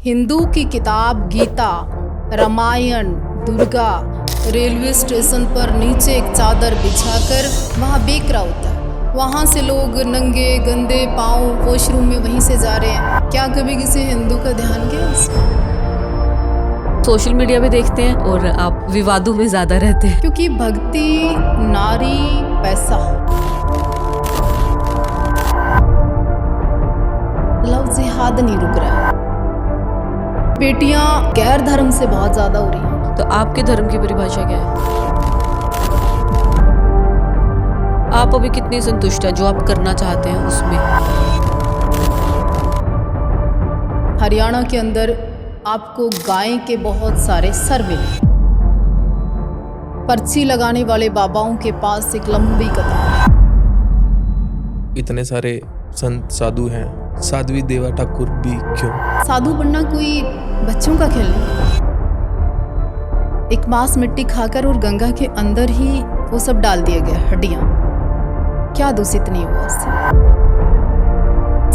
हिंदू की किताब Gita, Ramayan, Durga railway station पर नीचे एक चादर बिछाकर वहाँ बेच रहा होता है। वहाँ से लोग नंगे गंदे पाँव वॉशरूम में वहीं से जा रहे हैं। क्या कभी किसी हिंदू का ध्यान गया इस पर? सोशल मीडिया पे देखते हैं और आप विवादों में ज्यादा रहते हैं। क्योंकि भक्ति, नारी, पैसा, लव जिहाद नहीं रुक रहा है। बेटियां गैर धर्म से बहुत ज्यादा हो रही हैं। तो आपके धर्म की परिभाषा क्या है? आप अभी कितनी संतुष्ट है जो आप करना चाहते हैं उसमें? हरियाणा के अंदर आपको गाय के बहुत सारे सर मिले। पर्ची लगाने वाले बाबाओं के पास एक लंबी कतार। इतने सारे संत साधु हैं, साध्वी देवा ठाकुर भी क्यों? साधु बनना कोई बच्चों का खेल नहीं। एक मांस मिट्टी खाकर और गंगा के अंदर ही वो सब डाल दिया गया, हड्डियां। क्या दूषित नहीं हुआ उससे?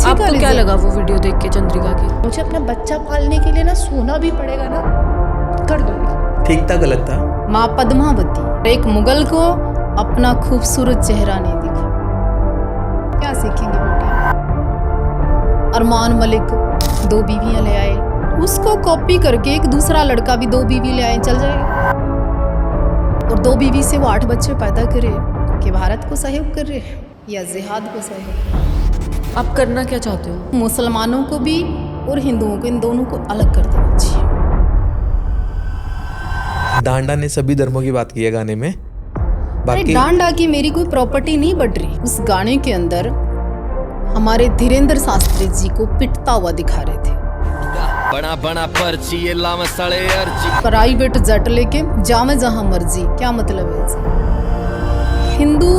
आपको क्या लगा वो वीडियो देख के चंद्रिका की? मुझे अपना बच्चा पालने के लिए ना सोना भी पड़ेगा ना, कर दूंगी। ठीक था गलत था? माँ पद्मावती, एक मुगल को अपना खूबसूरत चेहरा नहीं दिखा। क्या सीखेंगे बेटियां? अरमान मलिक 2 बीवियां ले आए, उसको कॉपी करके एक दूसरा लड़का भी 2 बीवी ले आए, चल जाएगा। और 2 बीवी से वो 8 बच्चे पैदा करे। कि भारत को सहयोग कर रहे हैं या जिहाद को सहयोग? आप करना क्या चाहते हो? मुसलमानों को भी और हिंदुओं को, इन दोनों को अलग कर देना चाहिए। डांडा ने सभी धर्मों की बात की है गाने में। अरे बाकी डांडा की मेरी कोई प्रॉपर्टी नहीं बढ़ रही। उस गाने के अंदर हमारे धीरेन्द्र शास्त्री जी को पिटता हुआ दिखा रहे थे। बड़ा बड़ा पर्ची ये लाव सड़े अर्जी, प्राइवेट जेट लेके जावे जहां मर्जी। क्या मतलब है इसका? हिंदू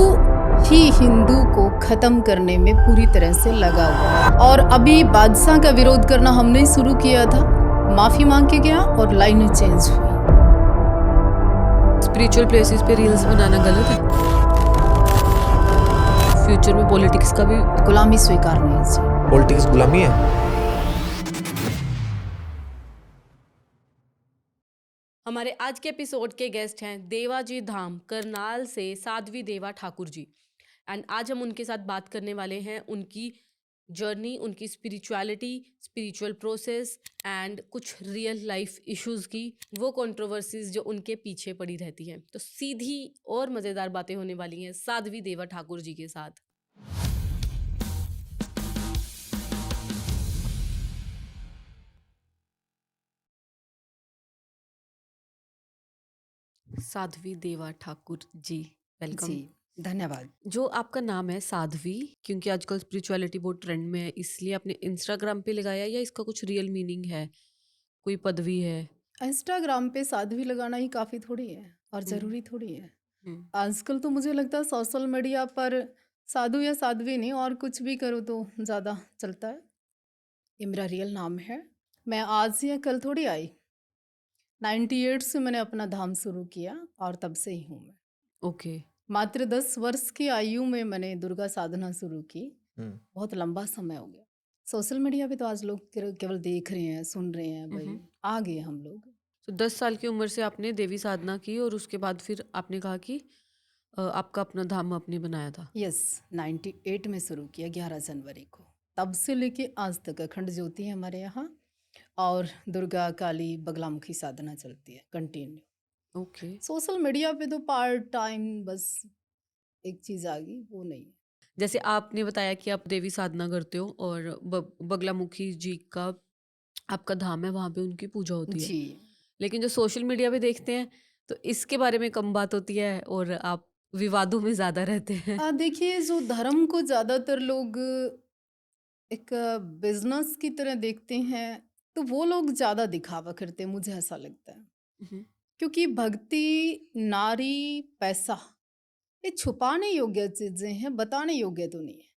ही हिंदू को खत्म करने में पूरी तरह से लगा हुआ है। और अभी बादशाह का विरोध करना हमने ही शुरू किया था, माफी मांग के गया और लाइनें चेंज हुई। स्पिरिचुअल प्लेसेस पे रील्स बनाना गलत है? फ्यूचर में पॉलिटिक्स का भी गुलामी स्वीकार नहीं चाहिए। पॉलिटिक्स गुलामी है? हमारे आज के एपिसोड के गेस्ट हैं देवाजी धाम करनाल से साध्वी देवा ठाकुर जी। एंड आज हम उनके साथ बात करने वाले हैं उनकी जर्नी, उनकी स्पिरिचुअलिटी, स्पिरिचुअल प्रोसेस एंड कुछ रियल लाइफ इश्यूज की, वो कंट्रोवर्सीज जो उनके पीछे पड़ी रहती हैं। तो सीधी और मज़ेदार बातें होने वाली हैं साध्वी देवा ठाकुर जी के साथ। साध्वी देवा ठाकुर जी, वेलकम। जी, धन्यवाद। जो आपका नाम है साध्वी, क्योंकि आजकल स्पिरिचुअलिटी बहुत ट्रेंड में है, इसलिए आपने इंस्टाग्राम पे लगाया या इसका कुछ रियल मीनिंग है, कोई पदवी है? इंस्टाग्राम पे साध्वी लगाना ही काफी थोड़ी है और जरूरी थोड़ी है। आजकल तो मुझे लगता है सोशल मीडिया पर साधु या साध्वी नहीं, और कुछ भी करो तो ज़्यादा चलता है। ये मेरा रियल नाम है। मैं आज या कल थोड़ी आई। 98 से मैंने अपना धाम शुरू किया और तब से ही हूँ मैं। ओके। मात्र 10 वर्ष की आयु में मैंने दुर्गा साधना शुरू की। बहुत लंबा समय हो गया। सोशल मीडिया पे तो आज लोग केवल देख रहे हैं, सुन रहे हैं, भाई आ गए हम लोग। तो 10 साल की उम्र से आपने देवी साधना की और उसके बाद फिर आपने कहा कि आपका अपना धाम आपने बनाया था। यस, 98 में शुरू किया, 11 जनवरी को। तब से लेके आज तक अखंड ज्योति है हमारे यहाँ, और दुर्गा काली बगलामुखी साधना चलती है कंटिन्यू। ओके। सोशल मीडिया पे तो पार्ट टाइम बस एक चीज़ आ गई, वो नहीं है। जैसे आपने बताया कि आप देवी साधना करते हो और बगलामुखी जी का आपका धाम है, वहाँ पे उनकी पूजा होती है। जी, लेकिन जो सोशल मीडिया पे देखते हैं तो इसके बारे में कम बात होती है और आप विवादों में ज़्यादा रहते हैं। देखिए, जो धर्म को ज़्यादातर लोग एक बिजनेस की तरह देखते हैं, तो वो लोग ज़्यादा दिखावा करते हैं, मुझे ऐसा लगता है। हम्म। क्योंकि भक्ति, नारी, पैसा, ये छुपाने योग्य चीज़ें हैं, बताने योग्य तो नहीं है।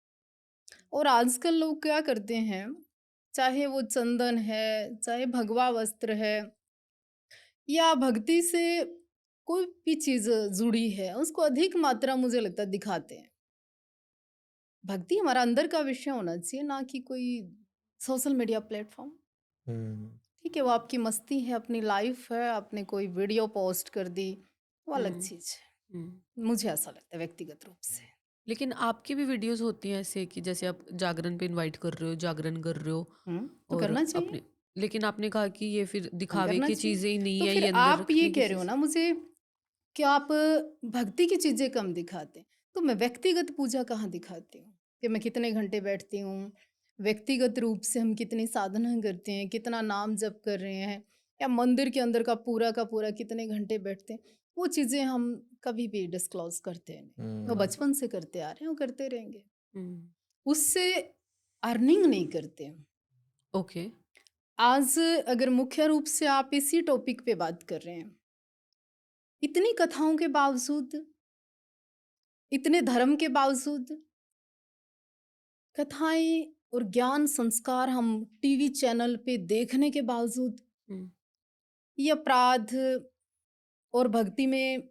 और आजकल लोग क्या करते हैं, चाहे वो चंदन है, चाहे भगवा वस्त्र है, या भक्ति से कोई भी चीज़ जुड़ी है, उसको अधिक मात्रा मुझे लगता है दिखाते हैं। भक्ति हमारा अंदर का विषय होना चाहिए, ना कि कोई सोशल मीडिया प्लेटफॉर्म। ठीक है, वो आपकी मस्ती है, अपनी लाइफ है, आपने कोई वीडियो पोस्ट कर दी, वो अलग हम्म, चीज़ है। हम्म। मुझे ऐसा लगता है व्यक्तिगत रूप से। लेकिन आपकी भी वीडियोस होती हैं ऐसे कि जैसे आप जागरण पे इनवाइट कर रहे हो, जागरण कर रहे हो तो और करना चाहिए। अपने, लेकिन आपने कहा कि ये फिर हाँ, दिखावे करना की चाहिए। चीजें ही नहीं तो है, फिर ये अंदर आप ये रखने की कह रहे हो चीज। ना मुझे कि आप भक्ति की चीज़ें कम दिखाते हैं, तो मैं व्यक्तिगत पूजा कहाँ दिखाती हूँ कि मैं कितने घंटे बैठती हूँ, व्यक्तिगत रूप से हम कितनी साधना करते हैं, कितना नाम जप कर रहे हैं, या मंदिर के अंदर का पूरा कितने घंटे बैठते हैं, वो चीज़ें हम कभी भी डिस्क्लोज करते हैं नहीं। वो बचपन से करते आ रहे हैं, वो करते रहेंगे। हम्म, उससे अर्निंग नहीं करते हम। ओके। आज अगर मुख्य रूप से आप इसी टॉपिक पे बात कर रहे हैं, इतनी कथाओं के बावजूद, इतने धर्म के बावजूद, कथाएं और ज्ञान संस्कार हम टीवी चैनल पे देखने के बावजूद, हम्म, ये अपराध और भक्ति में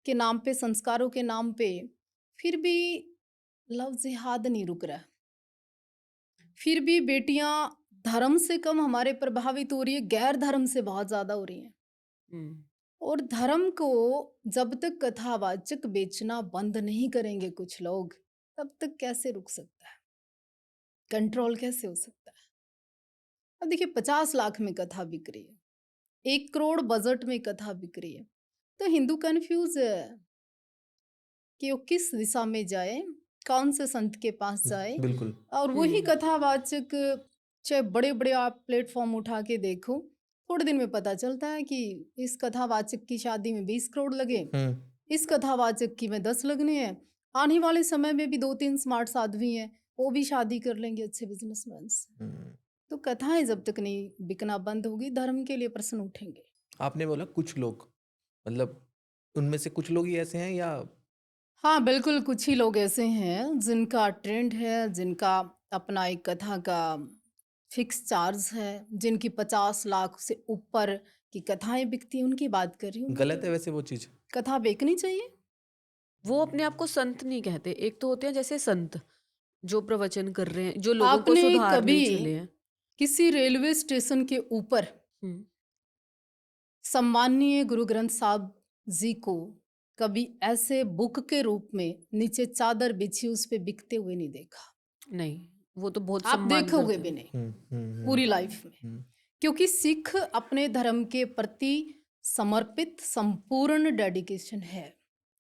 के नाम पे, संस्कारों के नाम पे, फिर भी लव जिहाद नहीं रुक रहा। फिर भी बेटियां धर्म से कम हमारे प्रभावित हो रही है, गैर धर्म से बहुत ज्यादा हो रही हैं। हम्म, और धर्म को जब तक कथावाचक बेचना बंद नहीं करेंगे कुछ लोग, तब तक कैसे रुक सकता है, कंट्रोल कैसे हो सकता है? अब देखिए, 50 लाख में कथा बिक रही है, 1 करोड़ बजट में कथा बिक रही है, तो हिंदू कंफ्यूज है कि वो किस दिशा में जाए, कौन से संत के पास जाए। बिल्कुल। और वही हम्म, कथावाचक, चाहे बड़े बड़े आप प्लेटफॉर्म उठा के देखो, थोड़े दिन में पता चलता है कि इस कथावाचक की शादी में 20 करोड़ लगे, हम्म। इस कथावाचक की में 10 लगने हैं। आने वाले समय में भी 2-3 स्मार्ट साध्वी हैं, वो भी शादी कर लेंगे अच्छे बिजनेसमैन से। हम्म। तो कथाएं जब तक नहीं बिकना बंद होगी, धर्म के लिए प्रश्न उठेंगे। आपने बोला कुछ लोग, मतलब उनमें से कुछ लोग ही ऐसे हैं या? हाँ, बिल्कुल, कुछ ही लोग ऐसे हैं जिनका ट्रेंड है, जिनका अपना एक कथा का फिक्स चार्ज है, जिनकी 50 लाख से ऊपर की कथाएं बिकती हैं, उनकी बात कर रही हूँ मैं गलत तो। है वैसे वो चीज़? कथा बेचनी चाहिए। वो अपने आप को संत नहीं कहते। एक तो होते हैं जैसे संत जो प्रवचन कर रहे हैं, जो लोगों को आपने सुधारने कभी चले हैं। किसी रेलवे स्टेशन के ऊपर हम्म, सम्माननीय गुरु ग्रंथ साहब जी को कभी ऐसे बुक के रूप में नीचे चादर बिछी उस पे बिकते हुए नहीं देखा? नहीं, वो तो बहुत आप सम्मान देखोगे करते भी हैं। नहीं पूरी लाइफ में, क्योंकि सिख अपने धर्म के प्रति समर्पित संपूर्ण डेडिकेशन है।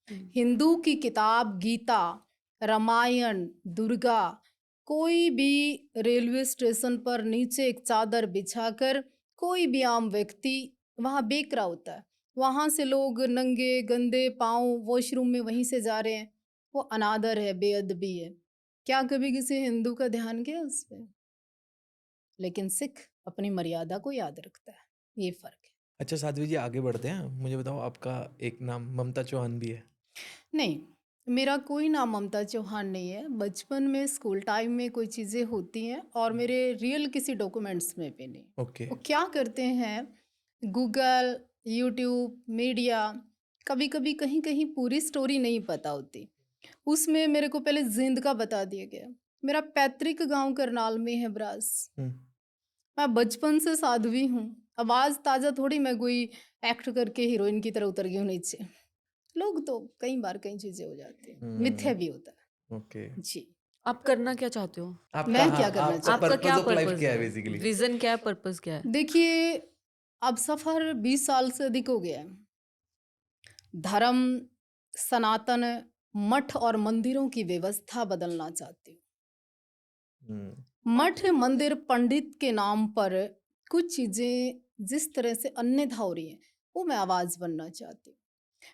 हिंदू की किताब गीता, रामायण, दुर्गा, कोई भी रेलवे स्टेशन पर नीचे एक चादर बिछाकर कोई भी आम व्यक्ति वहां बेच रहा होता है, वहां से लोग नंगे गंदे पांव वॉशरूम में वहीं से जा रहे हैं, वो अनादर है, बेअदबी है। क्या कभी किसी हिंदू का ध्यान गया उस पर? लेकिन सिख अपनी मर्यादा को याद रखता है, ये फर्क है। अच्छा साध्वी जी, आगे बढ़ते हैं। मुझे बताओ, आपका एक नाम ममता चौहान भी है। नहीं, मेरा कोई नाम ममता चौहान नहीं है। बचपन में स्कूल टाइम में कोई चीज़ें होती हैं और मेरे रियल किसी डॉक्यूमेंट्स में भी नहीं। ओके। वो क्या करते हैं, गूगल, यूट्यूब, मीडिया, कभी कभी कहीं कहीं पूरी स्टोरी नहीं पता होती, उसमें मेरे को पहले जिंद का बता दिया गया। मेरा पैतृक गांव करनाल में है, ब्रास। मैं बचपन से साध्वी हूँ। अब आज ताज़ा थोड़ी मैं कोई एक्ट करके हीरोइन की तरह उतर गई हूँ नीचे। लोग तो कई बार कई चीजें हो जाती हैं, मिथ्या भी होता है ओके। जी। आप करना क्या चाहते हो? मैं क्या करना आपका चाहती आपका क्या पर्पस ऑफ लाइफ पर्पस क्या है है? बेसिकली? विजन क्या है? पर्पस क्या है? हूँ? देखिए, अब सफर 20 साल से अधिक हो गया है। धर्म, सनातन, मठ और मंदिरों की व्यवस्था बदलना चाहती हूँ। मठ, मंदिर, पंडित के नाम पर कुछ चीजें जिस तरह से अन्यथा हो रही हैं, वो मैं आवाज बनना चाहती हूँ।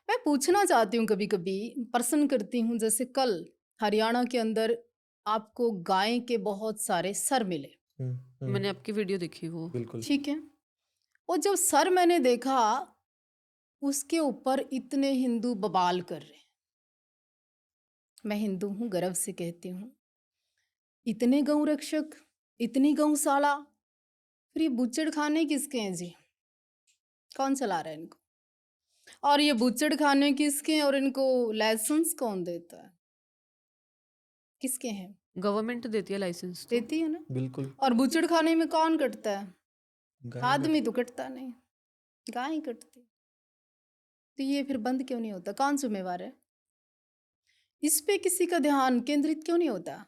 मैं पूछना चाहती हूँ, कभी कभी प्रश्न करती हूँ, जैसे कल हरियाणा के अंदर आपको गाय के बहुत सारे सर मिले, मैंने आपकी वीडियो देखी वो। बिल्कुल। ठीक है। और जब सर मैंने देखा, उसके ऊपर इतने हिंदू बवाल कर रहे हैं। मैं हिंदू हूँ, गर्व से कहती हूँ, इतने गौ रक्षक, इतनी गौशाला, फिर ये बुच्चड़ खाने किसके हैं जी? कौन चला रहा है इनको? और ये बुच्चड़ खाने किसके हैं और इनको लाइसेंस कौन देता है? किसके हैं? गवर्नमेंट देती है लाइसेंस तो। देती है ना। बिल्कुल। और बुच्चड़ खाने में कौन कटता है? गाय आदमी तो कटता नहीं, गाय ही कटती। तो ये फिर बंद क्यों नहीं होता? कौन जिम्मेवार है? इस पे किसी का ध्यान केंद्रित क्यों नहीं होता?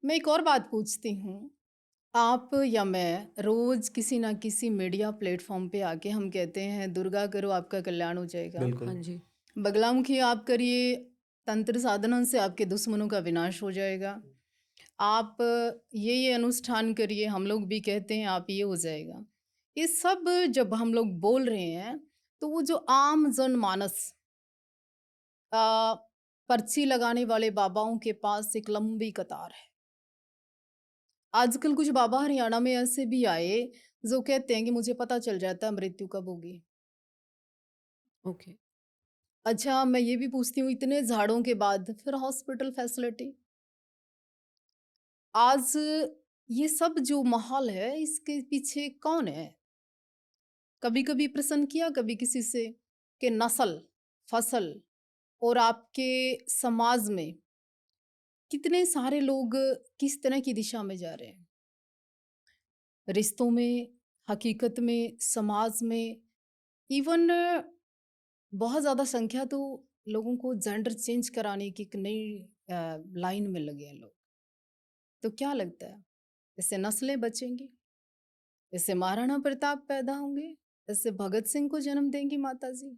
मैं एक और बात पूछती हूँ, आप या मैं रोज किसी ना किसी मीडिया प्लेटफॉर्म पे आके हम कहते हैं दुर्गा करो आपका कल्याण हो जाएगा, हाँ बिल्कुल जी। बगलामुखी आप करिए तंत्र साधनों से आपके दुश्मनों का विनाश हो जाएगा, आप ये अनुष्ठान करिए, हम लोग भी कहते हैं आप ये हो जाएगा। ये सब जब हम लोग बोल रहे हैं तो वो जो आम जनमानस आ, पर्ची लगाने वाले बाबाओं के पास एक लंबी कतार है। आजकल कुछ बाबा हरियाणा में ऐसे भी आए जो कहते हैं कि मुझे पता चल जाता है मृत्यु कब होगी। ओके। अच्छा, मैं ये भी पूछती हूँ, इतने झाड़ों के बाद फिर हॉस्पिटल फैसिलिटी। आज ये सब जो माहौल है इसके पीछे कौन है? कभी कभी प्रश्न किया कभी किसी से कि नस्ल, फसल और आपके समाज में कितने सारे लोग किस तरह की दिशा में जा रहे हैं? रिश्तों में, हकीकत में, समाज में, इवन बहुत ज़्यादा संख्या तो लोगों को जेंडर चेंज कराने की एक नई लाइन में लगे हैं लोग। तो क्या लगता है, इससे नस्लें बचेंगी? इससे महाराणा प्रताप पैदा होंगे? इससे भगत सिंह को जन्म देंगी माता जी?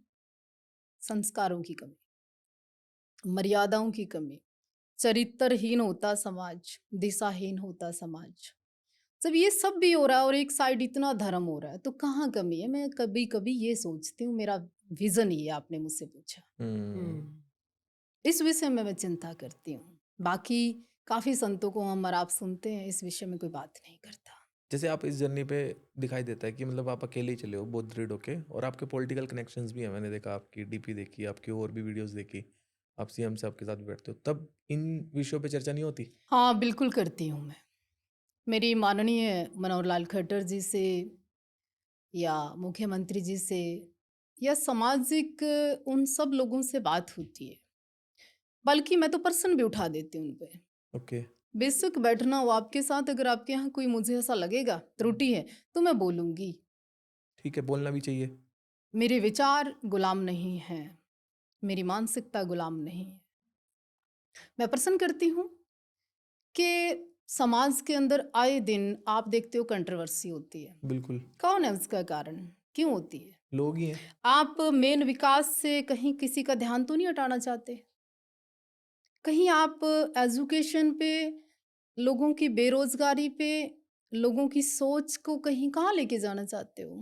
संस्कारों की कमी, मर्यादाओं की कमी, चरित्रहीन होता समाज, दिशाहीन होता समाज। जब ये सब भी हो रहा है और एक साइड इतना धर्म हो रहा है तो कहाँ कमी है? मैं कभी कभी ये सोचती हूँ, मेरा विजन ये आपने मुझसे पूछा, इस विषय में मैं चिंता करती हूँ। बाकी काफी संतों को हम और आप सुनते हैं, इस विषय में कोई बात नहीं करता। जैसे आप इस जर्नी पे दिखाई देता है कि मतलब आप अकेले ही चले हो बहुत दृढ़ होके, और आपके पॉलिटिकल कनेक्शंस भी हैं। मैंने देखा आपकी डीपी देखी, आपकी और भी वीडियोस देखी, आप सीएम साहब के साथ भी बैठते हो, तब इन विषयों पे चर्चा नहीं होती? हाँ बिल्कुल करती हूँ मैं। मेरी माननीय मनोहर लाल खट्टर जी से या मुख्यमंत्री जी से या सामाजिक उन सब लोगों से बात होती है, बल्कि मैं तो प्रश्न भी उठा देती हूँ उन पे। ओके। बेशक बैठना हो आपके साथ, अगर आपके यहाँ कोई मुझे ऐसा लगेगा त्रुटि है तो मैं बोलूँगी। ठीक है, बोलना भी चाहिए। मेरे विचार गुलाम नहीं हैं, मेरी मानसिकता गुलाम नहीं है। मैं प्रश्न करती हूँ कि समाज के अंदर आए दिन आप देखते हो कंट्रोवर्सी होती है। बिल्कुल, कौन है उसका कारण? क्यों होती है? लोग ही हैं। आप मेन विकास से कहीं किसी का ध्यान तो नहीं हटाना चाहते? कहीं आप एजुकेशन पे, लोगों की बेरोजगारी पे, लोगों की सोच को कहीं कहाँ लेके जाना चाहते हो?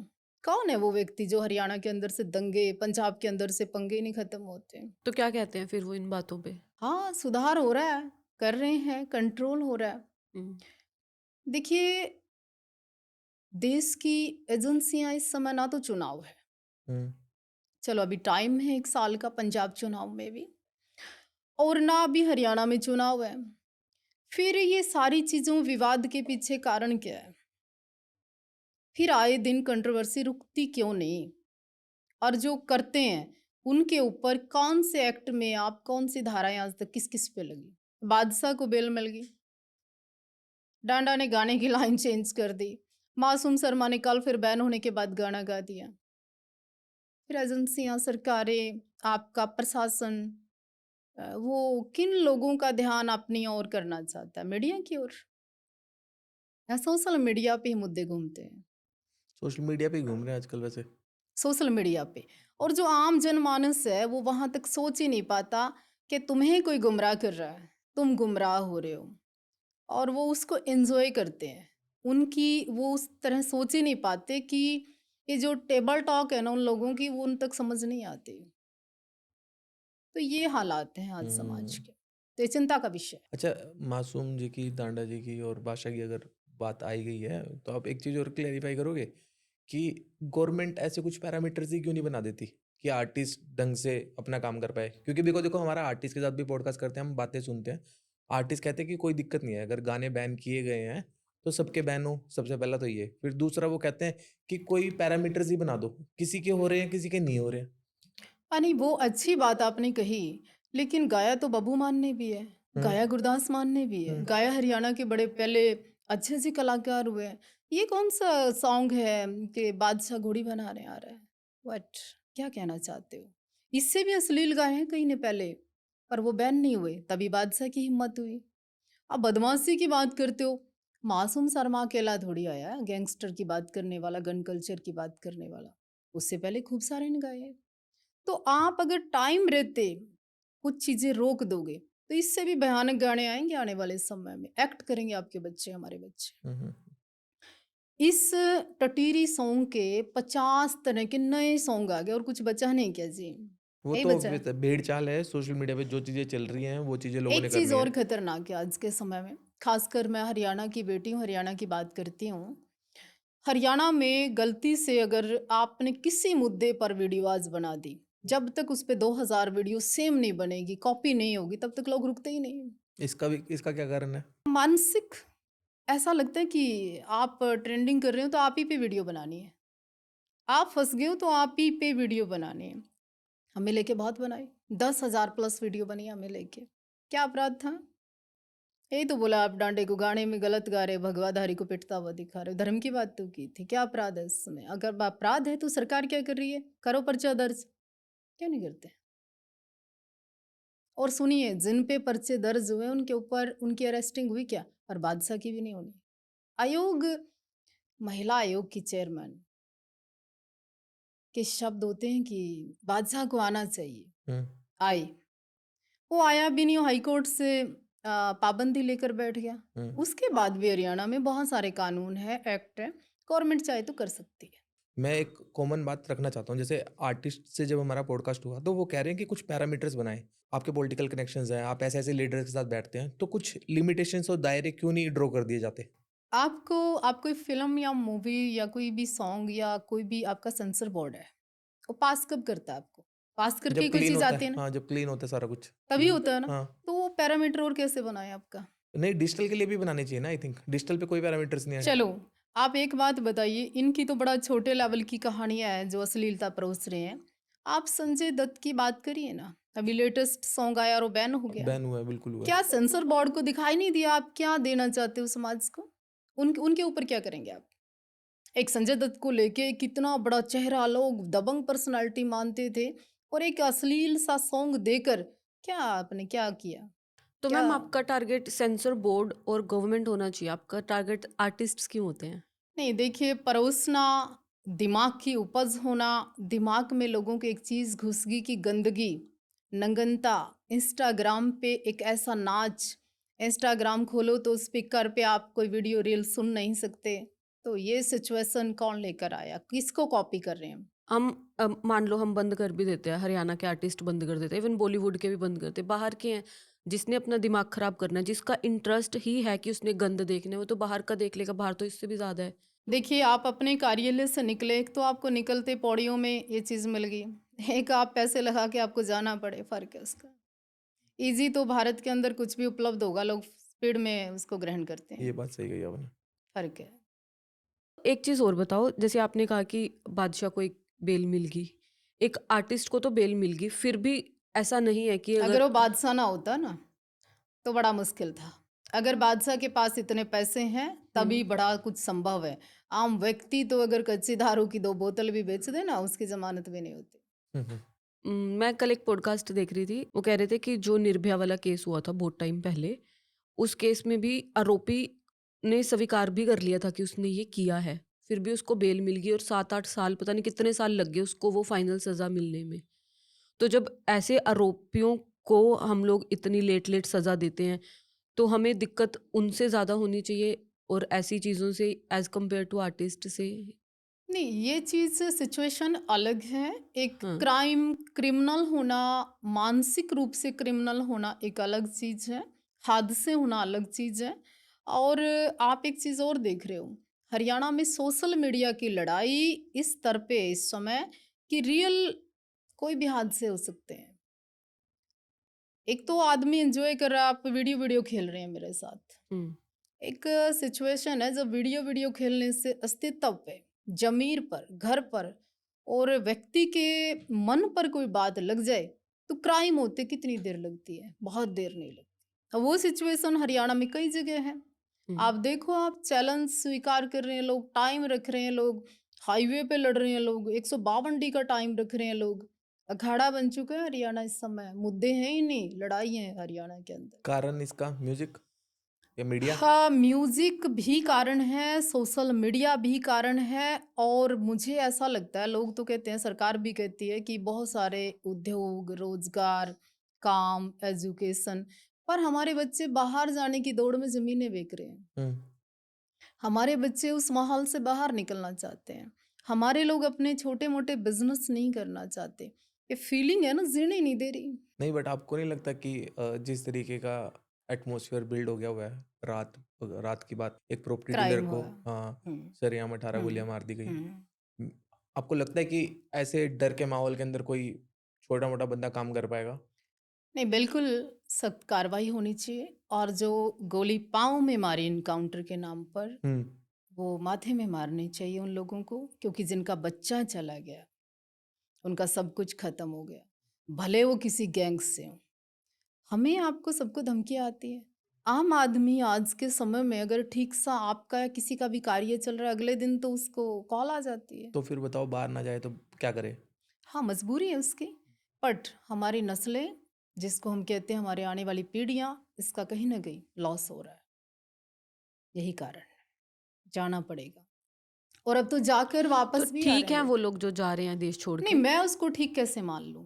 कौन है वो व्यक्ति जो हरियाणा के अंदर से दंगे, पंजाब के अंदर से पंगे नहीं खत्म होते? तो क्या कहते हैं फिर वो इन बातों पे? हाँ, सुधार हो रहा है, कर रहे हैं, कंट्रोल हो रहा है। हम्म, देखिए, देश की एजेंसियां इस समय ना तो चुनाव है, हम्म। चलो अभी टाइम है 1 साल का पंजाब चुनाव में भी, और ना अभी हरियाणा में चुनाव है। फिर ये सारी चीजों विवाद के पीछे कारण क्या है? फिर आए दिन कंट्रोवर्सी रुकती क्यों नहीं? और जो करते हैं उनके ऊपर कौन से एक्ट में, आप कौन सी धाराएं आज तक किस किस पे लगी? बादशाह को बेल मिल गई, डांडा ने गाने की लाइन चेंज कर दी, मासूम शर्मा ने कल फिर बैन होने के बाद गाना गा दिया। फिर एजेंसियां, सरकारें, आपका प्रशासन, वो किन लोगों का ध्यान अपनी ओर करना चाहता है? मीडिया की ओर, या सोशल मीडिया पे ही मुद्दे घूमते हैं? सोशल मीडिया पे ही घूम रहे हैं आजकल वैसे। सोशल मीडिया पे, और जो आम जनमानस है वो वहां तक सोच ही नहीं पाता कि तुम्हें कोई गुमराह कर रहा है, तुम गुमराह हो रहे हो, और वो उसको एंजॉय करते हैं। उनकी वो उस तरह सोच ही नहीं पाते कि ये जो टेबल टॉक है ना उन लोगों की, वो उन तक समझ नहीं आती। तो ये हालात हैं आज समाज के, तो ये चिंता का विषय है। अच्छा, मासूम जी की, डांडा जी की और बादशाह की अगर बात आई गई है, तो आप एक चीज़ और क्लेरिफाई करोगे कि गवर्नमेंट ऐसे कुछ पैरामीटर्स ही क्यों नहीं बना देती कि आर्टिस्ट ढंग से अपना काम कर पाए? क्योंकि देखो देखो, हमारा आर्टिस्ट के साथ भी पॉडकास्ट करते हैं, हम बातें सुनते हैं। आर्टिस्ट कहते हैं कि कोई दिक्कत नहीं है, अगर गाने बैन किए गए हैं तो सबके बैन हो। सबसे पहला तो ये, फिर दूसरा वो कहते हैं कि कोई पैरामीटर्स ही बना दो, किसी के हो रहे हैं किसी के नहीं हो रहे हैं। नहीं, वो अच्छी बात आपने कही, लेकिन गाया तो बब्बू मान ने भी है, गाया गुरदास मान ने भी है, गाया हरियाणा के बड़े पहले अच्छे से कलाकार हुए हैं। ये कौन सा सॉन्ग है कि बादशाह घोड़ी बनाने आ रहा है? व्हाट? क्या कहना चाहते हो? इससे भी अश्लील गाए हैं कहीं ने पहले, पर वो बैन नहीं हुए, तभी बादशाह की हिम्मत हुई। आप बदमाशी की बात करते हो, मासूम शर्मा अकेला थोड़ी आया है, गैंगस्टर की बात करने वाला, गन कल्चर की बात करने वाला। उससे पहले खूब सारे ने गाए हैं। तो आप अगर टाइम रहते कुछ चीजें रोक दोगे, तो इससे भी भयानक गाने आएंगे आने वाले समय में। एक्ट करेंगे आपके बच्चे, हमारे बच्चे। हम्म। इस टटीरी सॉन्ग के 50 तरह के नए सॉन्ग आ गए और कुछ बचा नहीं क्या जी? वो यही तो बचा है। भेड़ चाल है, सोशल मीडिया पे जो चीजें चल रही हैं वो चीजें लोगों ने एक चीज करनी और है। खतरनाक है आज के समय में, खासकर मैं हरियाणा की बेटी हूँ, हरियाणा की बात करती हूँ। हरियाणा में गलती से अगर आपने किसी मुद्दे पर वीडियो आज बना दी, जब तक उस पे 2000 वीडियो सेम नहीं बनेगी, कॉपी नहीं होगी, तब तक लोग रुकते ही नहीं। इसका क्या कारण है? मानसिक, ऐसा लगता है कि आप ट्रेंडिंग कर रहे हो तो आप ही पे वीडियो बनानी है, आप फंस गए हो तो आप ही पे वीडियो बनानी है। हमें लेके बहुत बनाई, 10,000 प्लस वीडियो बनी हमें लेके। क्या अपराध था? यही तो बोला, आप डांडे को गाने में गलत गा रहे, भगवाधारी को पिटता हुआ दिखा रहे, धर्म की बात तो की थी। क्या अपराध है इसमें? अगर अपराध है तो सरकार क्या कर रही है? करो पर्चा दर्ज, क्यों नहीं करते? और सुनिए, जिन पे पर्चे दर्ज हुए उनके ऊपर उनकी अरेस्टिंग हुई क्या? और बादशाह की भी नहीं होनी। आयोग, महिला आयोग की चेयरमैन के शब्द होते हैं कि बादशाह को आना चाहिए, हम्म। आए, वो आया भी नहीं, हाईकोर्ट से पाबंदी लेकर बैठ गया। उसके बाद भी हरियाणा में बहुत सारे कानून है, एक्ट है, गवर्नमेंट चाहे तो कर सकती है। मैं एक कॉमन बात रखना चाहता हूँ, जैसे आर्टिस्ट से जब हमारा पॉडकास्ट हुआ तो वो कह रहे हैं कि कुछ पैरामीटर्स बनाए, आपके पॉलिटिकल कनेक्शंस हैं, आप ऐसे ऐसे लीडर्स के साथ बैठते हैं, तो कुछ लिमिटेशंस और दायरे क्यों नहीं ड्रॉ कर दिए जाते? आपको, आप कोई फिल्म या मूवी या कोई भी सॉन्ग या कोई भी आपका सेंसर बोर्ड है, वो पास कब करता है आपको? पास करके ही जब कोई क्लीन चीज होता आती है है, ना, हाँ, जब क्लीन होता है सारा कुछ। तभी होता है ना। हाँ। तो वो पैरामीटर और कैसे बनाए आपका? नहीं, डिजिटल के लिए भी बनाने चाहिए ना, आई थिंक डिजिटल पे कोई पैरामीटर्स नहीं है। चलो, आप एक बात बताइए, इनकी तो बड़ा छोटे लेवल की कहानियां हैं जो अश्लीलता परोस रहे हैं। आप संजय दत्त की बात करिए ना, अभी लेटेस्ट सॉन्ग आया और वो बैन हो गया। बैन हुआ है, बिल्कुल हुआ है। क्या सेंसर बोर्ड को दिखाई नहीं दिया आप क्या देना चाहते हो समाज को? उनके ऊपर क्या करेंगे आप? एक संजय दत्त को लेके कितना बड़ा चेहरा, लोग दबंग पर्सनालिटी मानते थे, और एक अश्लील सा सॉन्ग देकर क्या आपने क्या किया? तो क्या? मैम, आपका टारगेट सेंसर बोर्ड और गवर्नमेंट होना चाहिए, आपका टारगेट आर्टिस्ट्स क्यों होते हैं? नहीं, देखिए, परोसना, दिमाग की उपज होना, दिमाग में लोगों की एक चीज घुस गई कि गंदगी, नंगनता, इंस्टाग्राम पे एक ऐसा नाच, इंस्टाग्राम खोलो तो स्पीकर पे आप कोई वीडियो रील सुन नहीं सकते। तो ये सिचुएशन कौन लेकर आया? किसको कॉपी कर रहे हैं हम? मान लो हम बंद कर भी देते हैं, हरियाणा के आर्टिस्ट बंद कर देते हैं, इवन बॉलीवुड के भी बंद करते हैं, बाहर के हैं, जिसने अपना दिमाग खराब करना है, जिसका इंटरेस्ट ही है कि उसने गंद देखने, वो तो बाहर का देख लेगा, बाहर तो इससे भी ज्यादा है। देखिए, आप अपने कार्यालय से निकले, एक तो आपको निकलते पौड़ियों में ये चीज़ मिल गई, एक आप पैसे लगा के आपको जाना पड़े, फ़र्क है उसका। ईज़ी तो भारत के अंदर कुछ भी उपलब्ध होगा, लोग स्पीड में उसको ग्रहण करते ये हैं, बात सही कही आपने। फ़र्क है। एक चीज और बताओ, जैसे आपने कहा कि बादशाह को एक बेल मिल गई, एक आर्टिस्ट को तो बेल मिल गई, फिर भी ऐसा नहीं है कि अगर अगर वो बादशाह ना होता ना, तो बड़ा मुश्किल था। अगर बादशाह के पास इतने पैसे हैं, तभी बड़ा कुछ संभव है। आम व्यक्ति तो अगर कच्ची दारू की 2 बोतल भी बेच दे ना, उसकी ज़मानत भी नहीं होती। हम्म। मैं कल एक पॉडकास्ट देख रही थी, वो कह रहे थे कि जो निर्भया वाला केस हुआ था बहुत टाइम पहले, उस केस में भी आरोपी ने स्वीकार भी कर लिया था कि उसने ये किया है, फिर भी उसको बेल मिल गई और 7-8 साल, पता नहीं कितने साल लग गए उसको वो फाइनल सजा मिलने में। तो जब ऐसे आरोपियों को हम लोग इतनी लेट लेट सजा देते हैं, तो हमें दिक्कत उनसे ज़्यादा होनी चाहिए और ऐसी चीज़ों से एज कम्पेयर टू आर्टिस्ट से। नहीं, ये चीज़ सिचुएशन अलग है। एक हाँ। क्राइम, क्रिमिनल होना, मानसिक रूप से क्रिमिनल होना एक अलग चीज़ है, हादसे होना अलग चीज़ है। और आप एक चीज़ और देख रहे हो, हरियाणा में सोशल मीडिया की लड़ाई इस स्तर पे है इस समय कि रियल कोई भी हादसे हो सकते हैं। एक तो आदमी एंजॉय कर रहा है, आप वीडियो वीडियो खेल रहे हैं मेरे साथ। हम्म। एक सिचुएशन है जब वीडियो वीडियो खेलने से अस्तित्व पे, जमीर पर, घर पर और व्यक्ति के मन पर कोई बात लग जाए, तो क्राइम होते कितनी देर लगती है? बहुत देर नहीं लगती। अब वो सिचुएशन हरियाणा में कई जगह है। आप देखो, आप चैलेंज स्वीकार कर रहे हैं लोग, टाइम रख रहे हैं लोग, हाईवे पे लड़ रहे हैं लोग, 152 का टाइम रख रहे हैं लोग। अखाड़ा बन चुका है हरियाणा इस समय, मुद्दे हैं ही नहीं, लड़ाई है हरियाणा के अंदर। कारण इसका म्यूजिक या मीडिया? हाँ, म्यूजिक भी कारण है, सोशल मीडिया भी कारण है, और मुझे ऐसा लगता है, लोग तो कहते हैं, सरकार भी कहती है कि बहुत सारे उद्योग, रोजगार, काम, एजुकेशन, पर हमारे बच्चे बाहर जाने की दौड़ में जमीनें बेच रहे हैं। हम्म, हमारे बच्चे उस माहौल से बाहर निकलना चाहते हैं। हमारे लोग अपने छोटे मोटे बिजनेस नहीं करना चाहते। ये फीलिंग है ना, जीने नहीं दे रही। नहीं, बट आपको नहीं लगता कि जिस तरीके का एटमॉस्फेयर बिल्ड हो गया हुआ है, रात रात की बात, एक प्रॉपर्टी डीलर क्राइम को हुआ। हम्म, सरेआम 18 गोलियां हम्म, मार दी गई। हम्म। आपको लगता है कि ऐसे डर के माहौल के अंदर कोई छोटा मोटा बंदा काम कर पाएगा? नहीं, बिल्कुल सख्त कार्रवाई होनी चाहिए, और जो गोली पाँव में मारी इनकाउंटर के नाम पर, हम्म, वो माथे में मारनी चाहिए उन लोगों को, क्योंकि जिनका बच्चा चला गया, उनका सब कुछ खत्म हो गया, भले वो किसी गैंग से हो। हमें, आपको, सबको धमकियाँ आती है। आम आदमी आज के समय में अगर ठीक सा आपका या किसी का भी कार्य चल रहा है, अगले दिन तो उसको कॉल आ जाती है। तो फिर बताओ, बाहर ना जाए तो क्या करे? हाँ, मजबूरी है उसकी, बट हमारी नस्लें, जिसको हम कहते हैं हमारे आने वाली पीढ़ियाँ, इसका कहीं ना कहीं लॉस हो रहा है। यही कारण है, जाना पड़ेगा, और अब तो जाकर तो वापस भी आ ठीक रहे है हैं वो लोग। लोग जो जा रहे हैं देश छोड़ नहीं, के। मैं उसको ठीक कैसे मान लूं?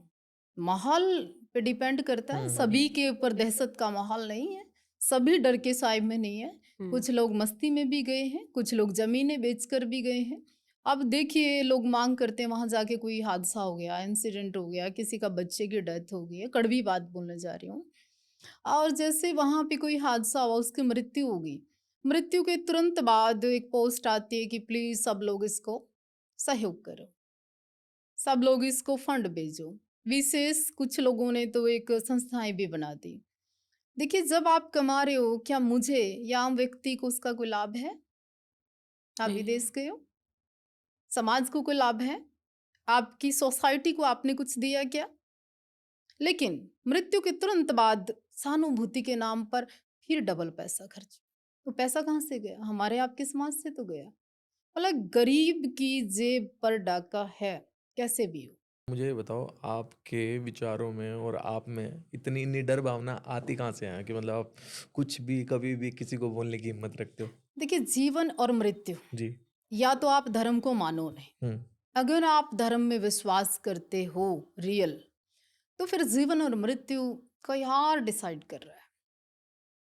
माहौल पे डिपेंड करता है, सभी के ऊपर दहशत का माहौल नहीं है, सभी डर के साए में नहीं है। कुछ लोग मस्ती में भी गए हैं, कुछ लोग जमीनें बेचकर भी गए हैं। अब देखिए, लोग मांग करते हैं वहां जाके कोई हादसा हो गया, इंसिडेंट हो गया, किसी का बच्चे की डेथ हो गई है, कड़वी बात बोलने जा रही हूँ, और जैसे वहां पे कोई हादसा हुआ, उसकी मृत्यु होगी, मृत्यु के तुरंत बाद एक पोस्ट आती है कि प्लीज सब लोग इसको सहयोग करो, सब लोग इसको फंड भेजो। विशेष कुछ लोगों ने तो एक संस्थाएं भी बना दी। देखिए, जब आप कमा रहे हो, क्या मुझे या आम व्यक्ति को उसका कोई लाभ है? आप नहीं है। विदेश गए हो, समाज को कोई लाभ है? आपकी सोसाइटी को आपने कुछ दिया क्या? लेकिन मृत्यु के तुरंत बाद सहानुभूति के नाम पर फिर डबल पैसा खर्च। तो पैसा कहाँ से गया? हमारे आपके समाज से तो गया। मतलब गरीब की जेब पर डाका है, कैसे भी हो। मुझे ये बताओ, आपके विचारों में और आप में इतनी निडर भावना आती कहाँ से है कि मतलब आप कुछ भी कभी भी किसी को बोलने की हिम्मत रखते हो? देखिए, जीवन और मृत्यु, जी। या तो आप धर्म को मानो नहीं, हम्म, अगर आप धर्म में विश्वास करते हो रियल, तो फिर जीवन और मृत्यु कोई और डिसाइड कर रहा है।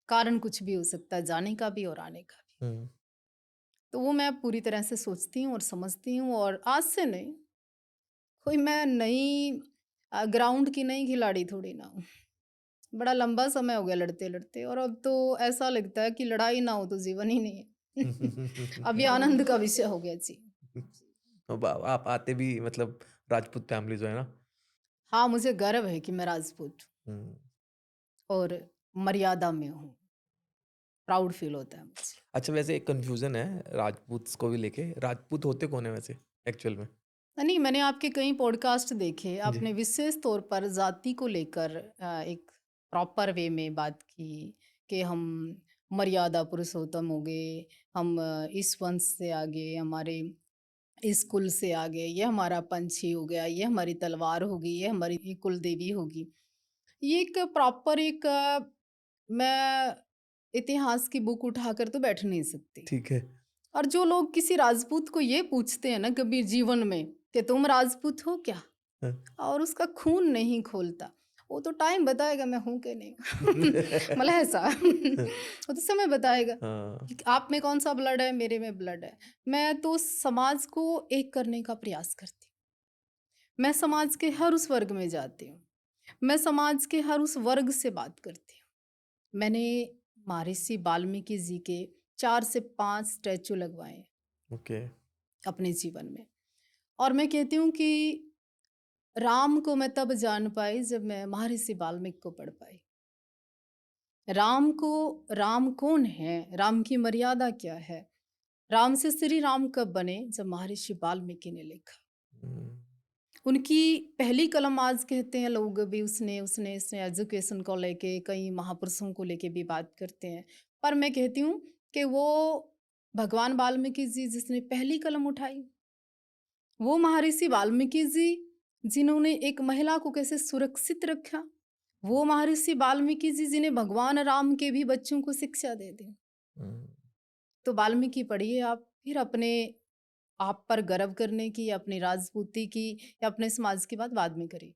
कारण कुछ भी हो सकता है, जाने का भी और आने का भी। हम्म। तो वो मैं पूरी तरह से सोचती हूँ और समझती हूँ, और आज से नहीं, कोई मैं नई ग्राउंड की नई खिलाड़ी थोड़ी ना हूँ। बड़ा लंबा समय हो गया लड़ते लड़ते, और अब तो ऐसा लगता है कि लड़ाई ना हो तो जीवन ही नहीं है। अब ये आनंद का विषय हो गया जी। अब आप आते भी मतलब राजपूत फैमिली जो है ना। हाँ, मुझे गर्व है कि मैं राजपूत हूँ हम्म। और मर्यादा में हूँ, प्राउड फील होता है मुझे। अच्छा, वैसे एक कंफ्यूजन है राजपूत को भी लेके, राजपूत होते कौन है वैसे एक्चुअल में? नहीं, मैंने आपके कई पॉडकास्ट देखे, जी। आपने विशेष तौर पर जाति को लेकर एक प्रॉपर वे में बात की कि हम मर्यादा पुरुषोत्तम हो गए, हम इस वंश से आगे, हमारे इस कुल से आगे, ये हमारा पंछी हो गया, ये हमारी तलवार होगी, ये हमारी कुल देवी होगी। ये एक प्रॉपर एक मैं इतिहास की बुक उठाकर तो बैठ नहीं सकती। ठीक है। और जो लोग किसी राजपूत को ये पूछते हैं ना कभी जीवन में कि तुम राजपूत हो क्या, हाँ। और उसका खून नहीं खोलता, वो तो टाइम बताएगा मैं हूं कि नहीं। मतलब ऐसा वो तो समय बताएगा हाँ। कि आप में कौन सा ब्लड है, मेरे में ब्लड है। मैं तो समाज को एक करने का प्रयास करती हूँ, मैं समाज के हर उस वर्ग में जाती हूँ, मैं समाज के हर उस वर्ग से बात करती हूँ। मैंने महर्षि वाल्मीकि जी के 4 से 5 स्टैचू लगवाए हैं ओके। अपने जीवन में, और मैं कहती हूँ कि राम को मैं तब जान पाई जब मैं महर्षि वाल्मीकि को पढ़ पाई। राम कौन है, राम की मर्यादा क्या है, राम से श्री राम कब बने, जब महर्षि वाल्मीकि ने लिखा। हम्म, उनकी पहली कलम, आज कहते हैं लोग भी, उसने उसने उसने एजुकेशन को लेके, कई महापुरुषों को लेके भी बात करते हैं, पर मैं कहती हूँ कि वो भगवान वाल्मीकि जी जिसने पहली कलम उठाई, वो महर्षि वाल्मीकि जी जिन्होंने एक महिला को कैसे सुरक्षित रखा, वो महर्षि वाल्मीकि जी जिन्हें भगवान राम के भी बच्चों को शिक्षा दे दी। हम्म, तो वाल्मीकि पढ़िए आप, फिर अपने आप पर गर्व करने की, अपनी राजपूती की या अपने समाज की बात बाद में करिए।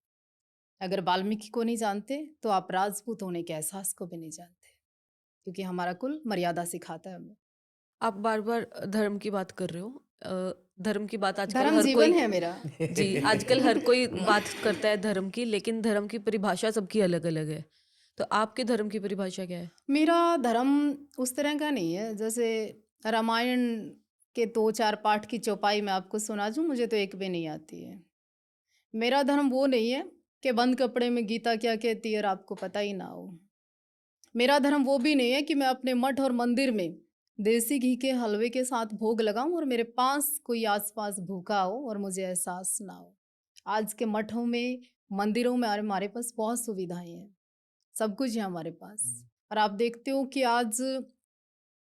अगर वाल्मीकि को नहीं जानते तो आप राजपूत होने के एहसास को भी नहीं जानते, क्योंकि हमारा कुल मर्यादा सिखाता है हमें। आप बार-बार धर्म की बात कर रहे हो। धर्म की बात आजकल धर्म हर जीवन कोई है मेरा। जी, आजकल हर कोई बात करता है धर्म की, लेकिन धर्म की परिभाषा सबकी अलग-अलग है। तो आपके धर्म की परिभाषा क्या है? मेरा धर्म उस तरह का नहीं है जैसे रामायण के 2-4 पाठ की चौपाई मैं आपको सुना दूं, मुझे तो एक भी नहीं आती है। मेरा धर्म वो नहीं है कि बंद कपड़े में गीता क्या कहती है और आपको पता ही ना हो। मेरा धर्म वो भी नहीं है कि मैं अपने मठ और मंदिर में देसी घी के हलवे के साथ भोग लगाऊं और मेरे पास कोई आसपास भूखा हो और मुझे एहसास ना हो। आज के मठों में, मंदिरों में हमारे पास बहुत सुविधाएं हैं, सब कुछ है हमारे पास। और आप देखते हो कि आज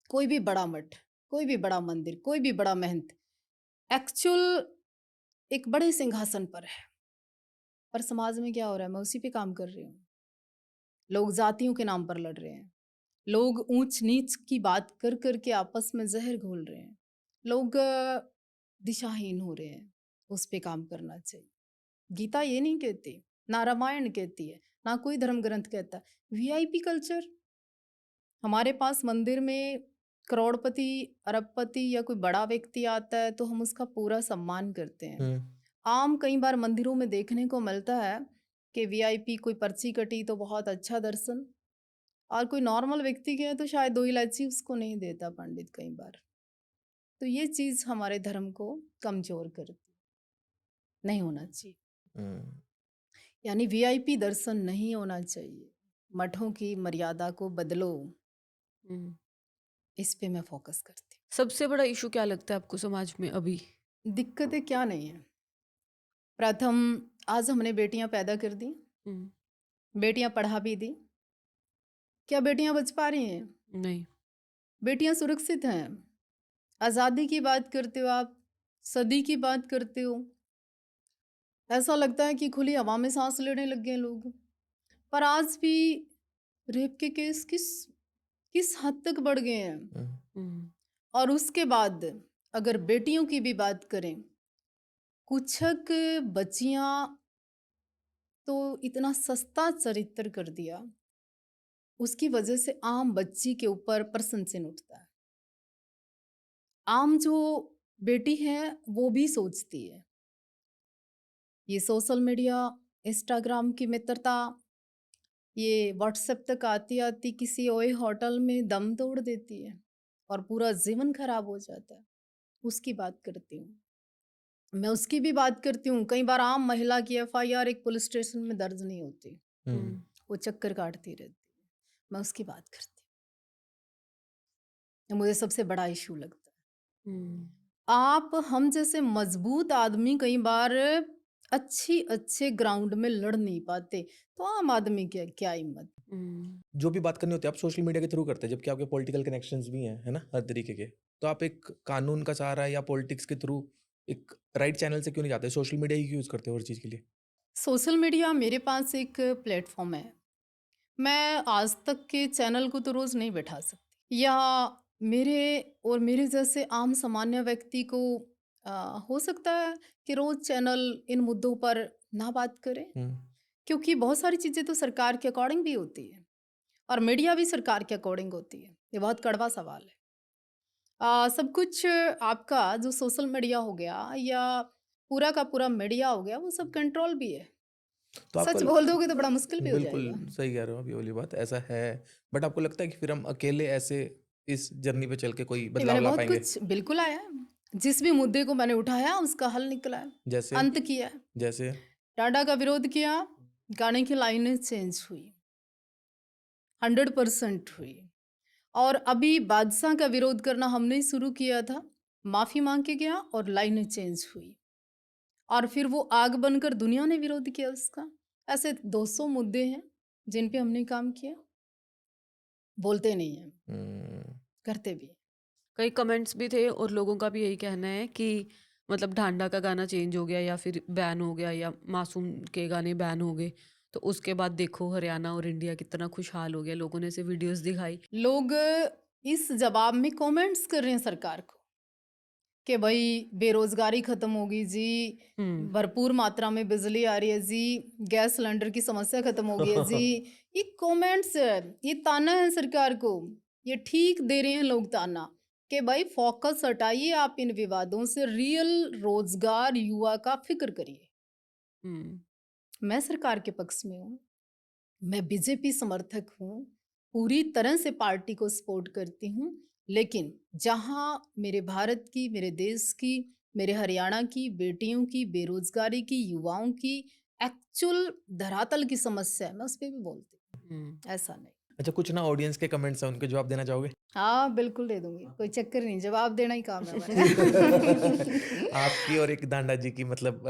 कोई भी बड़ा मठ, कोई भी बड़ा मंदिर, कोई भी बड़ा महंत एक्चुअल एक बड़े सिंहासन पर है, पर समाज में क्या हो रहा है, मैं उसी पे काम कर रही हूँ। लोग जातियों के नाम पर लड़ रहे हैं, लोग ऊंच नीच की बात कर कर के आपस में जहर घोल रहे हैं, लोग दिशाहीन हो रहे हैं। उस पे काम करना चाहिए। गीता ये नहीं कहती, ना रामायण कहती है, ना कोई धर्म ग्रंथ कहता है। वीआईपी कल्चर, हमारे पास मंदिर में करोड़पति, अरबपति या कोई बड़ा व्यक्ति आता है तो हम उसका पूरा सम्मान करते हैं। हम्म, आम कई बार मंदिरों में देखने को मिलता है कि वीआईपी कोई पर्ची कटी तो बहुत अच्छा दर्शन, और कोई नॉर्मल व्यक्ति के तो शायद 2 इलायची उसको नहीं देता पंडित कई बार। तो ये चीज़ हमारे धर्म को कमज़ोर करती, नहीं होना चाहिए। हम्म। यानी वीआईपी दर्शन नहीं होना चाहिए। मठों की मर्यादा को बदलो, हुँ। इस पे मैं फोकस करती सबसे बड़ा इश्यू क्या लगता है आपको समाज में अभी? हूँ। दिक्कतें क्या नहीं है। प्रथम, आज हमने बेटियां पैदा कर दी, हुँ। बेटियां पढ़ा भी दी, क्या बेटियां बच पा रही हैं? नहीं। बेटियां सुरक्षित हैं? आज़ादी की बात करते हो आप, सदी की बात करते हो, ऐसा लगता है कि खुली हवा में सांस लेने लग गए लोग। पर आज भी रेप के केस किस किस हद तक बढ़ गए हैं। हुँ। और उसके बाद अगर बेटियों की भी बात करें, कुछक बच्चियां तो इतना सस्ता चरित्र कर दिया, उसकी वजह से आम बच्ची के ऊपर प्रश्न चिन्ह उठता है। आम जो बेटी है वो भी सोचती है, ये सोशल मीडिया, इंस्टाग्राम की मित्रता, ये व्हाट्सएप तक आती आती किसी ओए होटल में दम तोड़ देती है और पूरा जीवन खराब हो जाता है। उसकी बात करती हूँ मैं, उसकी भी बात करती हूँ। कई बार आम महिला की एफआईआर एक पुलिस स्टेशन में दर्ज नहीं होती, हुँ। वो चक्कर काटती रहती है, मैं उसकी बात करती हूँ। मुझे सबसे बड़ा इशू लगता है। हुँ। आप हम जैसे मजबूत आदमी कई बार अच्छे ग्राउंड में लड़ नहीं पाते, तो आम आदमी क्या क्या हिम्मत। हुँ। जो भी बात करनी होती है आप सोशल मीडिया के थ्रू करते हैं, जबकि आपके पॉलिटिकल कनेक्शंस भी हैं, है ना, हर तरीके के। तो आप एक कानून का सहारा या पॉलिटिक्स के थ्रू एक राइट चैनल से क्यों नहीं जाते, सोशल मीडिया ही क्यों यूज़ करते हो हर चीज़ के लिए? सोशल मीडिया मेरे पास एक प्लेटफॉर्म है, मैं आज तक के चैनल को तो रोज़ नहीं बैठा सकती, या मेरे और मेरे जैसे आम सामान्य व्यक्ति को हो सकता है कि रोज़ चैनल इन मुद्दों पर ना बात करे, हम्म, क्योंकि बहुत सारी चीज़ें तो सरकार के अकॉर्डिंग भी होती है और मीडिया भी सरकार के अकॉर्डिंग होती है। ये बहुत कड़वा सवाल है। सब कुछ आपका जो सोशल मीडिया हो गया या पूरा का पूरा मीडिया हो गया, वो सब कंट्रोल भी है। तो आपको सच बोल दोगे तो बड़ा मुश्किल भी हो बिल्कुल जाएगा। सही कह रहे हो आप, ये वाली बात ऐसा है। बट आपको लगता है कि फिर हम अकेले ऐसे इस जर्नी पे चल के कोई नहीं, बदलाव मैंने ला बहुत पाएंगे? कुछ बिल्कुल आया है। जिस भी मुद्दे को मैंने उठाया उसका हल निकला है, जैसे अंत किया है। जैसे टाटा का विरोध किया, गाने की लाइनें चेंज हुई, 100% हुई। और अभी बादशाह का विरोध करना हमने ही शुरू किया था, माफी मांग के गया और लाइनें चेंज हुई, और फिर वो आग बनकर दुनिया ने विरोध किया उसका। ऐसे 200 मुद्दे हैं जिन पे हमने काम किया। बोलते नहीं हैं, हम्म, करते भी हैं। कई कमेंट्स भी थे और लोगों का भी यही कहना है कि मतलब ढांडा का गाना चेंज हो गया या फिर बैन हो गया या मासूम के गाने बैन हो गए, तो उसके बाद देखो हरियाणा और इंडिया कितना खुशहाल हो गया, लोगों ने ऐसे वीडियोस दिखाई। लोग इस जवाब में कमेंट्स कर रहे हैं सरकार को कि भाई बेरोजगारी खत्म होगी जी, भरपूर मात्रा में बिजली आ रही है जी, गैस सिलेंडर की समस्या खत्म हो गई है जी। ये कमेंट्स है, ये ताना है सरकार को, ये ठीक दे रहे हैं लोग ताना कि भाई फोकस हटाइए आप इन विवादों से, रियल रोजगार युवा का फिक्र करिए। हम्म मैं सरकार के पक्ष में हूँ, मैं बीजेपी समर्थक हूँ, पूरी तरह से पार्टी को सपोर्ट करती हूँ, लेकिन जहाँ मेरे भारत की, मेरे देश की, मेरे हरियाणा की बेटियों की बेरोजगारी की, युवाओं की एक्चुअल धरातल की समस्या है, मैं उस पर भी बोलती हूँ, ऐसा नहीं। अच्छा, कुछ ना ऑडियंस के कमेंट्स हैं, उनके जवाब देना चाहोगे? हाँ बिल्कुल दे दूंगी, कोई चक्कर नहीं, जवाब देना ही काम है हमारा। आपकी और एक दांडा जी की मतलब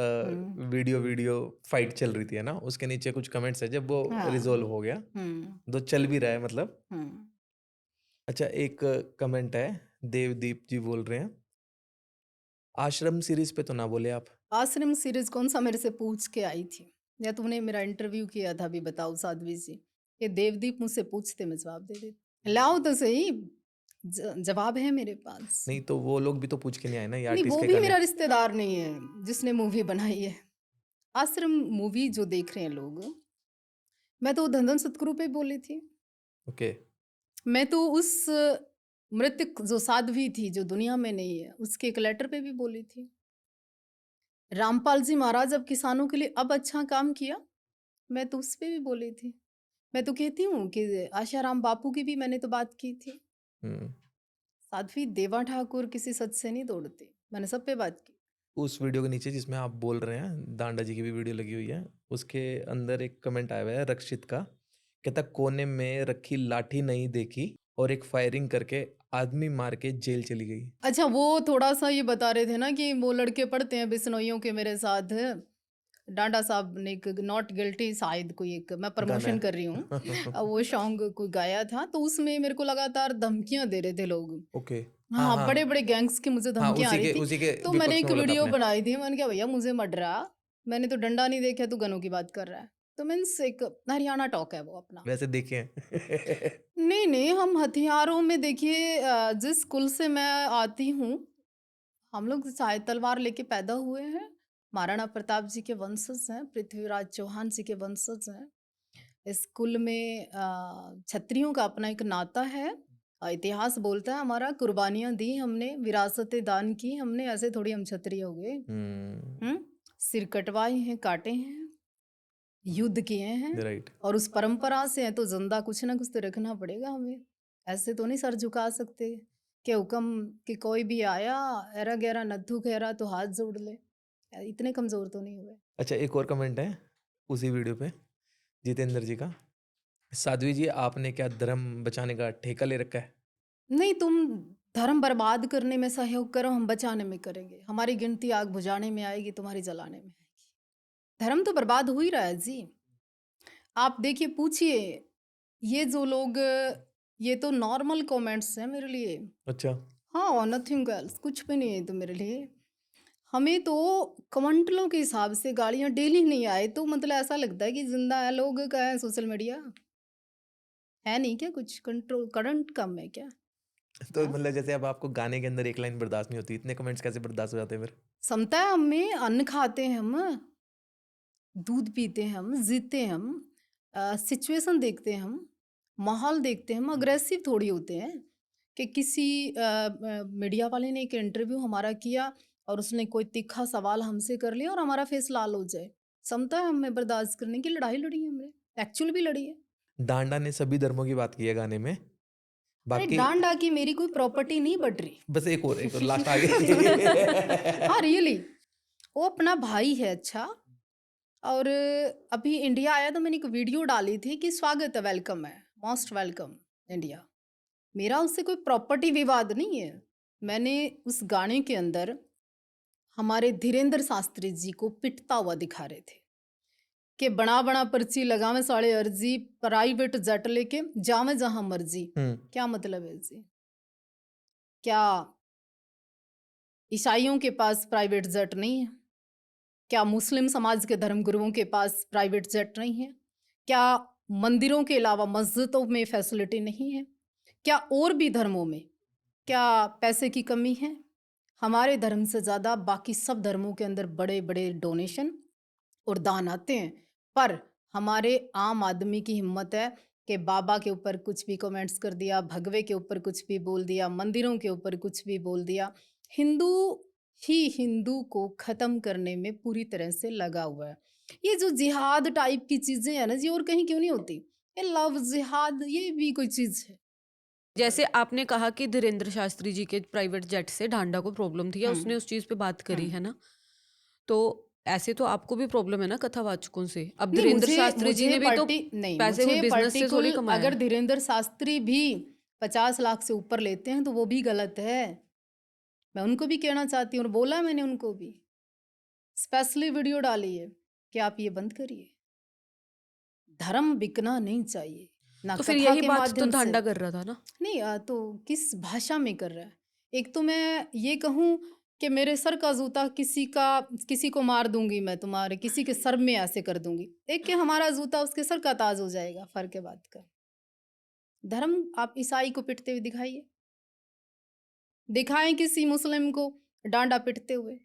वीडियो फाइट चल रही थी, है ना? उसके नीचे कुछ कमेंट्स है, जब वो हाँ। रिजोल्व हो गया तो चल भी रहा है मतलब। हम्म। अच्छा, एक कमेंट है, देवदीप जी बोल रहे हैं, आश्रम सीरीज पे तो ना बोले आप। आश्रम सीरीज कौन सा मेरे से पूछ के आई थी, या तुमने मेरा इंटरव्यू किया था? अभी बताओ साध्वी जी, ये देवदीप मुझसे पूछते मैं जवाब दे देती। लाओ तो सही, जवाब है मेरे पास। नहीं तो वो लोग भी तो पूछ के नहीं आए ना, ये नहीं, आर्टिस्ट वो के भी गाने। मेरा रिश्तेदार नहीं है जिसने मूवी बनाई है। आश्रम मूवी जो देख रहे हैं लोग, मैं तो धंधन सतगुरु पे बोली थी। ओके। मैं तो उस मृतक जो साध्वी थी, जो दुनिया में नहीं है, उसके एक लेटर पे भी बोली थी। रामपाल जी महाराज अब किसानों के लिए अब अच्छा काम किया, मैं तो उस पे भी बोली थी। मैं तो कहती हूँ कि आशाराम बापू की भी मैंने तो बात की थी। साध्वी देवा ठाकुर किसी सच से नहीं दौड़ते, मैंने सब पे बात की। उस वीडियो के नीचे जिसमें आप बोल रहे हैं, दांडा जी की भी वीडियो लगी हुई है, उसके अंदर एक कमेंट आया हुआ है रक्षित का, कहता कोने में रखी लाठी नहीं देखी और एक फायरिंग करके आदमी मार के जेल चली गई। अच्छा, वो थोड़ा सा ये बता रहे थे ना कि वो लड़के पढ़ते हैं बिश्नोइयों के मेरे साथ, डांडा साहब ने एक नॉट गिल्टी शायद कोई एक, मैं गाना प्रमोशन है। कर रही हूँ, वो सॉन्ग कोई गाया था, तो उसमें मेरे को लगातार धमकियां दे रहे थे लोग। ओके। हाँ, बड़े बड़े गैंग्स की मुझे हाँ, धमकियां आ रही उसी थी। के तो मैंने विपक्ष एक में बोला था वीडियो आपने। बनाई थी, मैंने कहा भैया मुझे मत डरा, मैंने तो डंडा नहीं देखा, तू गनों की बात कर रहा है। तो मीन्स एक हरियाणा टॉक है वो अपना। वैसे देखे हैं। नहीं नहीं, हम हथियारों में देखिए, जिस कुल से मैं आती हूँ, हम लोग शायद तलवार लेके पैदा हुए हैं, महाराणा प्रताप जी के वंशज हैं, पृथ्वीराज चौहान जी के वंशज हैं। इस कुल में क्षत्रियों का अपना एक नाता है, इतिहास बोलता है हमारा, कुर्बानियां दी हमने, विरासतें दान की हमने, ऐसे थोड़ी हम क्षत्रिय हो गए। सिर कटवाए हैं, काटे हैं, युद्ध किए हैं, राइट। और उस परंपरा से है तो जिंदा कुछ ना कुछ तो रखना पड़ेगा हमें। ऐसे तो नहीं सर झुका सकते कि हुक्म कि कोई भी आया एरा गहरा नत्थू खेरा तो हाथ जोड़ ले, इतने कमजोर तो नहीं हुए। अच्छा, एक और कमेंट है उसी वीडियो पे, जितेंद्र जी का, साध्वी जी आपने क्या धर्म बचाने का ठेका ले रखा है? नहीं, तुम धर्म बर्बाद करने में सहयोग करो, हम बचाने में करेंगे। हमारी गिनती आग बुझाने में आएगी, तुम्हारी जलाने में आएगी। धर्म तो बर्बाद हो ही रहा है जी। आप देखिए, पूछिए, ये जो लोग, ये तो नॉर्मल कमेंट्स हैं मेरे लिए। अच्छा। हाँ, नथिंग एल्स, कुछ भी नहीं है तो मेरे लिए। हमें तो क्विंटलों के हिसाब से गाड़ियां डेली नहीं आए तो मतलब ऐसा लगता है कि जिंदा है लोग का है सोशल मीडिया है नहीं क्या, कुछ कंट्रोल करंट कम है क्या? तो हाँ? मतलब जैसे अब आपको गाने के अंदर एक लाइन बर्दाश्त नहीं होती, इतने कमेंट्स कैसे बर्दाश्त हो जाते हैं फिर? समता है हमें, अन्न खाते हैं हम, दूध पीते हैं हम, जीते हैं हम, सिचुएशन देखते हैं हम, माहौल देखते हैं हम, अग्रेसिव थोड़ी होते हैं कि किसी मीडिया वाले ने एक इंटरव्यू हमारा किया और उसने कोई तीखा सवाल हमसे कर लिया और हमारा फेस लाल हो जाए। समता है हमें बर्दाश्त करने की, लड़ाई लड़ी है हमने, एक्चुअल भी लड़ी है। डांडा ने सभी धर्मों की बात की है गाने में, अरे बाकी डांडा की मेरी कोई प्रॉपर्टी नहीं बढ़ रही। बस एक और लास्ट आ गई। हाँ रियली, वो अपना भाई है। अच्छा, और अभी इंडिया आया तो मैंने एक वीडियो डाली थी कि स्वागत है, वेलकम है, मोस्ट वेलकम इंडिया। मेरा उससे कोई प्रॉपर्टी विवाद नहीं है। मैंने उस गाने के अंदर हमारे धीरेन्द्र शास्त्री जी को पिटता हुआ दिखा रहे थे कि बड़ा बड़ा पर्ची लगावे साढ़े अर्जी, प्राइवेट जेट लेके जावे जहां मर्जी। क्या मतलब है जी? क्या ईसाइयों के पास प्राइवेट जेट नहीं है? क्या मुस्लिम समाज के धर्मगुरुओं के पास प्राइवेट जेट नहीं है? क्या मंदिरों के अलावा मस्जिदों में फैसिलिटी नहीं है? क्या और भी धर्मों में क्या पैसे की कमी है? हमारे धर्म से ज़्यादा बाकी सब धर्मों के अंदर बड़े बड़े डोनेशन और दान आते हैं, पर हमारे आम आदमी की हिम्मत है कि बाबा के ऊपर कुछ भी कमेंट्स कर दिया, भगवे के ऊपर कुछ भी बोल दिया, मंदिरों के ऊपर कुछ भी बोल दिया। हिंदू ही हिंदू को ख़त्म करने में पूरी तरह से लगा हुआ है। ये जो जिहाद टाइप की चीज़ें हैं ना जी, और कहीं क्यों नहीं होती? ये लव जिहाद, ये भी कोई चीज़ है। जैसे आपने कहा कि धीरेन्द्र शास्त्री जी के प्राइवेट जेट से ढांडा को प्रॉब्लम थी या उसने उस चीज पे बात करी है ना, तो ऐसे तो आपको भी प्रॉब्लम है ना कथावाचकों से। अब नहीं, धीरेन्द्र मुझे शास्त्री जी मुझे ने भी तो पार्टी नहीं, पैसे कोई मुझे बिजनेस से थोड़ी पार्टिकुल कमाया अगर है। धीरेन्द्र शास्त्री भी 50 लाख से ऊपर लेते हैं तो वो भी गलत है। मैं उनको भी कहना चाहती हूँ और बोला मैंने उनको भी, स्पेशली वीडियो डाली है कि आप ये बंद करिए। धर्म बिकना नहीं चाहिए, ना तो फिर कथा यही के बात तो माध्यम से। ढांडा कर रहा था ना। नहीं तो किस भाषा में कर रहा है? एक तो मैं ये कहूँ कि मेरे सर का जूता किसी को मार दूंगी मैं, तुम्हारे किसी के सर में ऐसे कर दूंगी। एक कि हमारा जूता उसके सर का ताज हो जाएगा, फर्क है बात का। धर्म आप ईसाई को पिटते हुए दिखाइए, दिखाएं किसी मुस्लिम को डांडा पिटते हुए,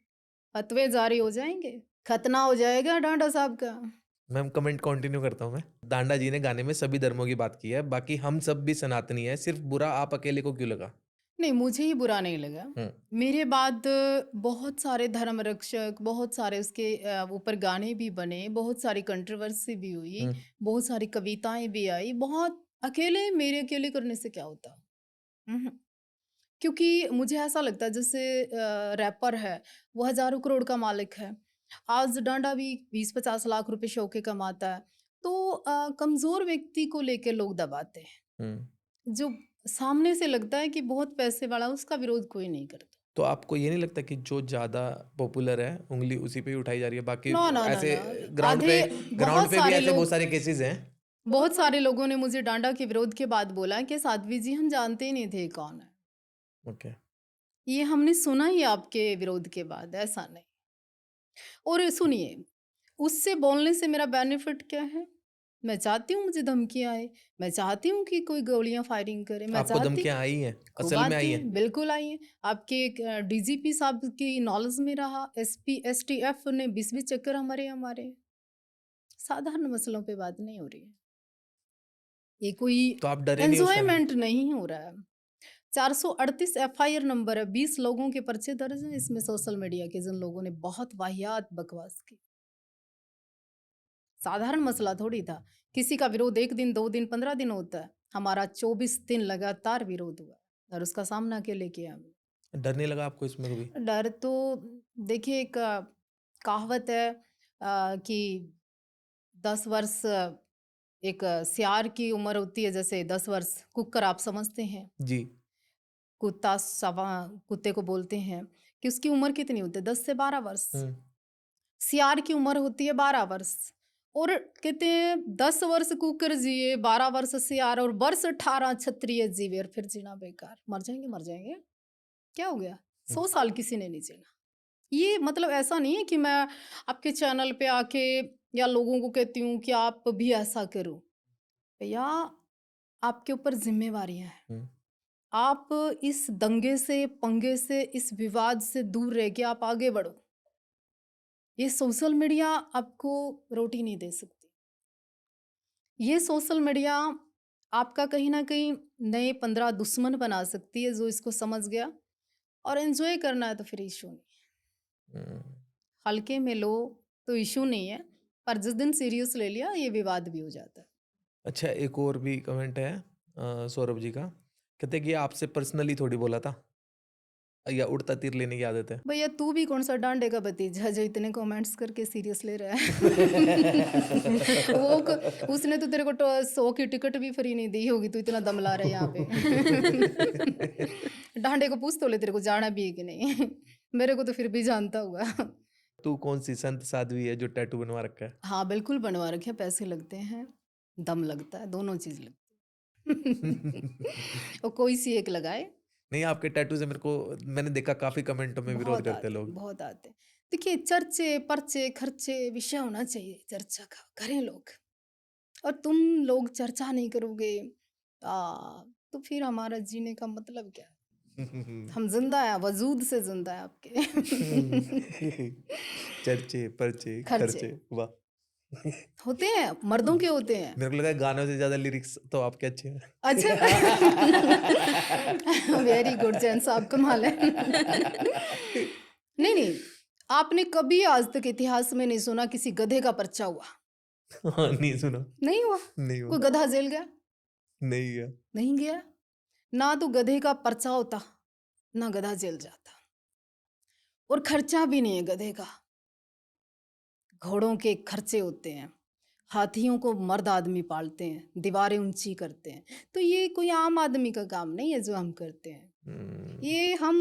फतवे जारी हो जाएंगे, खतना हो जाएगा डांडा साहब का। मैम कमेंट कंटिन्यू करता हूँ मैं। दांडा जी ने गाने में सभी धर्मों की बात की है, बाकी हम सब भी सनातनी है, सिर्फ बुरा आप अकेले को क्यों लगा? नहीं, मुझे ही बुरा नहीं लगा। मेरे बाद बहुत सारे धर्म रक्षक, बहुत सारे उसके ऊपर गाने भी बने, बहुत सारी कंट्रोवर्सी भी हुई, बहुत सारी कविताएं भी आई। बहुत अकेले, मेरे अकेले करने से क्या होता? हम्म। क्योंकि मुझे ऐसा लगता है जैसे रैपर है, वो हजारों करोड़ का मालिक है, आज डांडा भी 20-50 लाख रुपए शो के कमाता है, तो कमजोर व्यक्ति को लेकर लोग दबाते हैं। जो सामने से लगता है कि बहुत पैसे वाला, उसका विरोध कोई नहीं करता। तो आपको ये नहीं लगता कि जो ज्यादा पॉपुलर है उंगली उसी पे ही उठाई जा रही है? बाकी नो नो नो ऐसे नो, ग्राउंड आधे पे बहुत भी सारे ऐसे बहुत लोग, सारे केसेस हैं। बहुत सारे लोगों ने मुझे डांडा के विरोध के बाद बोला कि साध्वी जी हम जानते ही नहीं थे ये कौन है। ओके। ये हमने सुना ही आपके विरोध के बाद, ऐसा नहीं। और सुनिए, उससे बोलने से मेरा बेनिफिट क्या है? मैं चाहती हूँ मुझे धमकियाँ आए, मैं चाहती हूँ कि कोई गोलियां फायरिंग करे, मैं आपको चाहती धमकियां आई हैं? खूब असल में आई आती हैं? हैं, बिल्कुल आई हैं। आपके डीजीपी साहब की नॉलेज में रहा, एसपी एसटीएफ ने 20-20 चक्कर हमारे साधारण मसलों पे बात नहीं हो रही है। ये कोई तो आप डरे नहीं उस टाइम? एंजॉयमेंट नहीं हो रहा है। 438 एफआईआर नंबर है, 20 लोगों के पर्चे दर्ज हैं इसमें, सोशल मीडिया के जिन लोगों ने बहुत वाहियात बकवास की। साधारण मसला थोड़ी था, किसी का विरोध 1 दिन 2 दिन 15 दिन होता है, हमारा 24 दिन लगातार विरोध हुआ और उसका सामना अकेले किया हमने। डर नहीं लगा आपको इसमें कभी? डर तो देखिए, एक कहावत है कि 10 वर्ष एक सियार की उम्र होती है, जैसे 10 वर्ष कुकर आप समझते हैं, जी। कुत्ता सवा कुत्ते को बोलते हैं कि उसकी उम्र कितनी होती है, 10 से 12 वर्ष। सियार की उम्र होती है 12 वर्ष, और कहते हैं 10 वर्ष कुकर जिए, 12 वर्ष सियार और वर्ष 18 क्षत्रिय जीवे, और फिर जीना बेकार। मर जाएंगे, क्या हो गया? 100 साल किसी ने नहीं जीना। ये मतलब ऐसा नहीं है कि मैं आपके चैनल पे आके या लोगों को कहती हूँ कि आप भी ऐसा करो। भैया, आपके ऊपर जिम्मेवारियां हैं। आप इस दंगे से, पंगे से, इस विवाद से दूर रह के आप आगे बढ़ो। ये सोशल मीडिया आपको रोटी नहीं दे सकती। ये सोशल मीडिया आपका कहीं ना कहीं नए 15 दुश्मन बना सकती है, जो इसको समझ गया। और एंजॉय करना है तो फिर इशू नहीं, हल्के में लो तो इशू नहीं है, पर जिस दिन सीरियस ले लिया ये विवाद भी हो जाता है। अच्छा, एक और भी कमेंट है सौरभ जी का, कहते कि आपसे पर्सनली थोड़ी बोला था या उड़ता तीर लेने की आदत है? भैया, तू भी कौन सा डांडे का भतीजा जो इतने कमेंट्स करके सीरियस ले रहा है? उसने तो तेरे को 100 की टिकट भी फ्री नहीं दी होगी, तू इतना दम ला रहा है यहाँ पे। डांडे को पूछ तो ले तेरे को जाना भी है कि नहीं। मेरे को तो फिर भी जानता हुआ। तू कौन सी संत साध्वी है जो टैटू बनवा रखा है? हाँ बिल्कुल बनवा रखे हैं, पैसे लगते हैं, दम लगता है, दोनों चीज लगती है। और कोई सी एक लगाए नहीं, आपके टैटू से मेरे को मैंने देखा काफी कमेंटों में विरोध बहुत करते आते लोग। बहुत आते। देखिए चर्चे पर्चे खर्चे विषय होना चाहिए चर्चा का, करें लोग। और तुम लोग चर्चा नहीं करोगे तो फिर हमारा जीने का मतलब क्या? हम जिंदा है, वजूद से जिंदा है आपके। चर्चे परचे खर्चे खर्चे, वाह। होते हैं, मर्दों के होते हैं। मेरे को लगा गानों से ज्यादा लिरिक्स तो आपके अच्छे हैं। अच्छा। वेरी गुड जैन साहब, कमाल है। नहीं नहीं, आपने कभी आज तक इतिहास में नहीं सुना किसी गधे का पर्चा हुआ? हाँ, नहीं सुना। नहीं हुआ। नहीं कोई हुआ। गधा जेल गया? नहीं गया। नहीं गया। ना तो गधे का पर्चा होता, ना गधा जेल जाता। और खर्चा भी नहीं है गधे का। घोड़ों के खर्चे होते हैं, हाथियों को मर्द आदमी पालते हैं, दीवारें ऊंची करते हैं। तो ये कोई आम आदमी का काम नहीं है जो हम करते हैं। ये हम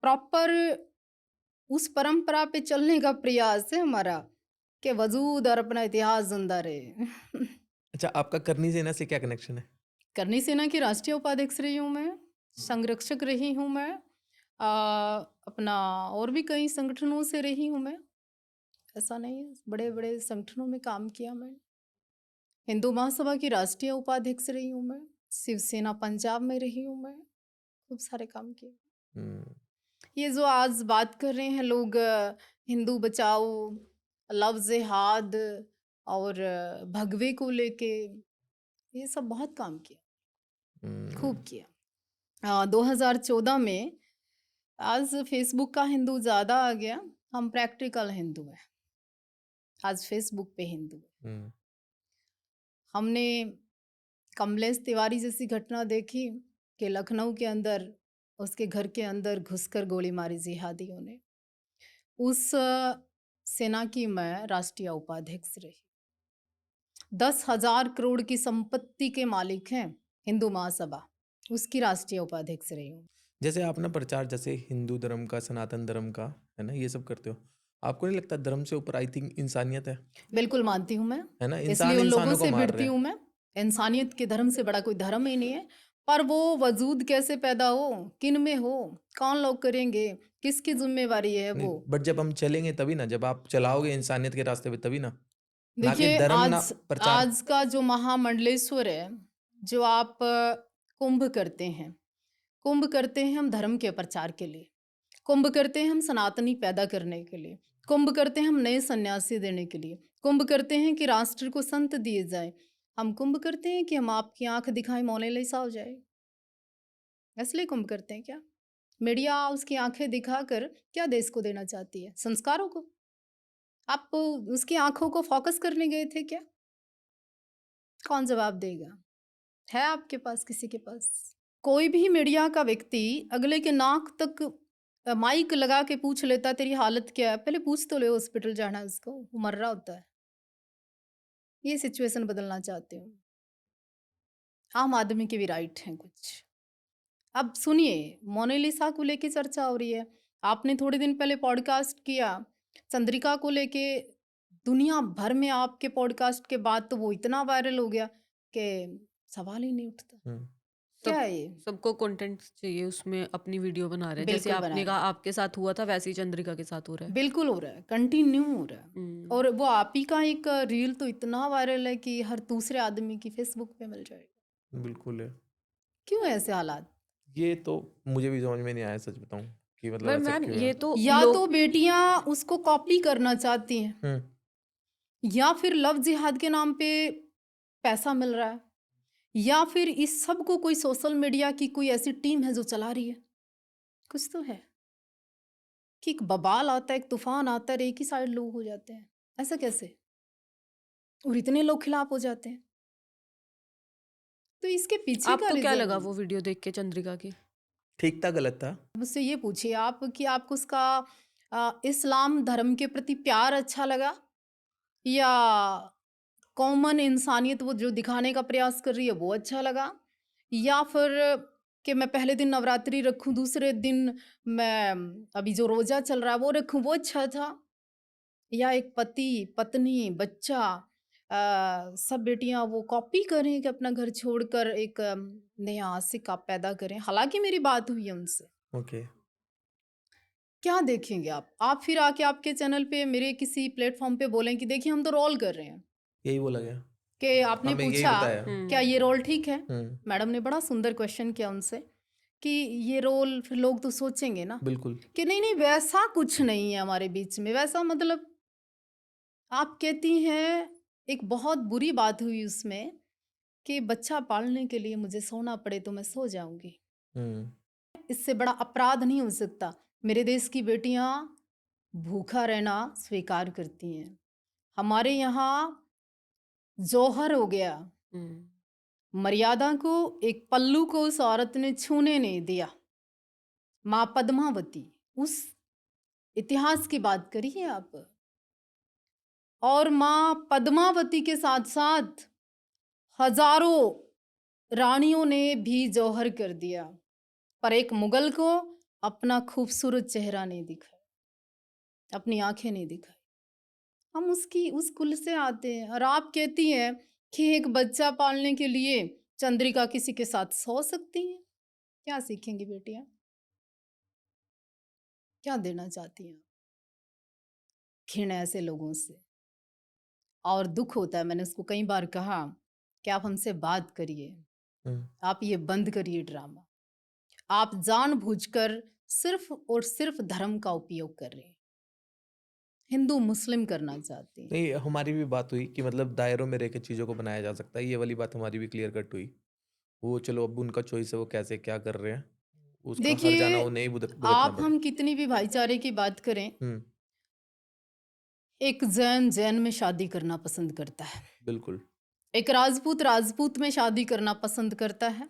प्रॉपर उस परंपरा पे चलने का प्रयास है हमारा कि वजूद और अपना इतिहास जिंदा रहे। अच्छा, आपका करनी सेना से क्या कनेक्शन है? करनी सेना की राष्ट्रीय उपाध्यक्ष रही हूँ मैं, संरक्षक रही हूँ मैं, अपना और भी कई संगठनों से रही हूँ मैं। ऐसा नहीं है, बड़े बड़े संगठनों में काम किया मैं। हिंदू महासभा की राष्ट्रीय उपाध्यक्ष रही हूँ मैं, शिवसेना पंजाब में रही हूँ मैं, खूब सारे काम किए। हम्म, ये जो आज बात कर रहे हैं लोग, हिंदू बचाओ, लव जिहाद और भगवे को लेके, ये सब बहुत काम किया, खूब किया। 2014 में आज फेसबुक का हिंदू ज़्यादा आ गया, हम प्रैक्टिकल हिंदू हैं, आज फेसबुक पे हिंदू है। हम्म, हमने कमलेश तिवारी जैसी घटना देखी कि लखनऊ के अंदर उसके घर के अंदर घुसकर गोली मारी जिहादियों ने। उस सेना की मैं राष्ट्रीय उपाध्यक्ष रही। 10,000 करोड़ की संपत्ति के मालिक हैं हिंदू महासभा, उसकी राष्ट्रीय उपाध्यक्ष रही हूँ। जैसे आप ना प्रचार जैसे हिंदू धर्म का, सनातन धर्म का, है ना, ये सब करते हो, आपको नहीं लगता धर्म से ऊपर आई थिंक इंसानियत है? बिल्कुल मानती हूँ मैं, है ना, इसलिए इंसान उन लोगों इंसानों को से मार भिड़ती रहे हूँ हैं। मैं। इंसानियत के धर्म से बड़ा कोई धर्म ही नहीं है। पर वो वजूद कैसे पैदा हो, किन में हो, कौन लोग करेंगे, किसकी जिम्मेवारी है नहीं, वो? बट जब हम चलेंगे तभी ना, जब आप चलाओगे इंसानियत के रास्ते पे तभी ना कि देखिए धर्म ना आज प्रचार। आज का जो महामंडलेश्वर है, जो आप कुंभ करते हैं, कुंभ करते हैं हम धर्म के प्रचार के लिए, कुंभ करते हैं हम सनातनी पैदा करने के लिए, कुंभ करते हैं हम नए सन्यासी देने के लिए, कुंभ करते हैं कि राष्ट्र को संत दिए जाए, हम कुंभ करते हैं कि हम आपकी आंख दिखाए मोनालिसा हो जाए, इसलिए कुंभ करते हैं क्या? मीडिया उसकी आंखें दिखाकर क्या देश को देना चाहती है? संस्कारों को। आप उसकी आंखों को फोकस करने गए थे क्या? कौन जवाब देगा? है आपके पास, किसी के पास? कोई भी मीडिया का व्यक्ति अगले के नाक तक माइक लगा के पूछ लेता तेरी हालत क्या है, पहले पूछ तो ले, हॉस्पिटल जाना है उसको, वो मर रहा होता है। ये सिचुएशन बदलना चाहती हूँ। आम आदमी के भी राइट हैं कुछ। अब सुनिए, मोनालिसा को लेके चर्चा हो रही है, आपने थोड़े दिन पहले पॉडकास्ट किया चंद्रिका को लेके, दुनिया भर में आपके पॉडकास्ट के बाद तो वो इतना वायरल हो गया कि सवाल ही नहीं उठता। क्या सब है ये? सबको कंटेंट चाहिए, उसमें अपनी वीडियो बना रहे हैं। जैसे बिल्कुल आपने बनाए, कहा आपके साथ हुआ था, वैसे ही चंद्रिका के साथ हो रहा है। बिल्कुल हो रहा है, कंटिन्यू हो रहा है। हम्म, और वो आप ही का एक रील तो इतना वायरल है कि हर दूसरे आदमी की फेसबुक पे मिल जाएगा। बिल्कुल है। क्यों है ऐसे हालात? ये तो मुझे भी समझ में नहीं आया, सच बताऊं, कि मतलब पर ऐसा मैन क्यों ये है। तो या लोग तो बेटियां उसको कॉपी करना चाहती हैं, हम्म, या फिर लव जिहाद के नाम पे पैसा मिल रहा है, या फिर इस सब को कोई सोशल मीडिया की कोई ऐसी टीम है जो चला रही है। कुछ तो है कि एक बवाल आता है, एक तूफान आता है, एक ही साइड लोग हो जाते हैं। ऐसा कैसे? और इतने लोग खिलाफ हो जाते हैं। तो इसके पीछे का आपको क्या लगा रीजन वो वीडियो देख के चंद्रिका की? ठीक था, गलत था? मुझसे ये पूछिए आप कि आपको उसका इस्लाम धर्म के प्रति प्यार अच्छा लगा, या कॉमन इंसानियत वो जो दिखाने का प्रयास कर रही है वो अच्छा लगा, या फिर कि मैं पहले दिन नवरात्रि रखूं, दूसरे दिन मैं अभी जो रोजा चल रहा है वो रखूं, वो अच्छा था, या एक पति पत्नी बच्चा सब बेटियां वो कॉपी करें कि अपना घर छोड़कर एक नया आशिक आप पैदा करें। हालांकि मेरी बात हुई है उनसे, ओके। क्या देखेंगे आप फिर आके आपके चैनल पे मेरे किसी प्लेटफॉर्म पे बोलें कि देखिए हम तो रोल कर रहे हैं, यही बोला गया, कि आपने हमें यही पूछा बताया। क्या ये रोल ठीक है। हम्म। मैडम ने बड़ा सुंदर क्वेश्चन किया उनसे कि ये रोल, फिर लोग तो सोचेंगे ना बिल्कुल। कि नहीं नहीं वैसा कुछ नहीं है हमारे बीच में, वैसा मतलब आप कहती हैं। एक बहुत बुरी बात हुई उसमें कि बच्चा पालने के लिए मुझे सोना पड़े तो मैं सो जाऊंगी, हम्म। इससे बड़ा अपराध नहीं हो सकता। मेरे देश की बेटियां भूखा रहना स्वीकार करती हैं। हमारे यहाँ जौहर हो गया, मर्यादा को एक पल्लू को उस औरत ने छूने नहीं दिया। माँ पद्मावती, उस इतिहास की बात करिए आप। और माँ पद्मावती के साथ साथ हजारों रानियों ने भी जौहर कर दिया, पर एक मुगल को अपना खूबसूरत चेहरा नहीं दिखाया, अपनी आंखें नहीं दिखाई। हम उस कुल से आते हैं और आप कहती हैं कि एक बच्चा पालने के लिए चंद्रिका किसी के साथ सो सकती है। क्या सीखेंगी बेटियां, क्या देना चाहती हैं? घृणा ऐसे लोगों से, और दुख होता है। मैंने उसको कई बार कहा कि आप हमसे बात करिए, आप ये बंद करिए ड्रामा। आप जानबूझकर सिर्फ और सिर्फ धर्म का उपयोग कर रहे हैं, हिंदू मुस्लिम करना चाहते हैं। नहीं, हमारी भी बात हुई कि मतलब दायरों में रह के चीज़ों को बनाया जा सकता है, ये वाली बात हमारी भी क्लियर कट हुई। वो चलो अब उनका चॉइस है, वो कैसे क्या कर रहे हैं, उसका हर जाना देखिए, उन्हें ही भुगतना आप पड़े। हम कितनी भी भाईचारे की बात करें, हम्म। एक जैन में शादी करना पसंद करता है, बिल्कुल। एक राजपूत में शादी करना पसंद करता है।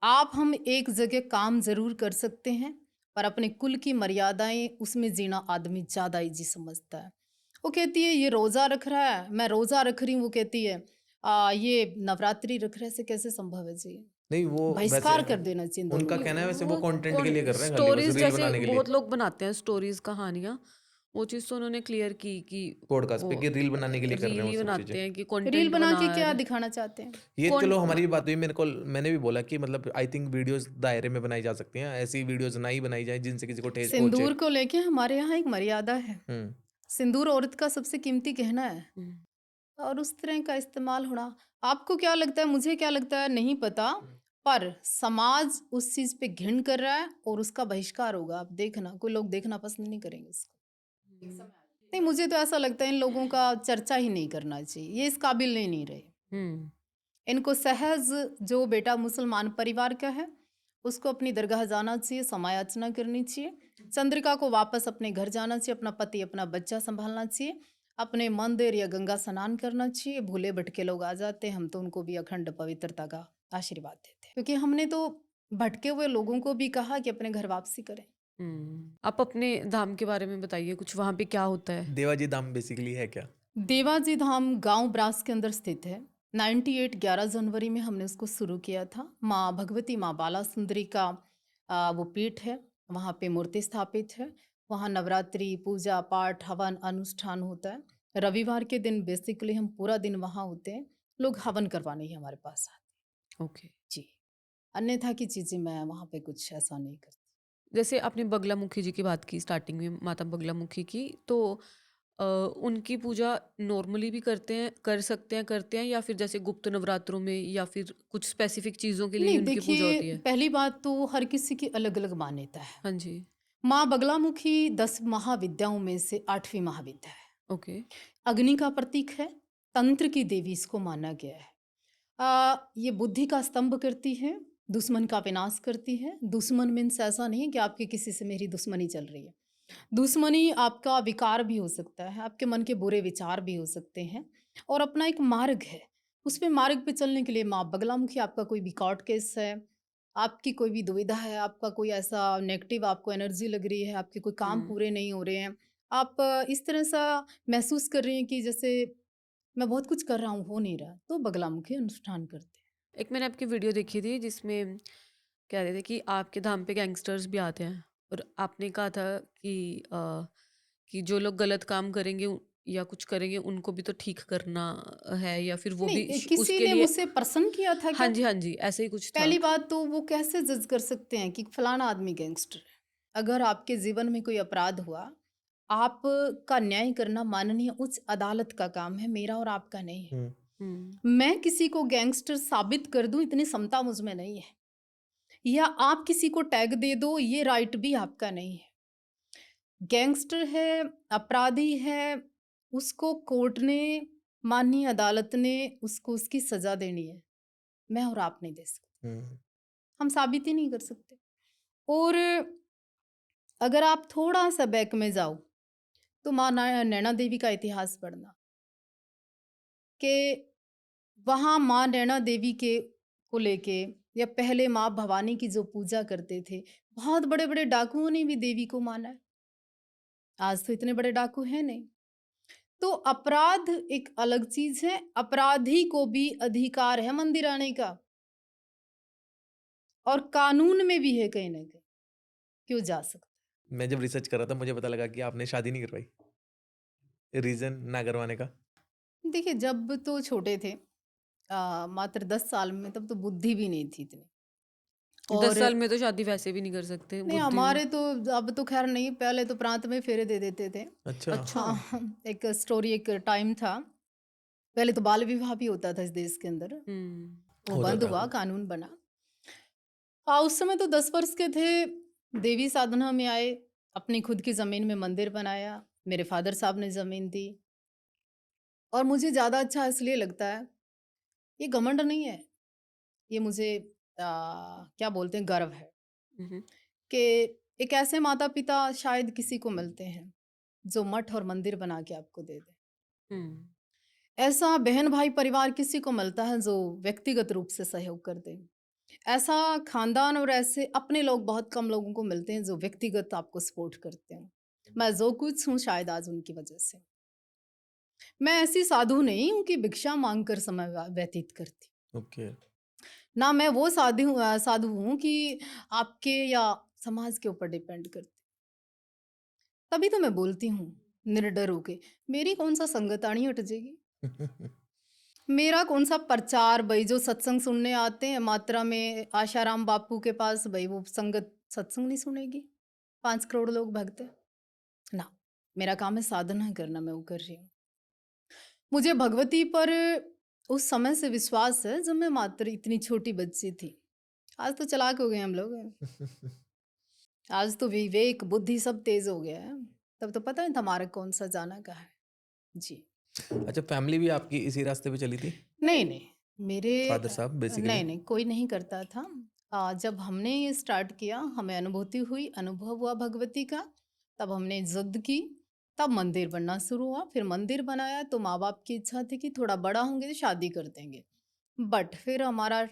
आप हम एक जगह काम जरूर कर सकते हैं, पर अपने कुल की मर्यादाएं उसमें जीना आदमी ज्यादा इजी समझता है। वो कहती है ये रोजा रख रहा है, मैं रोजा रख रही हूँ। वो कहती है ये नवरात्रि रख रहा है, से कैसे संभव है जी? नहीं, वो वैसे बहिष्कार कर देना चाहिए इन दोनों उनका को। कहना है, वैसे वो वो कंटेंट के लिए कर रहे हैं, खाली बस स्टोरीज रील जैसे बनाने के लिए। बहुत लोग बनाते हैं स्टोरीज कहानियां, वो चीज तो उन्होंने क्लियर की कि पॉडकास्ट वो पे कि रील बनाने के लिए कर रहे रील हैं ही वो सब बनाते चीज़ें। हैं कि रील कंटेंट बना बना के क्या रहे दिखाना चाहते हैं? ये कौन चलो हमारी भी बात हुई, मैंने भी बोला कि मतलब आई थिंक वीडियोस दायरे में बनाई जा सकती हैं, ऐसी वीडियोस ना ही बनाई जाए जिनसे किसी को ठेस पहुंचे। सिंदूर को लेके हमारे यहाँ एक मर्यादा है। हम्म। सिंदूर औरत का सबसे कीमती गहना है, हम्म, और उस तरह का इस्तेमाल होना, आपको क्या लगता है, मुझे क्या लगता है नहीं पता, पर समाज उस चीज पे घिन कर रहा है और उसका बहिष्कार होगा। आप देखना, कोई लोग देखना पसंद नहीं करेंगे इसको। नहीं, मुझे तो ऐसा लगता है इन लोगों का चर्चा ही नहीं करना चाहिए, ये इस काबिल नहीं रहे। हम्म, इनको सहज, जो बेटा मुसलमान परिवार का है उसको अपनी दरगाह जाना चाहिए, समायाचना करनी चाहिए। चंद्रिका को वापस अपने घर जाना चाहिए, अपना पति अपना बच्चा संभालना चाहिए, अपने मंदिर या गंगा स्नान करना चाहिए। भूले भटके लोग आ जाते हैं, हम तो उनको भी अखंड पवित्रता का आशीर्वाद देते हैं, क्योंकि हमने तो भटके हुए लोगों को भी कहा कि अपने घर वापसी करें। आप अपने धाम के बारे में बताइए, कुछ वहाँ पे क्या होता है? देवाजी धाम बेसिकली है क्या? देवाजी धाम गांव ब्रास के अंदर स्थित है। 11 जनवरी में हमने उसको शुरू किया था। माँ भगवती, माँ बाला सुंदरी का वो पीठ है, वहाँ पे मूर्ति स्थापित है। वहाँ नवरात्रि पूजा पाठ हवन अनुष्ठान होता है। रविवार के दिन बेसिकली हम पूरा दिन वहाँ होते हैं, लोग हवन करवाने ही हमारे पास आते ओके। हैं जी। अन्यथा की चीज़ें मैं वहाँ पे कुछ ऐसा नहीं करती। जैसे आपने बगलामुखी जी की बात की स्टार्टिंग में, माता बगलामुखी की, तो उनकी पूजा नॉर्मली भी करते हैं या फिर जैसे गुप्त नवरात्रों में या फिर कुछ स्पेसिफिक चीज़ों के लिए ही नहीं, उनकी पूजा देखिए, होती है? पहली बात तो हर किसी की अलग अलग मान्यता है। हाँ जी। माँ बगलामुखी 10 महाविद्याओं में से 8वीं महाविद्या है। ओके। अग्नि का प्रतीक है, तंत्र की देवी इसको माना गया है। ये बुद्धि का स्तंभ करती है, दुश्मन का विनाश करती है। दुश्मन मीन्स ऐसा नहीं कि आपके किसी से मेरी दुश्मनी चल रही है। दुश्मनी आपका विकार भी हो सकता है, आपके मन के बुरे विचार भी हो सकते हैं, और अपना एक मार्ग है, उस पे मार्ग पे चलने के लिए माँ बगलामुखी, आपका कोई भी कोर्ट केस है, आपकी कोई भी दुविधा है, आपका कोई ऐसा नेगेटिव आपको एनर्जी लग रही है, आपके कोई काम पूरे नहीं हो रहे हैं, आप इस तरह सा महसूस कर रही हैं कि जैसे मैं बहुत कुछ कर रहा हूँ हो नहीं रहा, तो बगलामुखी अनुष्ठान करते हैं। एक मैंने आपकी वीडियो देखी थी जिसमें कह रहे थे कि आपके धाम पे गैंगस्टर्स भी आते हैं, और आपने कहा था कि जो लोग गलत काम करेंगे या कुछ करेंगे उनको भी तो ठीक करना है, या फिर वो नहीं, भी किसी उसके ने लिए। मुझसे प्रश्न किया था हाँ क्या? जी, हाँ जी, ऐसे ही कुछ था। पहली बात तो वो कैसे जज कर सकते हैं कि फलाना आदमी गैंगस्टर है? अगर आपके जीवन में कोई अपराध हुआ, आपका न्याय करना माननीय उच्च अदालत का काम है, मेरा और आपका नहीं है। हम्म, मैं किसी को गैंगस्टर साबित कर दूं, इतनी क्षमता मुझ में नहीं है। या आप किसी को टैग दे दो, ये राइट भी आपका नहीं है। गैंगस्टर है, अपराधी है, उसको कोर्ट ने, माननीय अदालत ने उसको उसकी सजा देनी है। मैं और आप नहीं दे सकते, हम्म, हम साबित ही नहीं कर सकते। और अगर आप थोड़ा सा बैक में जाओ तो माँ नैना देवी का इतिहास पढ़ना, कि वहाँ माँ नैना देवी के को लेके, या पहले माँ भवानी की जो पूजा करते थे, बहुत बड़े बड़े डाकुओं ने भी देवी को माना है। आज तो इतने बड़े डाकू हैं नहीं। तो अपराध एक अलग चीज है, अपराधी को भी अधिकार है मंदिर आने का, और कानून में भी है कहीं ना कहीं, क्यों जा सकता। मैं जब रिसर्च कर रहा था मुझे पता लगा कि आपने शादी नहीं करवाई, रीजन ना करवाने का। देखिए, जब तो छोटे थे, मात्र 10 साल में, तब तो बुद्धि भी नहीं थी इतनी। 10 और साल में तो शादी वैसे भी नहीं कर सकते, नहीं, बुद्धि भी। हमारे तो अब तो खैर नहीं, पहले तो प्रांत में फेरे दे देते थे। अच्छा। अच्छा। हाँ, एक स्टोरी, एक टाइम था, पहले तो बाल विवाह भी होता था इस देश के अंदर, वो होता बंद था। हुआ, कानून बना। उस समय तो 10 वर्ष के थे, देवी साधना में आए, अपनी खुद की जमीन में मंदिर बनाया, मेरे फादर साहब ने जमीन दी। और मुझे ज्यादा अच्छा इसलिए लगता है, ये घमंड नहीं है, ये मुझे क्या बोलते हैं, गर्व है हम्म, कि एक ऐसे माता पिता शायद किसी को मिलते हैं जो मठ और मंदिर बना के आपको दे दे। हम्म, ऐसा बहन भाई परिवार किसी को मिलता है जो व्यक्तिगत रूप से सहयोग कर दे। ऐसा खानदान और ऐसे अपने लोग बहुत कम लोगों को मिलते हैं जो व्यक्तिगत आपको सपोर्ट करते हैं। मैं जो कुछ हूँ शायद आज उनकी वजह से। मैं ऐसी साधु नहीं हूँ कि भिक्षा मांग कर समय व्यतीत करती। ओके। ना मैं वो साधु हूँ कि आपके या समाज के ऊपर डिपेंड करती। तभी तो मैं बोलती हूँ निर्डर होके, मेरी कौन सा संगतानी हट जाएगी, मेरा कौन सा प्रचार भाई, जो सत्संग सुनने आते हैं मात्रा में आशाराम बापू के पास, भाई वो संगत सत्संग नहीं सुनेगी? 5 करोड़ लोग भगते ना। मेरा काम है साधना करना, मैं वो कर रही हूँ। मुझे भगवती पर उस समय से विश्वास है जब मैं मात्र इतनी छोटी बच्ची थी। आज तो चालाक हो गए हम लोग, आज तो विवेक बुद्धि सब तेज हो गया है। तब तो पता नहीं था हमारा कौन सा जाना कहाँ है। जी। अच्छा, फैमिली भी आपकी इसी रास्ते पे चली थी? नहीं नहीं, मेरे फादर साहब बेसिकली? नहीं नहीं, कोई नहीं करता था। जब हमने ये स्टार्ट किया, हमें अनुभूति हुई, अनुभव हुआ भगवती का, तब हमने जिद की, तब मंदिर बनना शुरू हुआ। फिर मंदिर बनाया तो माँ बाप की इच्छा थी कि थोड़ा बड़ा होंगे तो शादी कर देंगे, बट फिर हमारा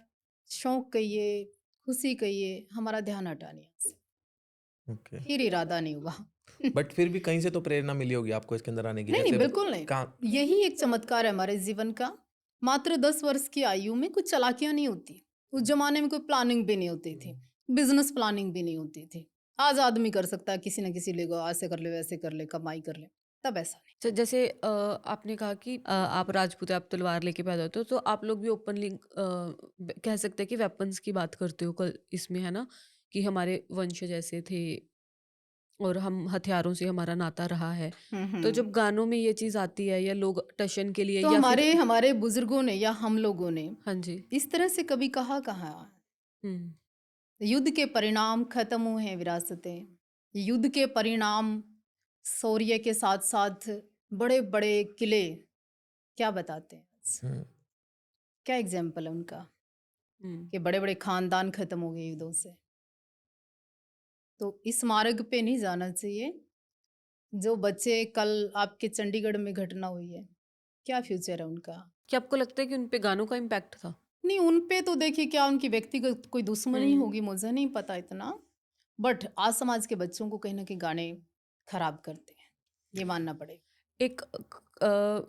शौक कहिए, खुशी कहिए, हमारा ध्यान हटा नहीं यहाँ से। ओके। फिर इरादा नहीं हुआ। बट फिर भी कहीं से तो प्रेरणा मिली होगी आपको इसके अंदर आने की, नहीं नहीं, जैसे बिल्कुल नहीं। कहाँ? यही एक चमत्कार है हमारे जीवन का। मात्र 10 वर्ष की आयु में कुछ चालाकियां नहीं होती। उस जमाने में कोई प्लानिंग भी नहीं होती थी, बिजनेस प्लानिंग भी नहीं होती थी। आज आदमी कर सकता है, किसी ना किसी लेगा, ऐसे कर ले, वैसे कर ले, कमाई कर ले। तब ऐसा नहीं। तो जैसे आपने कहा कि आप राजपूत हैं, आप तलवार लेके पैदा होते हो, तो आप लोग भी ओपनली कह सकते हैं कि वेपन्स की बात करते हो कल इसमें, है ना, कि हमारे वंश जैसे थे और हम हथियारों से हमारा नाता रहा है। तो जब गानों में ये चीज़ आती है, या लोग टशन के लिए, तो या हमारे फिर। हमारे बुजुर्गों ने या हम लोगों ने हाँ जी। इस तरह से कभी कहा कहाँ? हम्म, युद्ध के परिणाम खत्म हुए हैं विरासतें। युद्ध के परिणाम शौर्य के साथ साथ बड़े बड़े किले क्या बताते हैं आज? हम्म, क्या एग्जाम्पल है उनका हम्म, कि बड़े बड़े खानदान खत्म हो गए युद्धों से। तो इस मार्ग पे नहीं जाना चाहिए। जो बच्चे कल आपके चंडीगढ़ में घटना हुई है, क्या फ्यूचर है उनका? क्या आपको लगता है कि उन पे गानों का इम्पैक्ट था? नहीं, उन पे तो देखिए, क्या उनकी व्यक्तिगत कोई दुश्मनी हम्म, होगी, मुझे नहीं पता इतना, बट आज समाज के बच्चों को कहीं ना कहीं गाने खराब करते हैं, ये मानना पड़ेगा। एक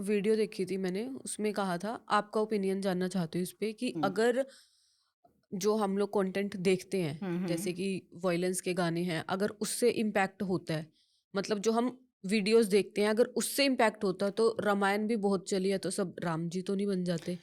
वीडियो देखी थी मैंने, उसमें कहा था, आपका ओपिनियन जानना चाहती हूँ इस पे, कि हम्म अगर जो हम लोग कंटेंट देखते हैं, हम्म जैसे कि वॉयलेंस के गाने हैं, अगर उससे इम्पैक्ट होता है, मतलब जो हम वीडियोस देखते हैं, अगर उससे इम्पैक्ट होता तो रामायण भी बहुत चली है, तो सब राम जी तो नहीं बन जाते।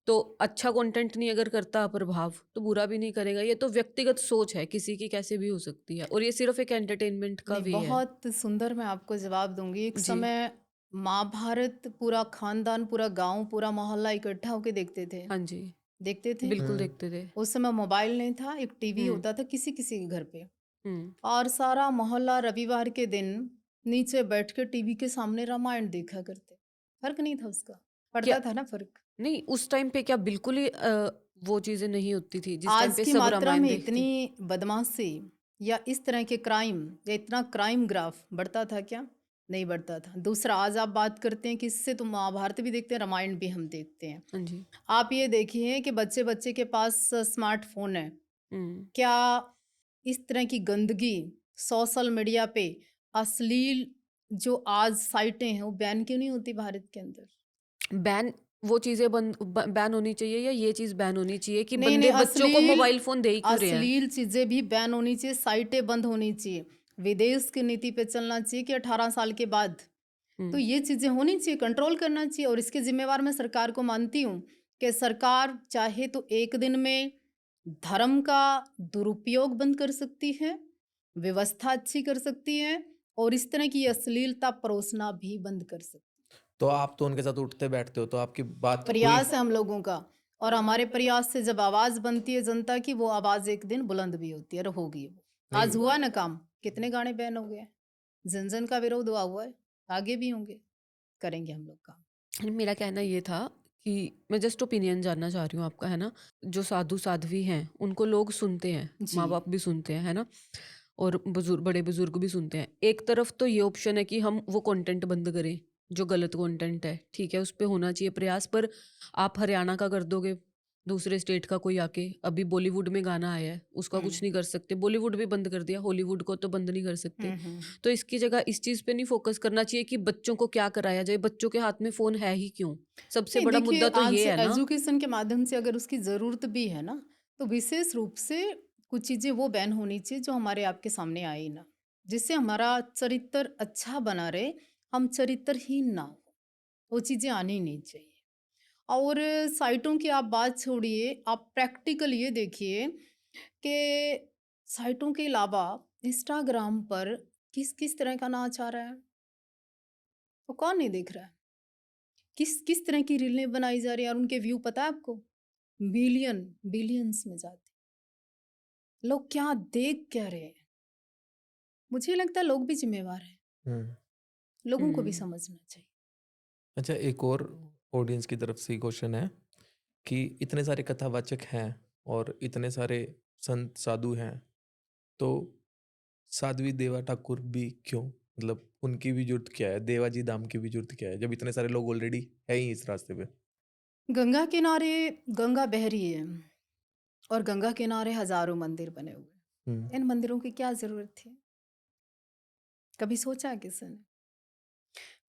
तो अच्छा कंटेंट नहीं अगर करता प्रभाव, तो बुरा भी नहीं करेगा। ये तो व्यक्तिगत सोच है, किसी की कैसे भी हो सकती है, और ये सिर्फ एक एंटरटेनमेंट का नहीं, वे है। बहुत सुंदर मैं आपको जवाब दूंगी। एक जी। समय महाभारत पूरा खानदान, पूरा गांव, पूरा मोहल्ला इकट्ठा होके देखते थे। हाँ जी, देखते थे। बिल्कुल हम्म देखते थे। उस समय मोबाइल नहीं था, एक टीवी हम्म। होता था किसी किसी के घर पे, हम्म। और सारा मोहल्ला रविवार के दिन नीचे बैठ के टीवी के सामने रामायण देखा करते। फर्क नहीं था उसका, क्या पड़ता था ना फर्क। नहीं, उस टाइम पे क्या बिल्कुल ही वो चीजें नहीं होती थी जिस टाइम आज पे की सब मात्रा रामायण में देखते? इतनी बदमाशी या इस तरह के क्राइम या इतना क्राइम ग्राफ बढ़ता था क्या? नहीं बढ़ता था। दूसरा, आज आप बात करते हैं किससे, तो महाभारत भी देखते हैं, रामायण भी हम देखते हैं। हाँ जी। आप ये देखिए कि बच्चे बच्चे के पास स्मार्टफोन है। हम्म। क्या इस तरह की गंदगी सोशल मीडिया पे, अश्लील जो आज साइटें हैं, वो बैन क्यों नहीं होती भारत के अंदर? बैन, वो चीजें बैन होनी चाहिए, या ये चीज बैन होनी चाहिए कि नहीं बंदे नहीं, बच्चों को अश्लील मोबाइल फोन दे ही क्यों रहे हैं? अश्लील चीजें भी बैन होनी चाहिए, साइटें बंद होनी चाहिए। विदेश की नीति पे चलना चाहिए कि 18 साल के बाद तो हम्म। ये चीजें होनी चाहिए, कंट्रोल करना चाहिए। और इसके जिम्मेवार मैं सरकार को मानती हूँ कि सरकार चाहे तो एक दिन में धर्म का दुरुपयोग बंद कर सकती है, व्यवस्था अच्छी कर सकती है, और इस तरह की अश्लीलता परोसना भी बंद कर सकती है। तो आप तो उनके साथ उठते बैठते हो, तो आपकी बात हुई? प्रयास है हम लोगों का, और हमारे प्रयास से जब आवाज बनती है जनता की, वो आवाज एक दिन बुलंद भी होती है और होगी। वो आज नहीं हुआ ना काम, कितने गाने बैन हो गए, जन जन का विरोध हुआ है, आगे भी होंगे, करेंगे हम लोग काम। मेरा कहना ये था कि मैं जस्ट ओपिनियन जानना चाह रही हूँ आपका, है ना? जो साधु साध्वी हैं उनको लोग सुनते हैं, जी। माँ बाप भी सुनते हैं, है ना? और बड़े बुजुर्ग भी सुनते हैं। एक तरफ तो ये ऑप्शन है कि हम वो कंटेंट बंद करें जो गलत कंटेंट है, ठीक है, उस पे होना चाहिए प्रयास। पर आप हरियाणा का कर दोगे, दूसरे स्टेट का कोई आके, अभी बॉलीवुड में गाना आया है, उसका कुछ नहीं कर सकते। बॉलीवुड भी बंद कर दिया, हॉलीवुड को तो बंद नहीं कर सकते। तो इसकी जगह इस चीज पे नहीं फोकस करना चाहिए कि बच्चों को क्या कराया जाए? बच्चों के हाथ में फोन है ही क्यों? सबसे नहीं, बड़ा देखिए, मुद्दा तो आज ये है ना। एजुकेशन के माध्यम से अगर उसकी ज़रूरत भी है ना, तो विशेष रूप से कुछ चीज़ें वो बैन होनी चाहिए जो हमारे आपके सामने आई ना, जिससे हमारा चरित्र अच्छा बना रहे, हम चरित्रहीन ना हो, वो चीज़ें आनी नहीं चाहिए। और साइटों की आप बात छोड़िए, आप प्रैक्टिकल ये देखिए कि साइटों के अलावा इंस्टाग्राम पर किस किस तरह का नाच आ रहा है, वो कौन नहीं देख रहा है? किस किस तरह की रीलें बनाई जा रही है, और उनके व्यू पता है आपको? मिलियन बिलियंस में जाते हैं। लोग क्या देख क्या रहे हैं? मुझे लगता है लोग भी जिम्मेवार हैं, हम्म लोगों को भी हम्म। समझना चाहिए। अच्छा, एक और ऑडियंस की तरफ से क्वेश्चन है कि इतने सारे कथावाचक हैं और इतने सारे संत साधु हैं, तो साध्वी देवा ठाकुर भी क्यों? मतलब उनकी भी जरूरत क्या है? देवाजी धाम की भी जरूरत क्या है, जब इतने सारे लोग ऑलरेडी है ही इस रास्ते पे? गंगा किनारे गंगा बह रही है, और गंगा किनारे हजारों मंदिर बने हुए हैं। हम्म इन मंदिरों की क्या जरूरत थी? कभी सोचा है किसी ने?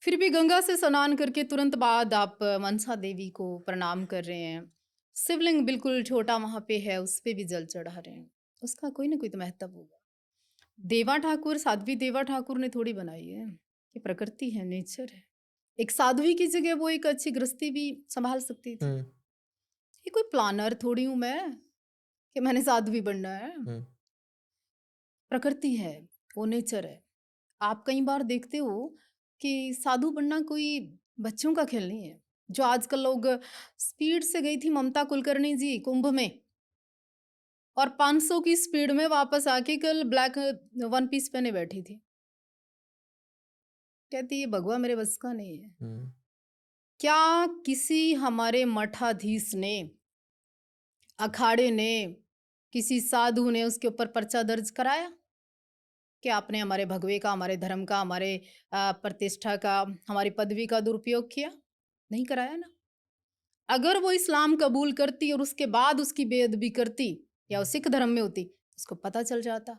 फिर भी गंगा से स्नान करके तुरंत बाद आप मनसा देवी को प्रणाम कर रहे हैं, शिवलिंग बिल्कुल छोटा वहां पे है, उस पे भी जल चढ़ा रहे हैं, उसका कोई ना कोई तो महत्व होगा। देवा ठाकुर, साध्वी देवा ठाकुर ने थोड़ी बनाई है, ये प्रकृति है, नेचर है। एक साध्वी की जगह वो एक अच्छी गृहस्थी भी संभाल सकती थी। हम्म ये कोई प्लानर थोड़ी हूं मैं कि मैंने साध्वी बनना है। हम्म प्रकृति है, वो नेचर है। आप कई बार देखते हो कि साधु बनना कोई बच्चों का खेल नहीं है। जो आजकल लोग, स्पीड से गई थी ममता कुलकर्णी जी कुंभ में, और 500 की स्पीड में वापस आके कल ब्लैक वन पीस पहने बैठी थी। कहती ये भगवा मेरे बस का नहीं है। हम्म क्या किसी हमारे मठाधीश ने, अखाड़े ने, किसी साधु ने उसके ऊपर पर्चा दर्ज कराया कि आपने हमारे भगवे का, हमारे धर्म का, हमारे प्रतिष्ठा का, हमारी पदवी का दुरुपयोग किया? नहीं कराया ना। अगर वो इस्लाम कबूल करती और उसके बाद उसकी बेअदबी करती, या वो सिख धर्म में होती, उसको पता चल जाता,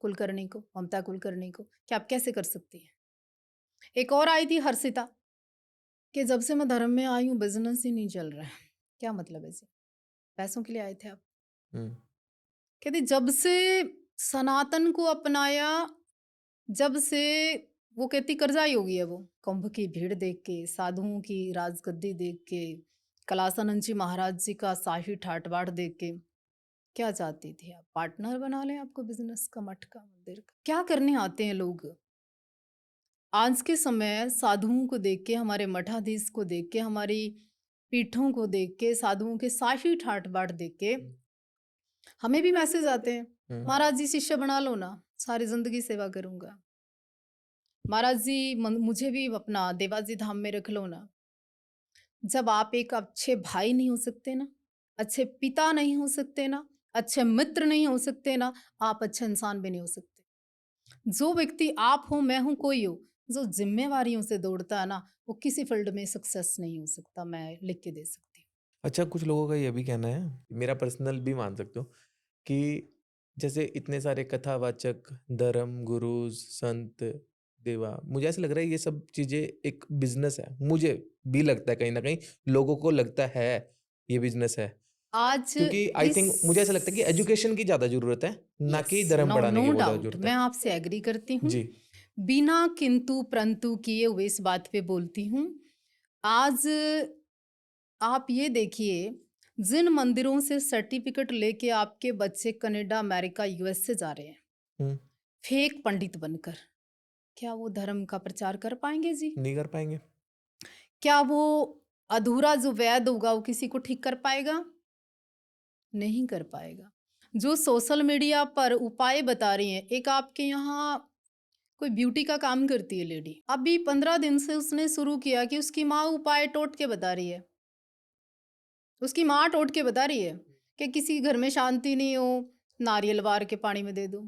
कुलकर्णी को, ममता कुलकर्णी को, कि आप कैसे कर सकती हैं। एक और आई थी हर्षिता, कि जब से मैं धर्म में आई हूँ बिजनेस ही नहीं चल रहा है। क्या मतलब है इसे? पैसों के लिए आए थे आप? हम्म कहते जब से सनातन को अपनाया, जब से वो कहती करजाई होगी है वो, कुंभ की भीड़ देख के, साधुओं की राजगद्दी देख के, कैलासानंद जी महाराज जी का शाही ठाट बाट देख के। क्या चाहती थी आप? पार्टनर बना लें आपको बिजनेस का, मठ का, मंदिर का? क्या करने आते हैं लोग? आज के समय साधुओं को देख के, हमारे मठाधीश को देख के, हमारी पीठों को देख के, साधुओं के शाही ठाट बाट देख के हमें भी मैसेज आते हैं, महाराज जी शिष्य बना लो ना, सारी जिंदगी सेवा करूंगा। महाराज जी मुझे भी अपना देवाजी धाम में रख लो ना। जब आप एक अच्छे भाई नहीं हो सकते ना, अच्छे पिता नहीं हो सकते ना, अच्छे मित्र नहीं हो सकते ना, आप अच्छे इंसान भी नहीं हो सकते। जो व्यक्ति आप हो, मैं हूं, कोई हो, जो जिम्मेवारियों से दौड़ता है ना, वो किसी फील्ड में सक्सेस नहीं हो सकता। मैं लिख के दे सकती हूँ। अच्छा, कुछ लोगों का ये भी कहना है, मेरा पर्सनल भी मान सकते हो, कि जैसे इतने सारे कथावाचक, धर्म गुरु, संत, देवा, मुझे ऐसा लग रहा है ये सब चीजें एक बिजनेस है। मुझे भी लगता है, कहीं ना कहीं लोगों को लगता है ये बिजनेस है, आज क्योंकि आई थिंक मुझे ऐसा लगता है कि एजुकेशन की ज्यादा जरूरत है, ना कि धर्म नो बढ़ाने की बहुत ज्यादा डाउट, जरूरत मैं है। आपसे एग्री करती हूँ। जी। बिना किंतु परंतु किए हुए इस बात पे बोलती हूँ। आज आप ये देखिए, जिन मंदिरों से सर्टिफिकेट लेके आपके बच्चे कनाडा, अमेरिका, यूएस से जा रहे हैं हम्म, फेक पंडित बनकर, क्या वो धर्म का प्रचार कर पाएंगे जी? नहीं कर पाएंगे। क्या वो अधूरा जो वैद होगा वो किसी को ठीक कर पाएगा? नहीं कर पाएगा। जो सोशल मीडिया पर उपाय बता रही हैं, एक आपके यहाँ कोई ब्यूटी का काम करती है लेडी, अभी 15 दिन से उसने शुरू किया कि उसकी माँ उपाय टोट के बता रही है। उसकी माँ टोट के बता रही है कि किसी घर में शांति नहीं हो, नारियल वार के पानी में दे दो।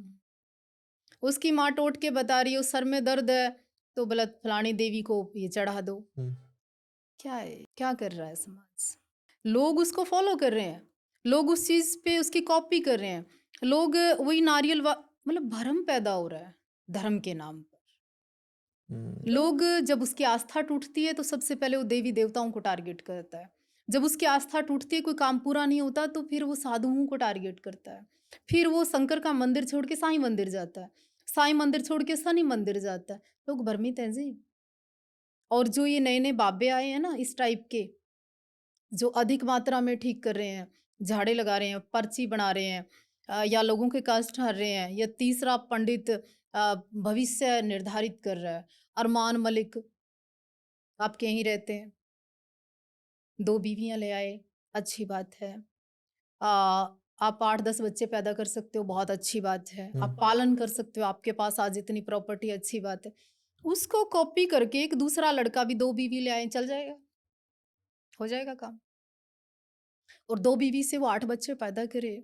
उसकी माँ टोट के बता रही है, सर में दर्द है तो बोला फलानी देवी को ये चढ़ा दो। क्या है, क्या कर रहा है समाज? लोग उसको फॉलो कर रहे हैं, लोग उस चीज पे उसकी कॉपी कर रहे हैं, लोग वही नारियल मतलब भ्रम पैदा हो रहा है धर्म के नाम पर। लोग जब उसकी आस्था टूटती है तो सबसे पहले वो देवी देवताओं को टारगेट करता है। जब उसकी आस्था टूटती है, कोई काम पूरा नहीं होता, तो फिर वो साधुओं को टारगेट करता है। फिर वो शंकर का मंदिर छोड़ के साईं मंदिर जाता है, साईं मंदिर छोड़ के शनि मंदिर जाता है। लोग भ्रमित हैं जी। और जो ये नए नए बाबे आए हैं ना इस टाइप के, जो अधिक मात्रा में ठीक कर रहे हैं, झाड़े लगा रहे हैं, पर्ची बना रहे हैं, या लोगों के कष्ट हर रहे हैं, या तीसरा पंडित भविष्य निर्धारित कर रहा है। अरमान मलिक आपके यहीं रहते हैं, 2 बीवियां ले आए, अच्छी बात है। आप 8-10 बच्चे पैदा कर सकते हो, बहुत अच्छी बात है। आप पालन कर सकते हो, आपके पास आज इतनी प्रॉपर्टी, अच्छी बात है। उसको कॉपी करके एक दूसरा लड़का भी 2 बीवी ले आए, चल जाएगा, हो जाएगा काम। और 2 बीवी से वो 8 बच्चे पैदा करे,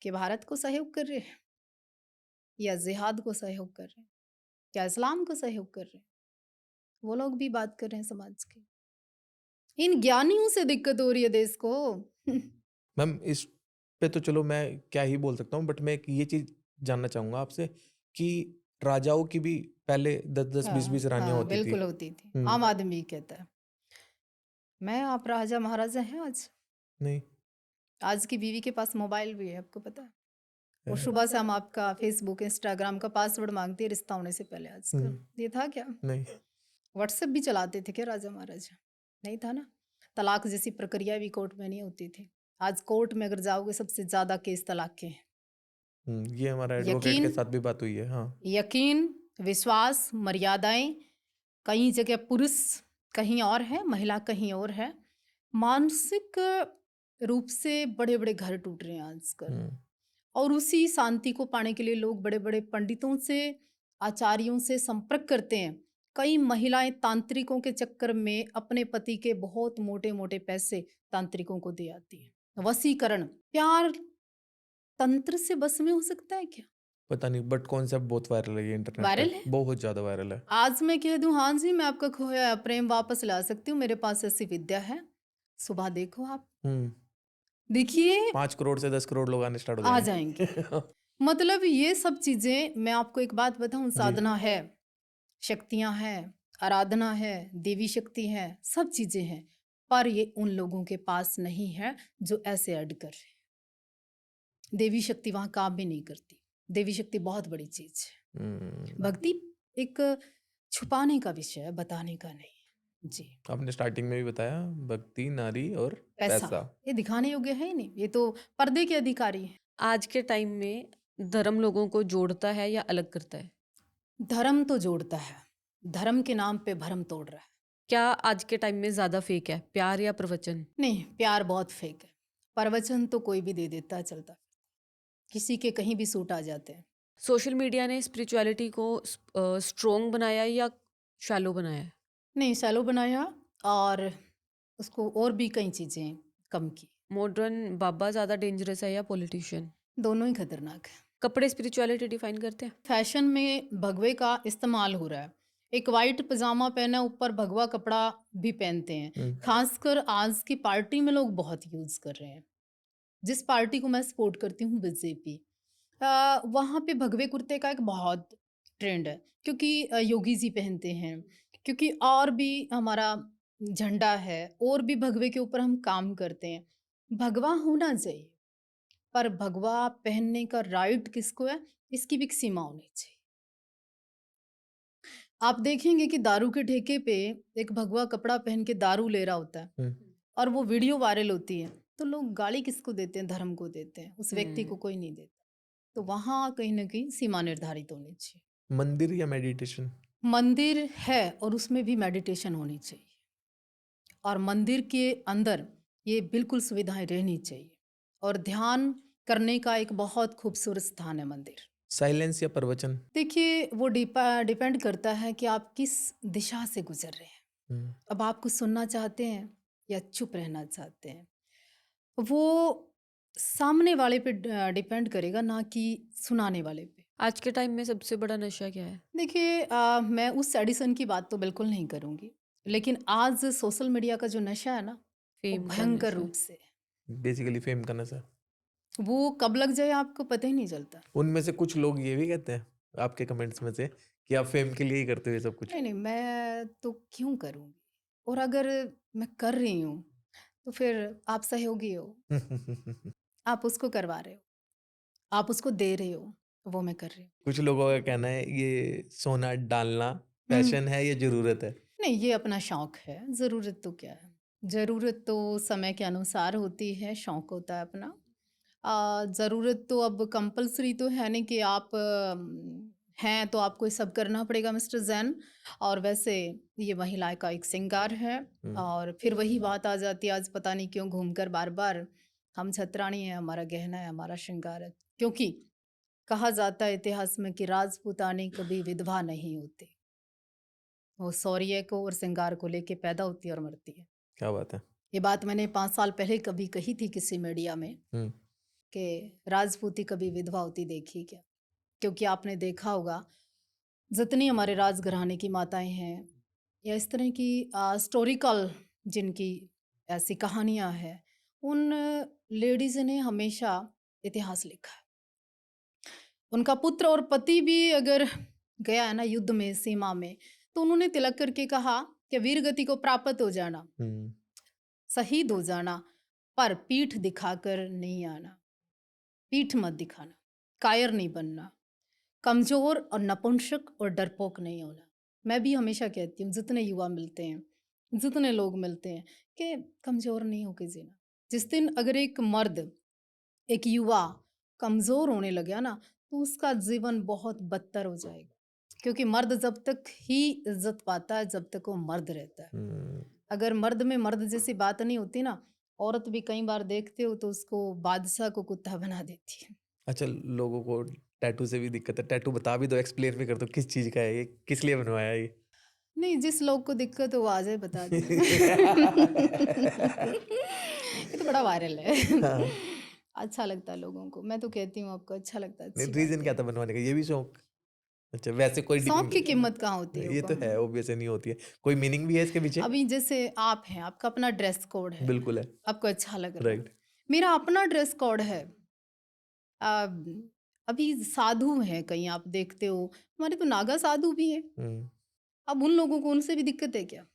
कि भारत को सहयोग कर रहे हैं या जिहाद को सहयोग कर रहे हैं, क्या इस्लाम को सहयोग कर रहे हैं? वो लोग भी बात कर रहे हैं समाज की। इन ज्ञानियों से दिक्कत हो रही है देश को। मैम, इस पे तो चलो मैं क्या ही बोल सकता हूँ, बट मैं एक ये चीज जानना चाहूंगा आपसे कि राजाओं की भी पहले 10-10, 20-20 रानियां होती थी। बिल्कुल होती थी। आम आदमी कहता है मैं आप राजा महाराजा हैं आज? नहीं। आज की बीवी के पास मोबाइल भी है, आपको पता है? और सुबह से हम आपका फेसबुक, इंस्टाग्राम का पासवर्ड मांगते हैं रिश्ता होने से पहले। आजकल ये था क्या? नहीं। व्हाट्सएप भी चलाते थे क्या राजा महाराजा? नहीं था ना। तलाक जैसी प्रक्रिया भी कोर्ट में नहीं होती थी। आज कोर्ट में अगर जाओगे सबसे ज्यादा केस तलाक के हैं। ये हमारा एडवोकेट के साथ भी बात हुई है। हाँ। यकीन, विश्वास, मर्यादाएं, कहीं जगह पुरुष कहीं और है, महिला कहीं और है। मानसिक रूप से बड़े बड़े घर टूट रहे हैं आजकल। और उसी शांति को पाने के लिए लोग बड़े बड़े पंडितों से, आचार्यों से संपर्क करते हैं। कई महिलाएं तांत्रिकों के चक्कर में अपने पति के बहुत मोटे मोटे पैसे तांत्रिकों को दे आती हैं। वशीकरण, प्यार तंत्र से बस में हो सकता है क्या? पता नहीं, बट कॉन्सेप्ट बहुत वायरल है ये इंटरनेट वायरल पे, है? बहुत ज्यादा वायरल है। आज मैं कह दूं हाँ जी मैं आपका खोया प्रेम वापस ला सकती हूँ, मेरे पास ऐसी विद्या है, सुबह देखो आप, देखिए 5 करोड़ से 10 करोड़ लोग आने स्टार्ट हो आ जाएंगे। जाएंगे। मतलब ये सब चीजें, मैं आपको एक बात बताऊं, साधना है, शक्तियां हैं, आराधना है, देवी शक्ति है, सब चीजें हैं, पर ये उन लोगों के पास नहीं है जो ऐसे ऐड कर रहे हैं। देवी शक्ति वहां काम भी नहीं करती। देवी शक्ति बहुत बड़ी चीज है। भक्ति एक छुपाने का विषय है, बताने का नहीं है। जी। आपने स्टार्टिंग में भी बताया भक्ति, नारी और पैसा पैसा। ये दिखाने योग्य है ही नहीं, ये तो पर्दे के अधिकारी हैं। आज के टाइम में धर्म लोगों को जोड़ता है या अलग करता है? धर्म तो जोड़ता है, धर्म के नाम पे भरम तोड़ रहा है। क्या आज के टाइम में ज़्यादा फेक है, प्यार या प्रवचन? नहीं, प्यार बहुत फेक है। प्रवचन तो कोई भी दे देता है, चलता फिरता। किसी के कहीं भी सूट आ जाते हैं। सोशल मीडिया ने स्पिरिचुअलिटी को स्ट्रोंग बनाया या शैलो बनाया? नहीं, शैलो बनाया और उसको और भी कई चीज़ें कम की। मॉडर्न बाबा ज़्यादा डेंजरस है या पॉलिटिशियन? दोनों ही खतरनाक है। कपड़े स्पिरिचुअलिटी डिफाइन करते हैं? फैशन में भगवे का इस्तेमाल हो रहा है। एक वाइट पजामा पहना, ऊपर भगवा कपड़ा भी पहनते हैं। खासकर आज की पार्टी में लोग बहुत यूज़ कर रहे हैं। जिस पार्टी को मैं सपोर्ट करती हूँ, बीजेपी, वहाँ पे भगवे कुर्ते का एक बहुत ट्रेंड है, क्योंकि योगी जी पहनते हैं, क्योंकि और भी हमारा झंडा है, और भी भगवे के ऊपर हम काम करते हैं। भगवा होना चाहिए, पर भगवा पहनने का राइट किसको है, इसकी भी एक सीमा होनी चाहिए। आप देखेंगे कि दारू के ठेके पे एक भगवा कपड़ा पहन के दारू ले रहा होता है हम्म, और वो वीडियो वायरल होती है, तो लोग गाली किसको देते हैं, धर्म को देते हैं, उस व्यक्ति को कोई नहीं देता। तो वहाँ कहीं ना कहीं सीमा निर्धारित होनी चाहिए। मंदिर या मेडिटेशन? मंदिर है और उसमें भी मेडिटेशन होनी चाहिए, और मंदिर के अंदर ये बिल्कुल सुविधाएं रहनी चाहिए, और ध्यान करने का एक बहुत खूबसूरत स्थान है मंदिर। साइलेंस या प्रवचन? देखिए, वो डिपेंड करता है कि आप किस दिशा से गुजर रहे हैं। हम्म, अब आप कुछ सुनना चाहते हैं या चुप रहना चाहते हैं, वो सामने वाले पे डिपेंड करेगा, ना कि सुनाने वाले पे। आज के टाइम में सबसे बड़ा नशा क्या है? देखिए, मैं उस एडिसन की बात तो बिल्कुल नहीं करूंगी, लेकिन आज सोशल मीडिया का जो नशा है ना, वो फेम का भयंकर नशा? रूप से है। बेसिकली फेम का नशा। वो कब लग जाए आपको पता ही नहीं चलता। उनमें से कुछ लोग ये भी कहते हैं आपके कमेंट्स में से कि आप फेम के लिए ही करते हो ये सब कुछ। नहीं नहीं, मैं तो क्यों करूंगी, और अगर मैं कर रही हूँ तो फिर आप सहयोगी हो, आप उसको करवा रहे हो, आप उसको दे रहे हो, वो मैं कर रही हूँ। कुछ लोगों का कहना है ये सोना डालना फैशन है, ये जरूरत है। नहीं, ये अपना शौक है, ज़रूरत तो क्या है। ज़रूरत तो समय के अनुसार होती है, शौक होता है अपना। ज़रूरत तो अब कंपल्सरी तो है नहीं कि आप हैं तो आपको ये सब करना पड़ेगा, मिस्टर जैन। और वैसे ये महिला का एक श्रृंगार है, और फिर वही बात आ जाती है, आज पता नहीं क्यों घूमकर बार बार, हम छतरानी है, हमारा गहना है, हमारा श्रृंगार है। क्योंकि कहा जाता है इतिहास में कि राजपूतानी कभी विधवा नहीं होती, वो शौर्य को और श्रृंगार को लेके पैदा होती है और मरती है। क्या बात है। ये बात मैंने 5 साल पहले कभी कही थी किसी मीडिया में, हम्म, कि राजपूती कभी विधवा होती देखी क्या। क्योंकि आपने देखा होगा, जितनी हमारे राजघराने की माताएं हैं, या इस तरह की स्टोरिकल जिनकी ऐसी कहानियां हैं, उन लेडीज ने हमेशा इतिहास लिखा है। उनका पुत्र और पति भी अगर गया है ना युद्ध में, सीमा में, तो उन्होंने तिलक करके कहा कि वीर गति को प्राप्त हो जाना, शहीद हो जाना, पर पीठ दिखाकर नहीं आना, पीठ मत दिखाना, कायर नहीं बनना, कमजोर और नपुंसक और डरपोक नहीं होना। मैं भी हमेशा कहती हूँ, जितने युवा मिलते हैं, जितने लोग मिलते हैं, कि कमजोर नहीं होके जीना। जिस दिन अगर एक मर्द, एक युवा कमजोर होने लगा ना, तो उसका जीवन बहुत बदतर हो जाएगा। क्योंकि मर्द जब तक ही इज्जत पाता है, जब तक वो मर्द रहता है। अगर मर्द में मर्द जैसी बात नहीं होती ना, औरत भी कई बार देखते हो तो उसको बादशाह को कुत्ता बना देती है। अच्छा, लोगों को टैटू से भी दिक्कत है। टैटू बता भी दो, एक्सप्लेन भी कर दो किस चीज का है ये, किस लिए बनवाया है ये। नहीं, जिस लोग को दिक्कत हो वो आ जाए, बता दे। ये तो बड़ा वायरल है। हाँ। अच्छा लगता है लोगों को, मैं तो कहती हूँ आपको अच्छा लगता है, नहीं, अच्छी रीजन बात क्या है। था बनवाने का, ये भी शौक? अच्छा, वैसे कोई शौक की कीमत कहाँ होती है, ये वो तो कहो। है, ऑब्वियस नहीं होती है। कोई मीनिंग भी है इसके पीछे? अभी जैसे आप हैं, आपका अपना ड्रेस कोड है, बिल्कुल है। आपको अच्छा लग रहा है। राइट। मेरा अपना ड्रेस कोड है। अभी साधु हैं कहीं, आप देखते हो, हमारे तो नागा साधु भी हैं। अब उन लोगों को, उनसे भी दिक्कत है क्या?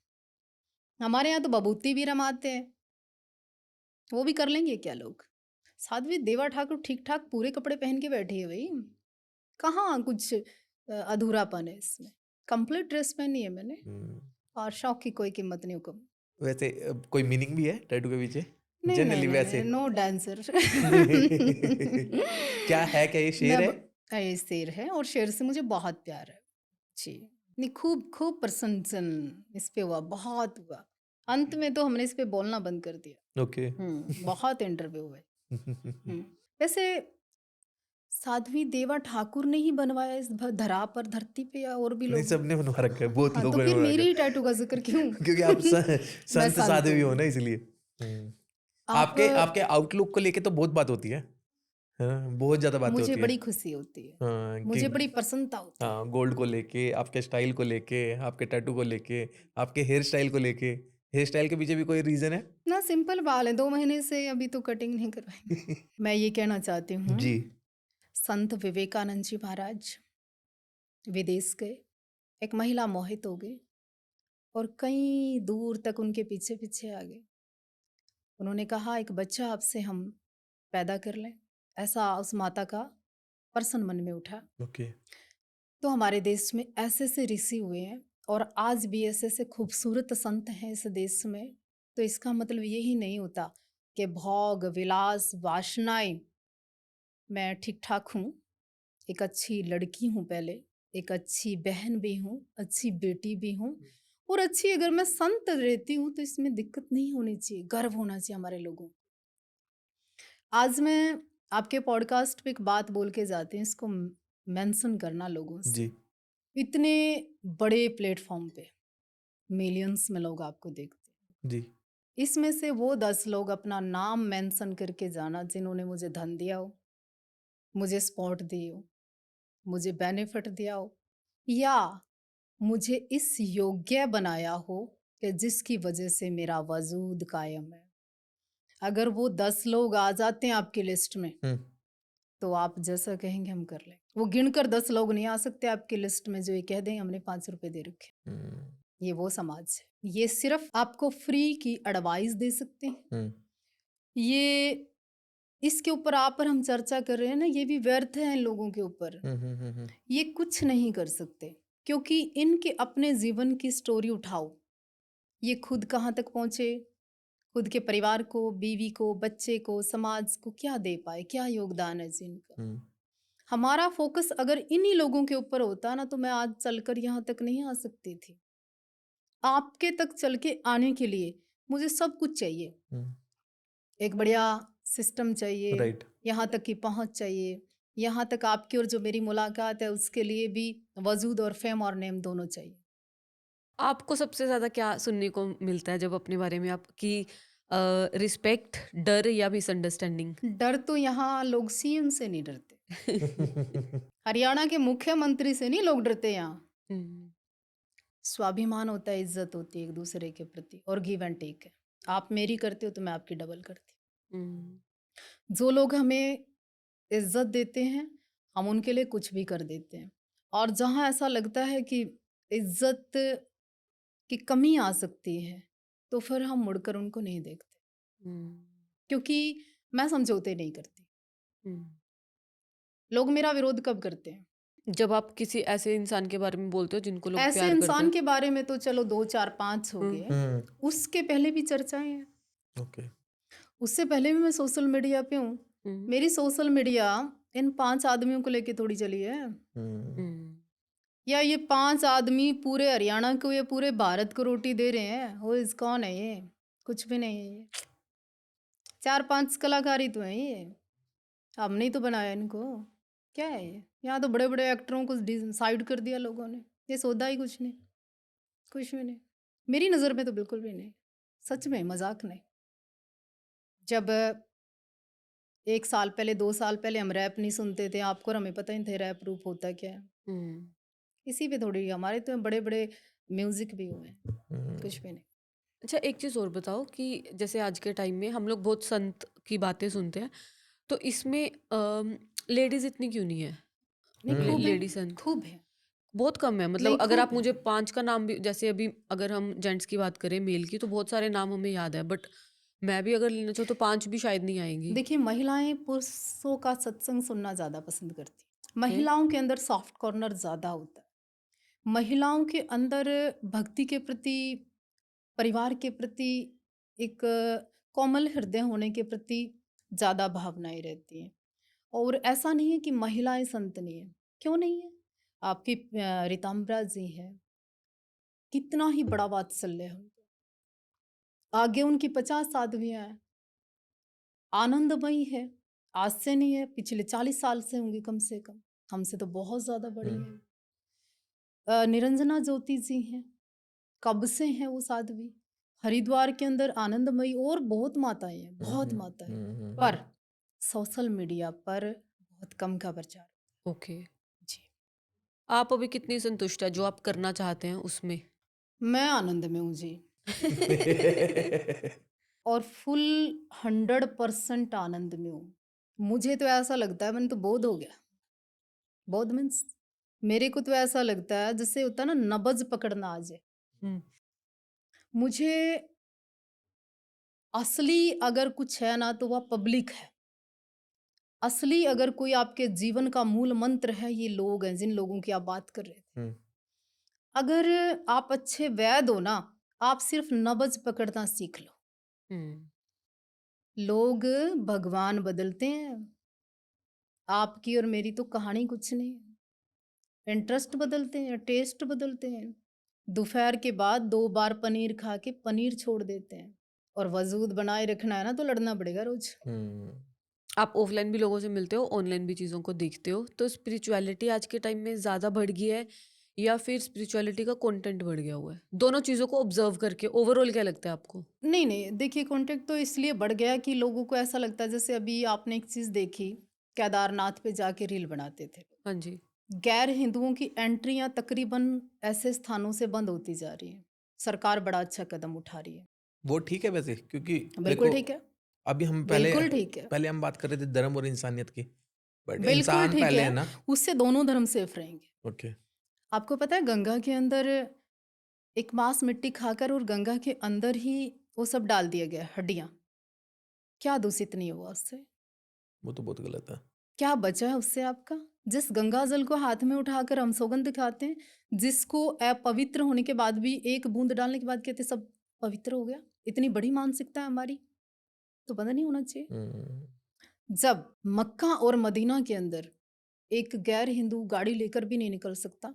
हमारे यहाँ तो बबूती भी रमाते हैं, वो भी कर लेंगे क्या लोग? साध्वी देवा ठाकुर ठीक ठाक पूरे कपड़े पहन के बैठी है भाई, कहाँ कुछ अधूरापन है इसमें? कंप्लीट ड्रेस पहनी है मैंने हम्म, और शौक की कोई कीमत नहीं हुक्म। वैसे कोई मीनिंग भी है टैटू के पीछे नहीं जनरली नहीं वैसे? नहीं, नो डांसर। क्या है, क्या ये शेर मैं है? ये शेर है और शेर से मुझे बहुत प्यार है जी। नहीं, खूब खूब प्रशंसन इस पे हुआ, बहुत हुआ। अंत में तो हमने इस पे बोलना बंद कर दिया। ओके। बहुत इंटरव्यू हुए। वैसे साध्वी देवा ठाकुर ने ही बनवाया इस धरा पर, धरती पे, या और भी नहीं, लोग? सबने बनवा रखा है, बहुत हाँ, तो लोगों ने फिर बनवा मेरे रखा ही टैटू का जिक्र क्यों? है क्योंकि आप मैं संत संत साध्वी हो हूँ। ना, इसलिए। आप आपके आपके आउटलुक को लेके तो बहुत बात होती है हाँ, बहुत ज्यादा बातें मुझे होती है। बड़ी खुशी होती है, हाँ, मुझे कि बड़ी प्रसन्नता होती है। हाँ, गोल्ड को लेके, आपके स्टाइल को लेके, आपके टैटू को लेके, आपके हेयर स्टाइल को लेके। हेयर स्टाइल के पीछे भी कोई रीजन है? ना सिंपल बाल है, 2 महीने से अभी तो कटिंग नहीं करवाई। मैं ये कहना चाहती हूँ, जी। संत विवेकानंद जी महाराज विदेश गए, एक महिला मोहित हो गई और कई दूर तक उनके पीछे पीछे आ गए। उन्होंने कहा एक बच्चा आपसे हम पैदा कर लें, ऐसा उस माता का प्रश्न मन में उठा। ओके। तो हमारे देश में ऐसे ऐसे ऋषि हुए हैं और आज भी ऐसे ऐसे खूबसूरत संत हैं इस देश में। तो इसका मतलब यही नहीं होता कि भोग विलास वासनाएं, मैं ठीक ठाक हूँ, एक अच्छी लड़की हूँ, पहले एक अच्छी बहन भी हूँ, अच्छी बेटी भी हूँ, और अच्छी अगर मैं संत रहती हूँ तो इसमें दिक्कत नहीं होनी चाहिए, गर्व होना चाहिए हमारे लोगों को। आज मैं आपके पॉडकास्ट पे एक बात बोल के जाती हूँ, इसको मेंशन करना लोगों से। जी। इतने बड़े प्लेटफॉर्म पे मिलियंस में लोग आपको देखते हैं, जी। इसमें से वो 10 लोग अपना नाम मेंशन करके जाना जिन्होंने मुझे धन दिया हो, मुझे सपोर्ट दी हो, मुझे बेनिफिट दिया हो, या मुझे इस योग्य बनाया हो कि जिसकी वजह से मेरा वजूद कायम है। अगर वो 10 लोग आ जाते हैं आपकी लिस्ट में तो आप जैसा कहेंगे हम कर लें। वो गिनकर 10 लोग नहीं आ सकते आपकी लिस्ट में जो ये कह दें हमने 5 रुपए दे रखे। ये वो समाज है, ये सिर्फ आपको फ्री की एडवाइस दे सकते हैं। ये इसके ऊपर आप पर हम चर्चा कर रहे हैं ना, ये भी व्यर्थ है इन लोगों के ऊपर। ये कुछ नहीं कर सकते क्योंकि इनके अपने जीवन की स्टोरी उठाओ, ये खुद कहाँ तक पहुंचे, खुद के परिवार को, बीवी को, बच्चे को, समाज को क्या दे पाए, क्या योगदान है जी इनका। हमारा फोकस अगर इन्हीं लोगों के ऊपर होता ना तो मैं आज चलकर यहाँ तक नहीं आ सकती थी। आपके तक चल के आने के लिए मुझे सब कुछ चाहिए, एक बढ़िया सिस्टम चाहिए, राइट। यहाँ तक की पहुँच चाहिए, यहाँ तक आपकी और जो मेरी मुलाकात है उसके लिए भी वजूद और फेम और नेम दोनों चाहिए। आपको सबसे ज़्यादा क्या सुनने को मिलता है जब अपने बारे में आप कि रिस्पेक्ट, डर या मिसअंडरस्टैंडिंग? डर तो यहाँ लोग सीएम से नहीं डरते, हरियाणा के मुख्यमंत्री से नहीं लोग डरते यहाँ। स्वाभिमान होता है, इज्जत होती है एक दूसरे के प्रति और गिव एंड टेक है। आप मेरी करते हो तो मैं आपकी डबल करती हूँ। जो लोग हमें इज्जत देते हैं हम उनके लिए कुछ भी कर देते हैं, और जहाँ ऐसा लगता है कि इज्जत की कमी आ सकती है तो फिर हम मुड़कर उनको नहीं देखते, क्योंकि मैं समझौते नहीं करती। लोग मेरा विरोध कब करते हैं? जब आप किसी ऐसे इंसान के बारे में बोलते हो जिनको लोग ऐसे प्यार करते इंसान हैं। के बारे में तो चलो 2 4 5 हो गए, उसके पहले भी चर्चाएं हैं। ओके। उससे पहले भी मैं सोशल मीडिया पे हूँ। मेरी सोशल मीडिया इन 5 आदमियों को लेके थोड़ी चली है, या ये 5 आदमी पूरे हरियाणा को या पूरे भारत को रोटी दे रहे हैं। वो इस कौन है ये? कुछ भी नहीं है ये। 4-5 कलाकार ही तो हैं ये, हमने ही तो बनाया इनको। क्या है ये? यहाँ तो बड़े बड़े एक्टरों को साइड कर दिया लोगों ने, ये सौदा ही कुछ नहीं, कुछ भी नहीं। मेरी नज़र में तो बिल्कुल भी नहीं, सच में, मजाक नहीं। जब 1 साल पहले 2 साल पहले हम रैप नहीं सुनते थे, आपको और हमें पता ही नहीं थे रैप रूप होता क्या है। इसी पे थोड़ी हमारे तो बड़े बड़े म्यूजिक भी हुए हैं, कुछ भी नहीं। अच्छा, एक चीज़ और बताओ कि जैसे आज के टाइम में हम लोग बहुत संत की बातें सुनते हैं, तो इसमें लेडीज इतनी क्यों नहीं है? नहीं, खूब है, लेडी संत खूब है। बहुत कम है। मतलब नहीं, अगर खूब आप है। मुझे 5 का नाम भी, जैसे अभी अगर हम जेंट्स की बात करें, मेल की, तो बहुत सारे नाम हमें याद है, बट मैं भी अगर लेना चाहूँ तो 5 भी शायद नहीं आएंगी। देखिए, महिलाएं पुरुषों का सत्संग सुनना ज़्यादा पसंद करती हैं। महिलाओं के अंदर सॉफ्ट कॉर्नर ज़्यादा होता है। महिलाओं के अंदर भक्ति के प्रति, परिवार के प्रति, एक कोमल हृदय होने के प्रति ज़्यादा भावनाएं रहती हैं। और ऐसा नहीं है कि महिलाएं संत नहीं है, क्यों नहीं है? आपकी रीताम्बरा जी है, कितना ही बड़ा वात्सल्य है उनका। आगे उनकी 50 साध्वियां हैं, आनंदमयी है, आज से नहीं है, पिछले 40 साल से होंगी कम से कम, हमसे तो बहुत ज़्यादा बड़ी हम्म, है। निरंजना ज्योति जी हैं, कब से हैं वो साध्वी। हरिद्वार के अंदर आनंदमयी और बहुत माताएं हैं, बहुत माताएं हैं। पर सोशल मीडिया पर बहुत कम का प्रचार। ओके। जी, आप अभी कितनी संतुष्ट है जो आप करना चाहते हैं उसमें? मैं आनंद में हूँ जी, और फुल 100% आनंद में हूँ। मुझे तो ऐसा लगता है, मैंने तो बोध हो गया। बोध मीन्स मेरे को तो ऐसा लगता है जैसे होता है ना, नब्ज पकड़ना आ जाए हम्म, मुझे। असली अगर कुछ है ना तो वह पब्लिक है। असली अगर कोई आपके जीवन का मूल मंत्र है, ये लोग हैं जिन लोगों की आप बात कर रहे थे। हम्म, अगर आप अच्छे वैद हो ना, आप सिर्फ नब्ज पकड़ना सीख लो। हम्म, लोग भगवान बदलते हैं, आपकी और मेरी तो कहानी कुछ नहीं है। इंटरेस्ट बदलते हैं, टेस्ट बदलते हैं। दोपहर के बाद 2 बार पनीर खा के पनीर छोड़ देते हैं, और वजूद बनाए रखना है ना तो लड़ना पड़ेगा रोज। आप ऑफलाइन भी लोगों से मिलते हो, ऑनलाइन भी चीज़ों को देखते हो, तो स्पिरिचुअलिटी आज के टाइम में ज़्यादा बढ़ गई है या फिर स्पिरिचुअलिटी का कंटेंट बढ़ गया हुआ है? दोनों चीज़ों को ऑब्जर्व करके ओवरऑल क्या लगता है आपको? नहीं नहीं, देखिए कॉन्टेक्ट तो इसलिए बढ़ गया कि लोगों को ऐसा लगता है, जैसे अभी आपने एक चीज देखी, केदारनाथ पे जाके रील बनाते थे। हाँ जी। गैर हिंदुओं की एंट्रियां तकरीबन ऐसे स्थानों से बंद होती जा रही है। सरकार बड़ा अच्छा कदम उठा रही है। वो ठीक है वैसे, क्योंकि बिल्कुल देखो ठीक है, अभी हम पहले बिल्कुल ठीक है, पहले हम बात कर रहे थे धर्म और इंसानियत की, बट बिल्कुल इंसान ठीक पहले है है। ना। उससे दोनों धर्म सेफ रहेंगे। ओके। आपको पता है गंगा के अंदर एक मांस मिट्टी खाकर, और गंगा के अंदर ही वो सब डाल दिया गया, हड्डियां। क्या दूषित नहीं हुआ उससे? वो तो बहुत गलत है। क्या बचा है उससे आपका? जिस गंगा जल को हाथ में उठाकर हम सौगंध दिखाते हैं, जिसको अपवित्र होने के बाद भी एक बूंद डालने के बाद कहते सब पवित्र हो गया, इतनी बड़ी मानसिकता है हमारी, तो पता नहीं होना चाहिए। जब मक्का और मदीना के अंदर एक गैर हिंदू गाड़ी लेकर भी नहीं निकल सकता,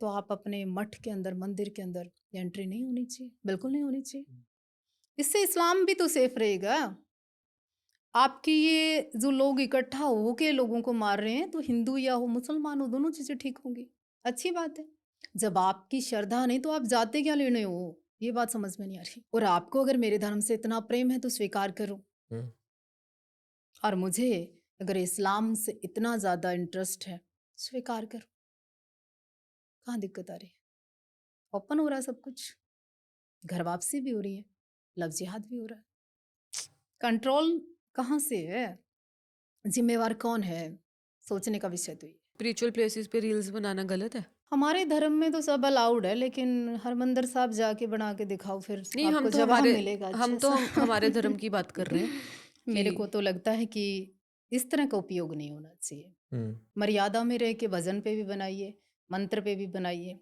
तो आप अपने मठ के अंदर, मंदिर के अंदर एंट्री नहीं होनी चाहिए, बिल्कुल नहीं होनी चाहिए। इससे इस्लाम भी तो सेफ रहेगा। आपकी ये जो लोग इकट्ठा होके लोगों को मार रहे हैं, तो हिंदू या हो मुसलमान हो, दोनों चीजें ठीक होंगी, अच्छी बात है। जब आपकी श्रद्धा नहीं तो आप जाते क्या लेने हो, ये बात समझ में नहीं आ रही। और आपको अगर मेरे धर्म से इतना प्रेम है तो स्वीकार करो, हम्म, और मुझे अगर इस्लाम से इतना ज्यादा इंटरेस्ट है, स्वीकार करो। कहाँ दिक्कत आ रही है? ओपन हो रहा है सब कुछ, घर वापसी भी हो रही है, लव जिहाद भी हो रहा है। कंट्रोल कहाँ से है? जिम्मेवार कौन है? सोचने का विषय तो ये। स्पिरिचुअल प्लेसेस पे रील्स बनाना गलत है? हमारे धर्म में तो सब अलाउड है, लेकिन हरमंदिर साहब जाके बना के दिखाओ, फिर नहीं, आपको जवाब मिलेगा हम अच्छे तो से। हमारे धर्म की बात कर रहे हैं मेरे कि को तो लगता है कि इस तरह का उपयोग नहीं होना चाहिए। हम्म, मर्यादा में रह के भजन पे भी बनाइए, मंत्र पे भी बनाइए,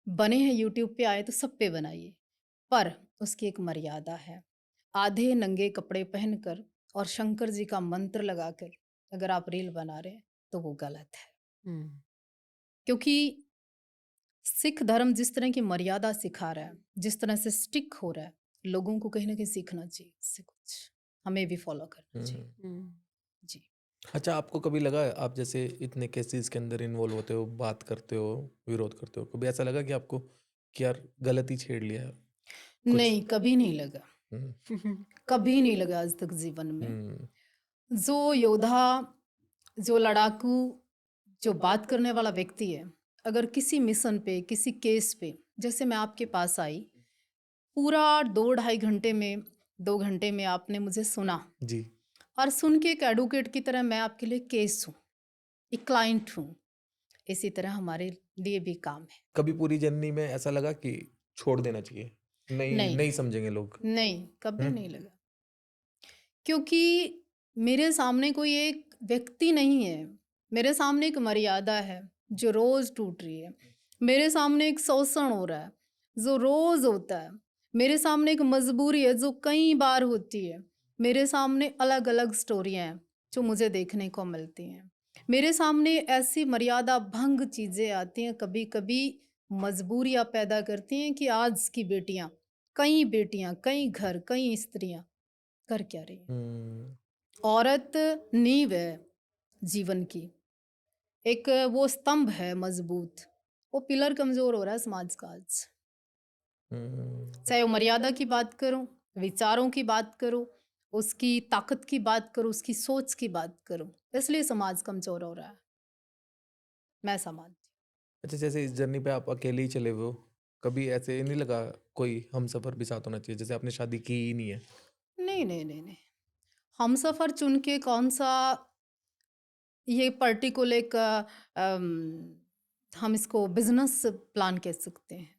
बने हैं यूट्यूब पे आए तो सब पे बनाइए, पर उसकी एक मर्यादा है। आधे नंगे कपड़े पहनकर और शंकर जी का मंत्र लगाकर अगर आप रील बना रहे हैं तो वो गलत है। हम्म, क्योंकि सिख धर्म जिस तरह की मर्यादा सिखा रहा है, जिस तरह से स्टिक हो रहा है, लोगों को कहीं ना कहीं सीखना चाहिए इससे, कुछ हमें भी फॉलो करना चाहिए। हम्म। जी, अच्छा, आपको कभी लगा, आप जैसे इतने केसेस के अंदर इन्वॉल्व होते हो, बात करते हो, विरोध करते हो, कभी ऐसा लगा कि आपको कि यार गलती छेड़ लिया है कुछ? नहीं कभी नहीं लगा, हम्म, कभी नहीं लगा आज तक जीवन में। हम्म, जो योद्धा, जो लड़ाकू, जो बात करने वाला व्यक्ति है, अगर किसी मिशन पे, किसी केस पे, जैसे मैं आपके पास आई, पूरा 2-2.5 घंटे में, 2 घंटे में आपने मुझे सुना, जी, और सुन के एक एडवोकेट की तरह मैं आपके लिए केस हूँ, एक क्लाइंट हूँ। इसी तरह हमारे लिए भी काम है। कभी पूरी जर्नी में ऐसा लगा कि छोड़ देना चाहिए, नहीं नहीं नहीं समझेंगे लोग? नहीं, कभी हम्म, नहीं लगा, क्योंकि मेरे सामने कोई एक व्यक्ति नहीं है, मेरे सामने एक मर्यादा है जो रोज टूट रही है। मेरे सामने एक शोषण हो रहा है जो रोज होता है, मेरे सामने एक मजबूरी है जो कई बार होती है, मेरे सामने अलग अलग स्टोरियां हैं जो मुझे देखने को मिलती हैं, मेरे सामने ऐसी मर्यादा भंग चीजें आती हैं, कभी कभी मजबूरियां पैदा करती हैं कि आज की बेटियां कई घर कई स्त्रियां कर क्या रही हैं। हम्म औरत नींव है जीवन की, एक वो स्तंभ है मजबूत, वो पिलर कमजोर हो रहा है समाज का आज। हम्म चाहे वो मर्यादा की बात करो, विचारों की बात करो, उसकी ताकत की बात करो, उसकी सोच की बात करो, इसलिए समाज कमजोर हो रहा है। मैं समाज अच्छा, जैसे इस जर्नी पे आप अकेले ही चले हुए हो, कभी ऐसे नहीं लगा कोई हम सफर भी साथ होना चाहिए, जैसे आपने शादी की ही नहीं है? नहीं नहीं नहीं नहीं, हम सफर चुन के कौन सा ये पर्टिकुलर एक हम इसको बिजनेस प्लान कह सकते हैं।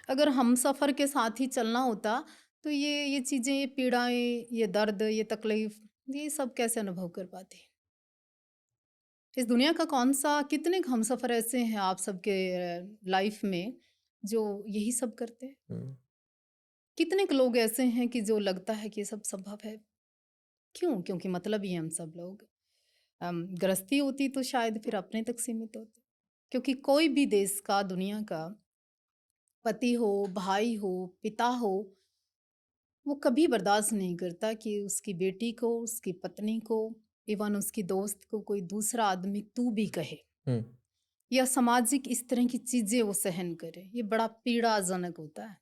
अगर हम सफ़र के साथ ही चलना होता तो ये चीज़ें, ये पीड़ाएं, ये दर्द, ये तकलीफ, ये सब कैसे अनुभव कर पाते। इस दुनिया का कौन सा, कितने हम सफ़र ऐसे हैं आप सबके लाइफ में जो यही सब करते हैं। हम्म कितने के लोग ऐसे हैं कि जो लगता है कि ये सब संभव है। क्यों? क्योंकि मतलब ही हम सब लोग गृहस्थी होती तो शायद फिर अपने तक सीमित होते। क्योंकि कोई भी देश का, दुनिया का पति हो, भाई हो, पिता हो, वो कभी बर्दाश्त नहीं करता कि उसकी बेटी को, उसकी पत्नी को, इवन उसकी दोस्त को कोई दूसरा आदमी तू भी कहे, हम्म या सामाजिक इस तरह की चीजें वो सहन करे। ये बड़ा पीड़ाजनक होता है,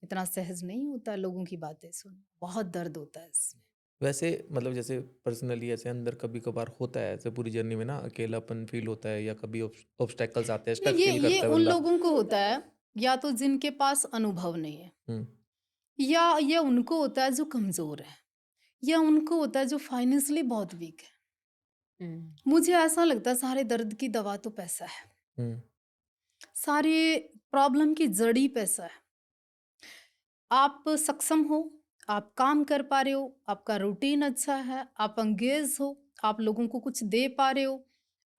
इतना सहज नहीं होता है लोगों की बातें सुन, बहुत दर्द होता है इसमें। वैसे मतलब जैसे पर्सनली ऐसे अंदर कभी कभार होता है, ऐसे पूरी जर्नी में ना अकेलापन फील होता है, या कभी ऑब्स्टेकल्स आते हैं, नहीं, स्टक फील ये करता है उन बंदा। लोगों को होता है या तो जिनके पास अनुभव नहीं है, हम्म या ये उनको होता है जो कमजोर है, या उनको होता है जो फाइनेंशियली बहुत वीक है। मुझे ऐसा लगता है सारे दर्द की दवा तो पैसा है, हम्म सारे प्रॉब्लम की जड़ी पैसा है। आप सक्षम हो, आप काम कर पा रहे हो, आपका रूटीन अच्छा है, आप अंगेज हो, आप लोगों को कुछ दे पा रहे हो,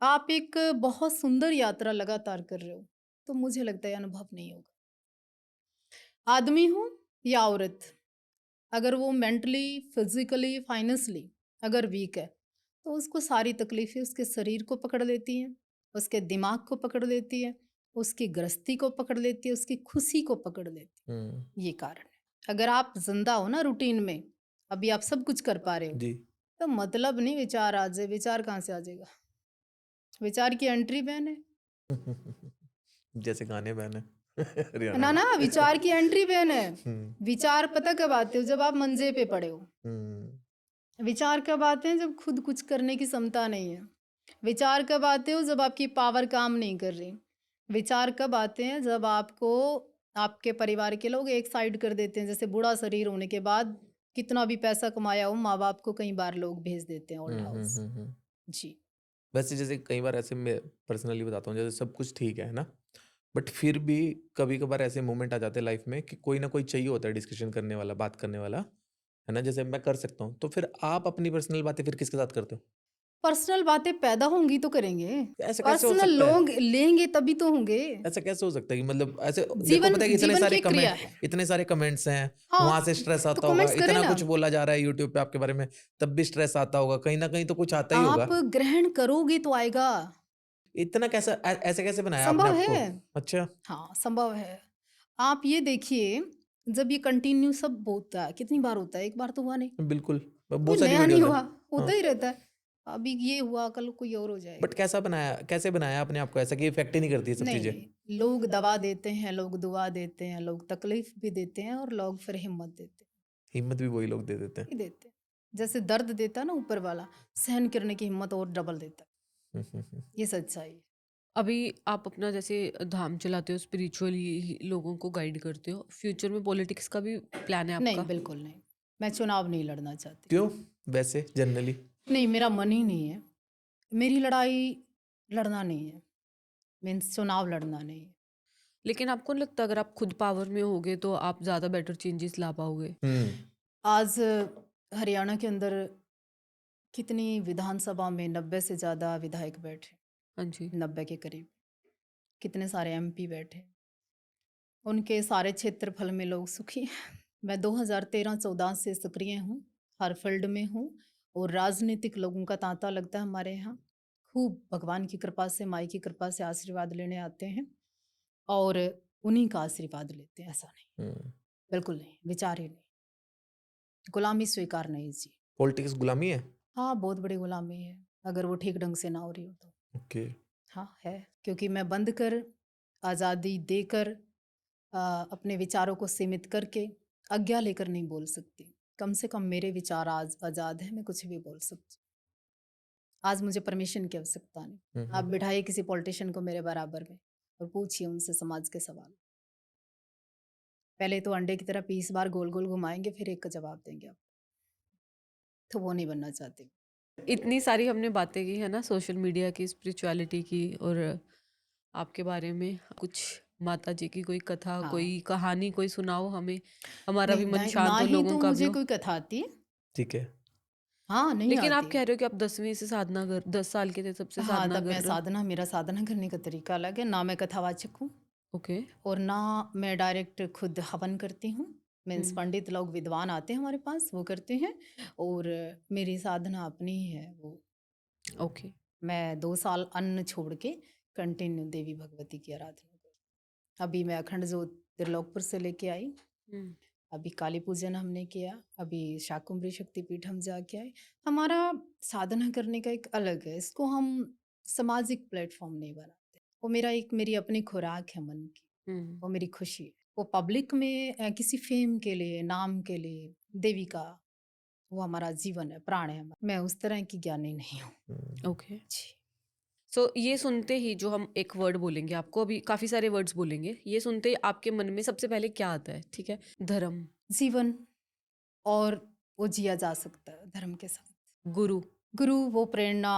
आप एक बहुत सुंदर यात्रा लगातार कर रहे हो, तो मुझे लगता है अनुभव नहीं होगा। आदमी हो या औरत, अगर वो मेंटली, फिजिकली, फाइनेंशियली अगर वीक है तो उसको सारी तकलीफें उसके शरीर को पकड़ लेती हैं, उसके दिमाग को पकड़ लेती है, उसकी गृहस्थी को पकड़ लेती है, उसकी खुशी को पकड़ लेती हम्म है। ये कारण है। अगर आप जिंदा हो ना रूटीन में, अभी आप सब कुछ कर पा रहे हो, जी। तो मतलब नहीं विचार आ जाए। विचार कहाँ से आ जाएगा? विचार की एंट्री बैन है। जैसे गाने बहने हरियाणा ना में। ना, विचार की एंट्री बैन है। हम्म विचार पता कब आते हो? जब आप मंजे पे पड़े हो। हम्म विचार कब आते हैं? जब खुद कुछ करने की क्षमता नहीं है। विचार कब आते हो? जब आपकी पावर काम नहीं कर रही। विचार कब आते हैं? जब आपको आपके परिवार के लोग एक साइड कर देते हैं। जैसे बूढ़ा शरीर होने के बाद कितना भी पैसा कमाया हो, माँ बाप को कई बार लोग भेज देते हैं ओल्ड हाउस। हम्म। जी। वैसे जैसे कई बार ऐसे मैं पर्सनली बताता हूँ, जैसे सब कुछ ठीक है ना, बट फिर भी कभी कभार ऐसे मोमेंट आ जाते हैं लाइफ में कि कोई ना कोई चाहिए होता है डिस्कशन करने वाला, बात करने वाला, है ना? जैसे मैं कर सकता हूँ, तो फिर आप अपनी पर्सनल बातें फिर किसके साथ करते हो? पर्सनल बातें पैदा होंगी तो करेंगे। ऐसा कैसे हो पर्सनल सकता है? लोग लेंगे तभी तो होंगे। ऐसा कैसे हो सकता है कि मतलब ऐसे देखो, जीवन पता है कि जीवन की एक क्रिया है। इतने सारे कमेंट्स हैं, हाँ, वहां से स्ट्रेस तो आता होगा, कमेंट्स करें इतना ना। कुछ बोला जा रहा है यूट्यूब पे आपके बारे में, तब भी स्ट्रेस आता होगा, कहीं ना कहीं तो कुछ आता ही होगा। आप ग्रहण करोगे तो आएगा। इतना कैसा ऐसे कैसे बनाया आपने संभव आपको? है। अच्छा। हाँ, संभव है। आप ये देखिए, जब ये कंटिन्यू सब होता है, कितनी बार होता है? एक बार तो हुआ नहीं। बिल्कुल, कोई बहुत सारी नया नहीं वीडियोस हैं। हुआ, होता हाँ, ही रहता है। अभी ये हुआ, कल कोई और हो बट जाएगा। कैसे बनाया आपने आपको ऐसा कि इफेक्ट ही नहीं करती ये सब नहीं चीजें? नहीं, लोग दवा देते हैं, लोग दुआ देते हैं, लोग तकलीफ भी देते हैं, और लोग फिर हिम्मत देते हिम्मत भी वही लोग दे देते हैं। ही देते हैं। जैसे दर्द देता है ना ऊपर वाला, सहन करने की हिम्मत और डबल देता है। ये सच्चाई है। अभी आप अपना जैसे धाम चलाते हो, स्पिरिचुअली लोगों को गाइड करते हो, फ्यूचर में पॉलिटिक्स का भी प्लान है नहीं, आपका? बिल्कुल नहीं। मैं चुनाव नहीं लड़ना चाहती। क्यों? वैसे जनरली नहीं, मेरा मन ही नहीं है। मेरी लड़ाई लड़ना नहीं है, मीन्स चुनाव लड़ना नहीं है। लेकिन आपको नहीं लगता अगर आप खुद पावर में होगे तो आप ज़्यादा बेटर चेंजेस ला पाओगे? आज हरियाणा के अंदर कितनी विधानसभा में 90 से ज़्यादा विधायक बैठे, हाँ जी। 90 के करीब। कितने सारे एमपी बैठे, उनके सारे क्षेत्रफल में लोग सुखी हैं। मैं 2013-14 से सक्रिय हूँ, हर फील्ड में हूँ और राजनीतिक लोगों का तांता लगता है हमारे यहाँ। खूब भगवान की कृपा से, माई की कृपा से आशीर्वाद लेने आते हैं और उन्हीं का आशीर्वाद लेते हैं। ऐसा नहीं, बिल्कुल नहीं, विचार ही नहीं, गुलामी स्वीकार नहीं जी। पॉलिटिक्स गुलामी है? हाँ, बहुत बड़ी गुलामी है अगर वो ठीक ढंग से ना हो रही हो तो। ओके। हाँ है, क्योंकि मैं बंद कर, आज़ादी देकर, अपने विचारों को सीमित करके, आज्ञा लेकर नहीं बोल सकती। कम से कम मेरे विचार आज आज़ाद हैं, मैं कुछ भी बोल सकती हूँ। आज मुझे परमिशन की आवश्यकता नहीं। आप बिठाइए किसी पॉलिटिशियन को मेरे बराबर में और पूछिए उनसे समाज के सवाल। पहले तो अंडे की तरह 20 बार गोल गोल घुमाएंगे, फिर एक का जवाब देंगे आप। तो वो नहीं बनना चाहती। इतनी सारी हमने बातें की है ना, सोशल मीडिया की, स्पिरिचुअलिटी की, और आपके बारे में कुछ माता जी की कोई कथा, हाँ। कोई कहानी कोई सुनाओ हमें, हमारा भी नहीं, मन ना शांत हो, ही लोगों तो का भी मुझे हो। कोई कथा आती है। ठीक है। हाँ, नहीं लेकिन आप आती। कह रहे हो कि आप 10वीं से साधना कर, 10 साल के थे तब से हाँ, साधना तब कर मैं रहे हो। साधना, मेरा साधना करने का तरीका अलग है। ना मैं कथावाचक हूँ ओके। और ना मैं डायरेक्ट खुद हवन करती हूँ। मीन्स पंडित लोग, विद्वान आते हैं हमारे पास, वो करते हैं और मेरी साधना अपनी ही है वो। ओके। मैं 2 साल अन्न छोड़ के कंटिन्यू देवी भगवती की आराधना कर। अभी मैं अखंड ज्योत त्रिलोकपुर से लेके आई। अभी काली पूजन हमने किया, अभी शाकुंभरी शक्तिपीठ हम जाके आए। हमारा साधना करने का एक अलग है, इसको हम सामाजिक प्लेटफॉर्म नहीं बनाते। वो मेरी अपनी खुराक है मन की, वो मेरी खुशी है। वो पब्लिक में किसी फेम के लिए, नाम के लिए, देवी का वो हमारा जीवन है, प्राण है हमारा। मैं उस तरह की ज्ञानी नहीं हूँ। ओके। जी। सो ये सुनते ही जो हम एक वर्ड बोलेंगे आपको, अभी काफी सारे वर्ड्स बोलेंगे, ये सुनते ही आपके मन में सबसे पहले क्या आता है? ठीक है, धर्म, जीवन, और वो जिया जा सकता है धर्म के साथ। गुरु, गुरु वो प्रेरणा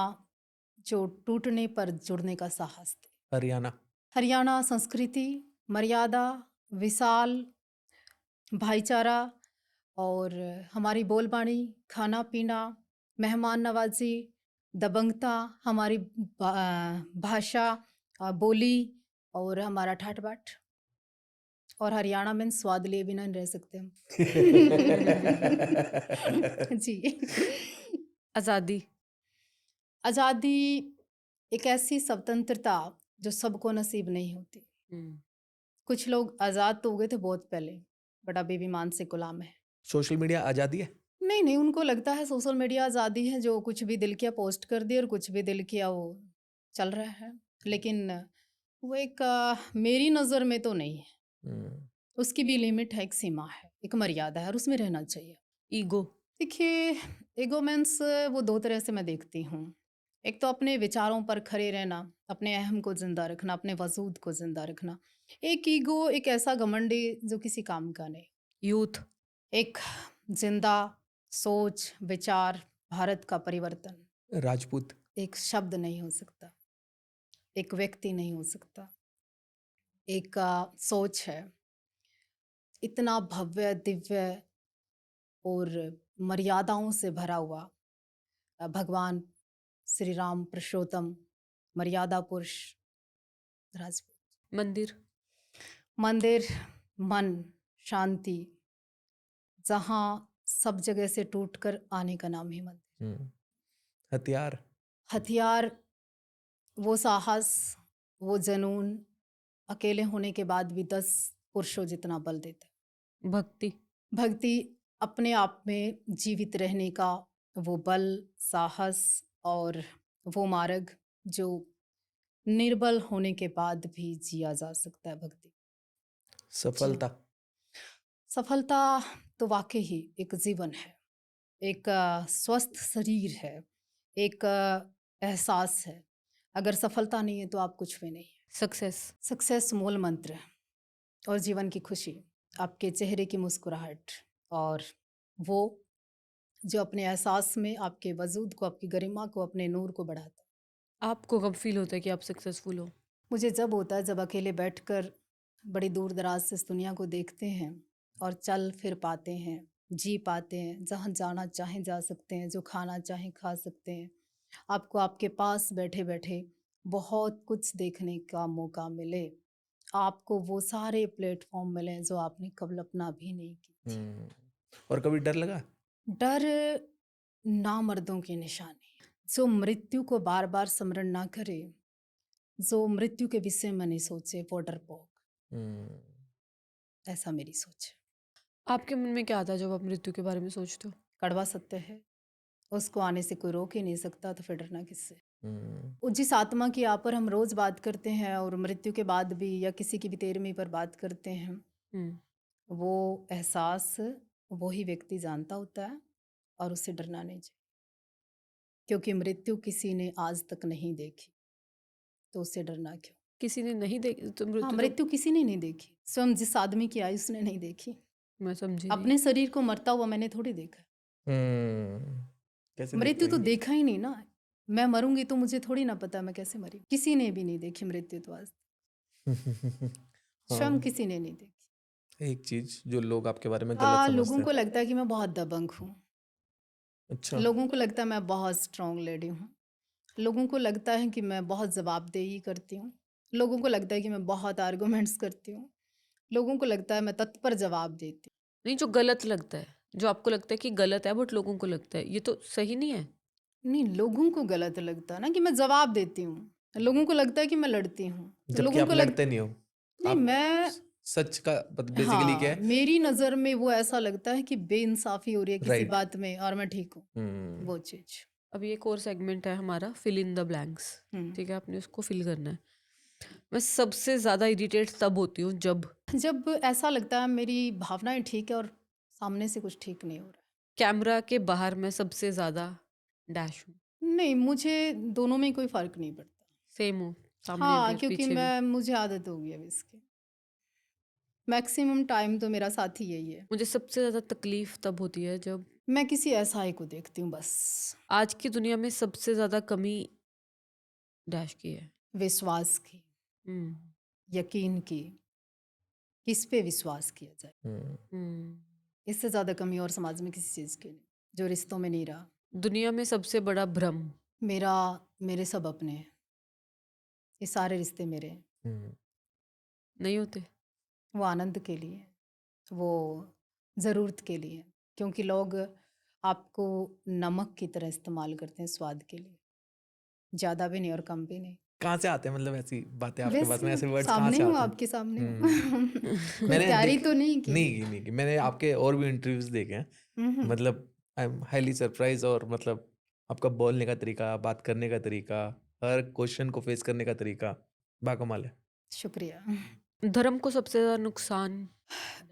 जो टूटने पर जुड़ने का साहस दे। हरियाणा। हरियाणा संस्कृति, मर्यादा, विशाल, भाईचारा और हमारी बोलबाणी, खाना पीना, मेहमान नवाजी, दबंगता, हमारी भाषा, बोली और हमारा ठाट बाट। और हरियाणा में स्वाद लिए बिना नहीं रह सकते हम। जी। आजादी, आज़ादी एक ऐसी स्वतंत्रता जो सबको नसीब नहीं होती। कुछ लोग आज़ाद तो हो गए थे बहुत पहले, बट अभी भी मानसिक गुलाम है। सोशल मीडिया आजादी है? नहीं नहीं, उनको लगता है सोशल मीडिया आज़ादी है, जो कुछ भी दिल किया पोस्ट कर दिया और कुछ भी दिल किया वो चल रहा है। लेकिन वो एक मेरी नज़र में तो नहीं है। उसकी भी लिमिट है, एक सीमा है, एक मर्यादा है और उसमें रहना चाहिए। ईगो, देखिए, ईगो मीन्स वो 2 तरह से मैं देखती हूँ। एक तो अपने विचारों पर खड़े रहना, अपने अहम को ज़िंदा रखना, अपने वजूद को ज़िंदा रखना। एक ईगो एक ऐसा घमंडी जो किसी काम का नहीं। यूथ, एक जिंदा सोच, विचार, भारत का परिवर्तन राजपूत। एक शब्द नहीं हो सकता, एक व्यक्ति नहीं हो सकता, एक सोच है। इतना भव्य, दिव्य और मर्यादाओं से भरा हुआ भगवान श्री राम पुरुषोत्तम, मर्यादा पुरुष, राजपूत। मंदिर, मंदिर, मन, शांति, जहाँ सब जगह से टूटकर आने का नाम ही मंदिर। हथियार, हथियार वो साहस, वो जनून, अकेले होने के बाद भी 10 पुरुषों जितना बल देता है। भक्ति, भक्ति अपने आप में जीवित रहने का वो बल, साहस और वो मार्ग जो निर्बल होने के बाद भी जिया जा सकता है। भक्ति, सफलता। सफलता तो वाकई ही एक जीवन है, एक स्वस्थ शरीर है, एक एहसास है। अगर सफलता नहीं है तो आप कुछ भी नहीं है। सक्सेस, सक्सेस मूल मंत्र और जीवन की खुशी, आपके चेहरे की मुस्कुराहट और वो जो अपने एहसास में आपके वजूद को, आपकी गरिमा को, अपने नूर को बढ़ाता है। आपको कब फील होता है कि आप सक्सेसफुल हो? मुझे जब होता है जब अकेले बैठकर बड़ी दूर दराज से इस दुनिया को देखते हैं और चल फिर पाते हैं, जी पाते हैं, जहाँ जाना चाहें जा सकते हैं, जो खाना चाहें खा सकते हैं। आपको आपके पास बैठे बैठे बहुत कुछ देखने का मौका मिले, आपको वो सारे प्लेटफॉर्म मिले जो आपने कल्पना भी नहीं की थी। और कभी डर लगा? डर नामर्दों की निशानी, जो मृत्यु को बार बार स्मरण ना करे, जो मृत्यु के विषय में नहीं सोचे, वो डरपोक। ऐसा मेरी सोच है। आपके मन में क्या आता है जब आप मृत्यु के बारे में सोचते हो? कड़वा सत्य है, उसको आने से कोई रोक ही नहीं सकता, तो फिर डरना किससे। जिस आत्मा की आप पर हम रोज बात करते हैं और मृत्यु के बाद भी या किसी की भी तेरहवीं पर बात करते हैं, हम्म, वो एहसास वही व्यक्ति जानता होता है और उससे डरना नहीं चाहिए, क्योंकि मृत्यु किसी ने आज तक नहीं देखी, तो उससे डरना क्यों। किसी ने नहीं देखी तो हाँ, मृत्यु तो मृत्यु किसी ने नहीं देखी, स्वयं जिस आदमी की आई उसने नहीं देखी। मैं समझी नहीं। अपने शरीर को मरता हुआ मैंने थोड़ी देखा। कैसे देख मृत्यु तो पाएंगे? देखा ही नहीं ना। मैं मरूंगी तो मुझे थोड़ी ना पता मैं कैसे मरी। किसी ने भी नहीं देखी मृत्यु तो आज, स्वयं हाँ, किसी ने नहीं देखी। एक चीज जो लोग आपके बारे में गलत लोगों समझते को हैं। लगता है कि मैं बहुत दबंग हूँ, अच्छा। लोगों को लगता है मैं बहुत स्ट्रांग लेडी हूँ, लोगों को लगता है कि मैं बहुत जवाबदेही करती हूँ, लोगों को लगता है कि मैं बहुत आर्गुमेंट्स करती हूँ, लोगों को लगता है मैं तत्पर जवाब देती हूँ। नहीं, जो गलत लगता है, जो आपको लगता है कि गलत है बट लोगों को लगता है ये तो सही नहीं है। नहीं, लोगों को गलत लगता है ना कि मैं जवाब देती हूँ, लोगों को लगता है कि मैं लड़ती हूँ, जबकि लोगों आप को लड़ते नहीं हो। नहीं, आप मैं सच का बेसिकली क्या हाँ, है? मेरी नज़र में वो ऐसा लगता है कि बेइंसाफी हो रही है किसी राइट। बात में और मैं ठीक हूँ, वो चीज़। अभी एक और सेगमेंट है हमारा, फिल इन द ब्लैंक्स। हम्म। ठीक है, आपने उसको फिल करना है। मैं सबसे ज़्यादा इरिटेट तब होती हूँ जब ऐसा लगता है मेरी भावनाएं ठीक है और सामने से कुछ ठीक नहीं हो रहा कैमरा के बाहर मैं सबसे ज़्यादा डैश हूँ। है। नहीं, मुझे दोनों में कोई फर्क नहीं पड़ता। सेम हो, सामने हाँ, भी क्योंकि पीछे भी। मुझे आदत हो गई है अब इसकी। मैक्सिमम टाइम तो मेरा साथी यही है। मुझे सबसे ज़्यादा तकलीफ तब होती है जब मैं किसी ऐसा को देखती हूँ बस। आज की दुनिया में सबसे ज़्यादा कमी डैश की है। विश्वास की, हम्म, यकीन की, किस पे विश्वास किया जाए, हम्म। इससे ज़्यादा कमी और समाज में किसी चीज़ की नहीं, जो रिश्तों में नहीं रहा। दुनिया में सबसे बड़ा भ्रम मेरे सब अपने हैं, ये सारे रिश्ते मेरे हैं। नहीं होते। वो आनंद के लिए हैं, वो ज़रूरत के लिए हैं, क्योंकि लोग आपको नमक की तरह इस्तेमाल करते हैं, स्वाद के लिए, ज़्यादा भी नहीं और कम भी नहीं। कहाँ से आते हैं मतलब ऐसी बातें आपके पास वैसे में, ऐसे वर्ड्स कहाँ सामने से हूँ, आते हैं? आपके सामने हूँ। कोई मैंने तैयारी देख तो नहीं की। नहीं की। मैंने आपके और भी इंटरव्यूज देखे हैं। हम्म। मतलब आई एम हाईली सरप्राइज। और मतलब आपका बोलने का तरीका, बात करने का तरीका, हर क्वेश्चन को फेस करने का तरीका बाकमाल है। शुक्रिया। धर्म को सबसे ज़्यादा नुकसान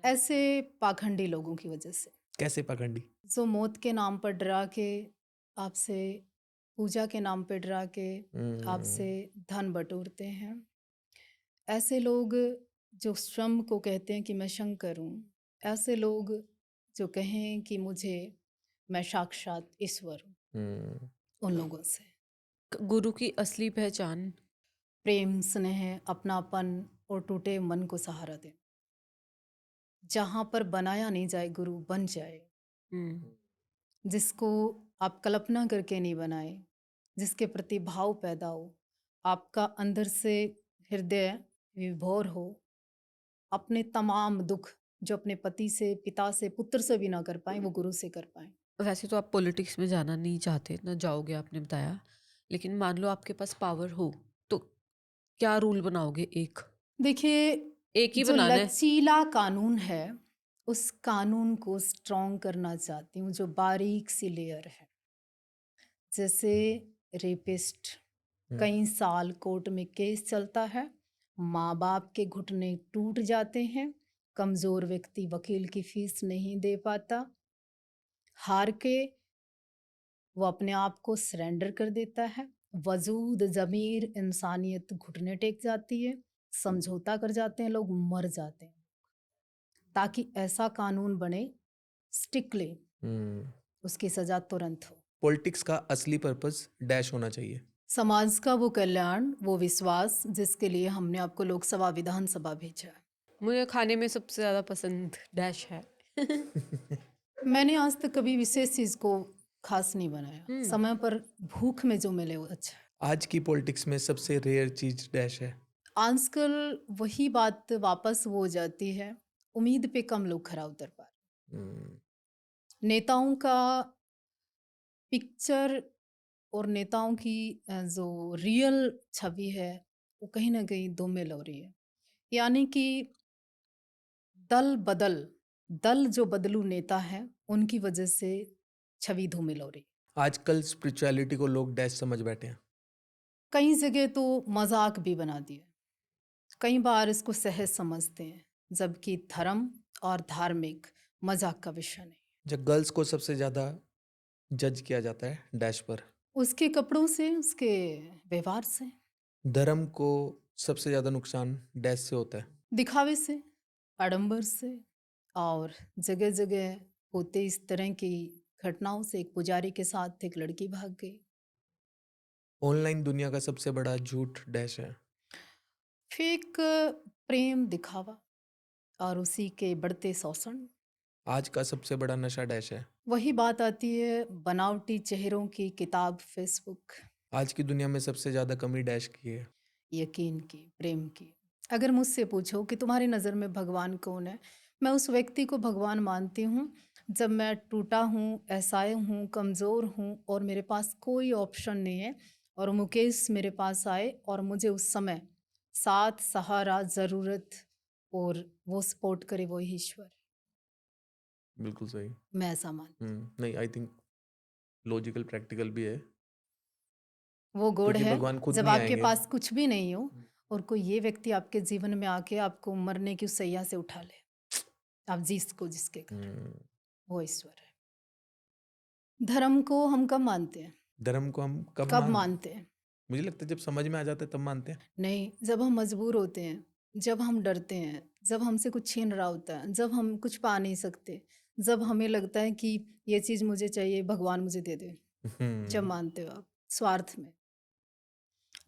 ऐसे पाखंडी लोगों की वजह से, कैसे पाखंडी? जो मौत के नाम पर डरा के आपसे, पूजा के नाम पर डरा के आपसे धन बटोरते हैं। ऐसे लोग जो स्वयं को कहते हैं कि मैं शंकर हूँ, ऐसे लोग जो कहें कि मैं साक्षात ईश्वर हूँ, उन लोगों से गुरु की असली पहचान प्रेम, स्नेह, अपनापन और टूटे मन को सहारा दें। जहाँ पर बनाया नहीं जाए, गुरु बन जाए। जिसको आप कल्पना करके नहीं बनाए, जिसके प्रति भाव पैदा हो, आपका अंदर से हृदय विभोर हो, अपने तमाम दुख जो अपने पति से, पिता से, पुत्र से भी ना कर पाए, वो गुरु से कर पाए। वैसे तो आप पॉलिटिक्स में जाना नहीं चाहते, ना जाओगे, आपने बताया। लेकिन मान लो आपके पास पावर हो तो क्या रूल बनाओगे? देखिए, एक ही जो बनाना है। लचीला कानून है, उस कानून को स्ट्रॉन्ग करना चाहती हूँ, जो बारीक सी लेयर है। जैसे रेपिस्ट, कई साल कोर्ट में केस चलता है, माँ बाप के घुटने टूट जाते हैं, कमज़ोर व्यक्ति वकील की फीस नहीं दे पाता, हार के वो अपने आप को सरेंडर कर देता है, वजूद, ज़मीर, इंसानियत घुटने टेक जाती है, समझौता कर जाते हैं, लोग मर जाते हैं, ताकि ऐसा कानून बने, स्टिक ले, उसकी सज़ा तुरंत हो। पॉलिटिक्स का असली पर्पस डैश होना चाहिए। समाज का वो कल्याण, वो विश्वास जिसके लिए हमने आपको लोकसभा, विधानसभा भेजा है। मुझे खाने में सबसे ज़्यादा पसंद डैश है। मैंने आज तक कभी विशेष चीज़ को खास नहीं बनाया, समय पर भूख में जो मिले वो अच्छा है। आज की पॉलिटिक्स में सबसे रेयर चीज डैश है। आजकल वही बात वापस वो हो जाती है, उम्मीद पे कम लोग खरा उतर पा रहे। हम्म, नेताओं का पिक्चर और नेताओं की जो रियल छवि है वो कहीं ना कहीं धूमिल हो रही है। यानी कि दल जो बदलू नेता है उनकी वजह से छवि धूमिल हो रही है। आजकल स्पिरिचुअलिटी को लोग डैश समझ बैठे हैं। कई जगह तो मजाक भी बना दिया, कई बार इसको सहज समझते हैं, जबकि धर्म और धार्मिक मजाक का विषय नहीं। जब गर्ल्स को सबसे ज्यादा जज किया जाता है डैश पर, उसके कपड़ों से, उसके व्यवहार से, धर्म को सबसे ज्यादा नुकसान डैश से होता है। दिखावे से, आडंबर से, और जगह जगह होते इस तरह की घटनाओं से। एक पुजारी के साथ एक लड़की भाग गई। ऑनलाइन दुनिया का सबसे बड़ा झूठ डैश है। फेक प्रेम, दिखावा और उसी के बढ़ते शोषण। आज का सबसे बड़ा नशा डैश है। वही बात आती है बनावटी चेहरों की किताब फेसबुक। आज की दुनिया में सबसे ज्यादा कमी डैश की है। यकीन की, प्रेम की। अगर मुझसे पूछो कि तुम्हारी नज़र में भगवान कौन है, मैं उस व्यक्ति को भगवान मानती हूँ जब मैं टूटा हूँ, असहाय हूँ, कमज़ोर हूँ और मेरे पास कोई ऑप्शन नहीं है, और मुकेश मेरे पास आए और मुझे उस समय साथ, सहारा, ज़रूरत और वो सपोर्ट करे, वो ही ईश्वर है। बिल्कुल सही। मैं ऐसा मानती नहीं, आई थिंक लॉजिकल प्रैक्टिकल भी है, हूँ। वो गॉड क्योंकि है भगवान खुद जब नहीं आपके आएंगे। पास कुछ भी नहीं हो और कोई ये व्यक्ति आपके जीवन में आके आपको मरने की उस सैया से उठा ले, आप जिसको जिसके कारण, हम्म, वो ईश्वर है। धर्म को हम कब मानते हैं? धर्म को हम कब मानते हैं? मुझे लगता है जब समझ में आ जाता है तब मानते हैं। नहीं, जब हम मजबूर होते हैं, जब हम डरते हैं, जब हमसे कुछ छीन रहा होता है, जब हम कुछ पा नहीं सकते, जब हमें लगता है कि ये चीज़ मुझे चाहिए, भगवान मुझे दे दे, जब मानते हो आप स्वार्थ में।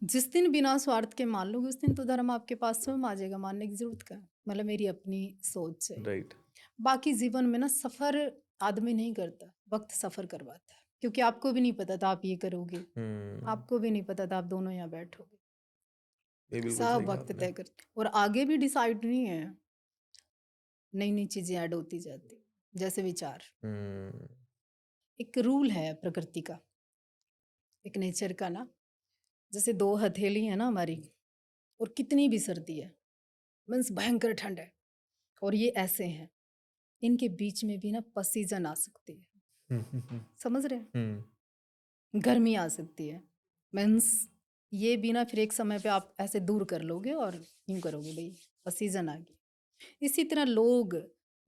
जिस दिन बिना स्वार्थ के मान लोगे उस दिन तो धर्म आपके पास स्वयं आ जाएगा, मानने की जरूरत का। मतलब मेरी अपनी सोच है। राइट। बाकी जीवन में ना सफर आदमी नहीं करता, वक्त सफर करवाता है। क्योंकि आपको भी नहीं पता था आप ये करोगे, आपको भी नहीं पता था आप दोनों यहाँ बैठोगे। ये बिल्कुल सब सही कहा वक्त आपने। तय करते और आगे भी डिसाइड नहीं है, नई नई चीजें ऐड होती जाती, जैसे विचार। हम्म, एक रूल है प्रकृति का, एक नेचर का ना, जैसे दो हथेली है ना हमारी, और कितनी भी सर्दी है, मीन्स भयंकर ठंड है, और ये ऐसे हैं, इनके बीच में भी ना पसीजन आ सकती है। समझ रहे हैं? गर्मी आ सकती है, मीन्स ये भी ना फिर एक समय पे आप ऐसे दूर कर लोगे और यूं करोगे, भाई पसीजन आ गई। इसी तरह लोग,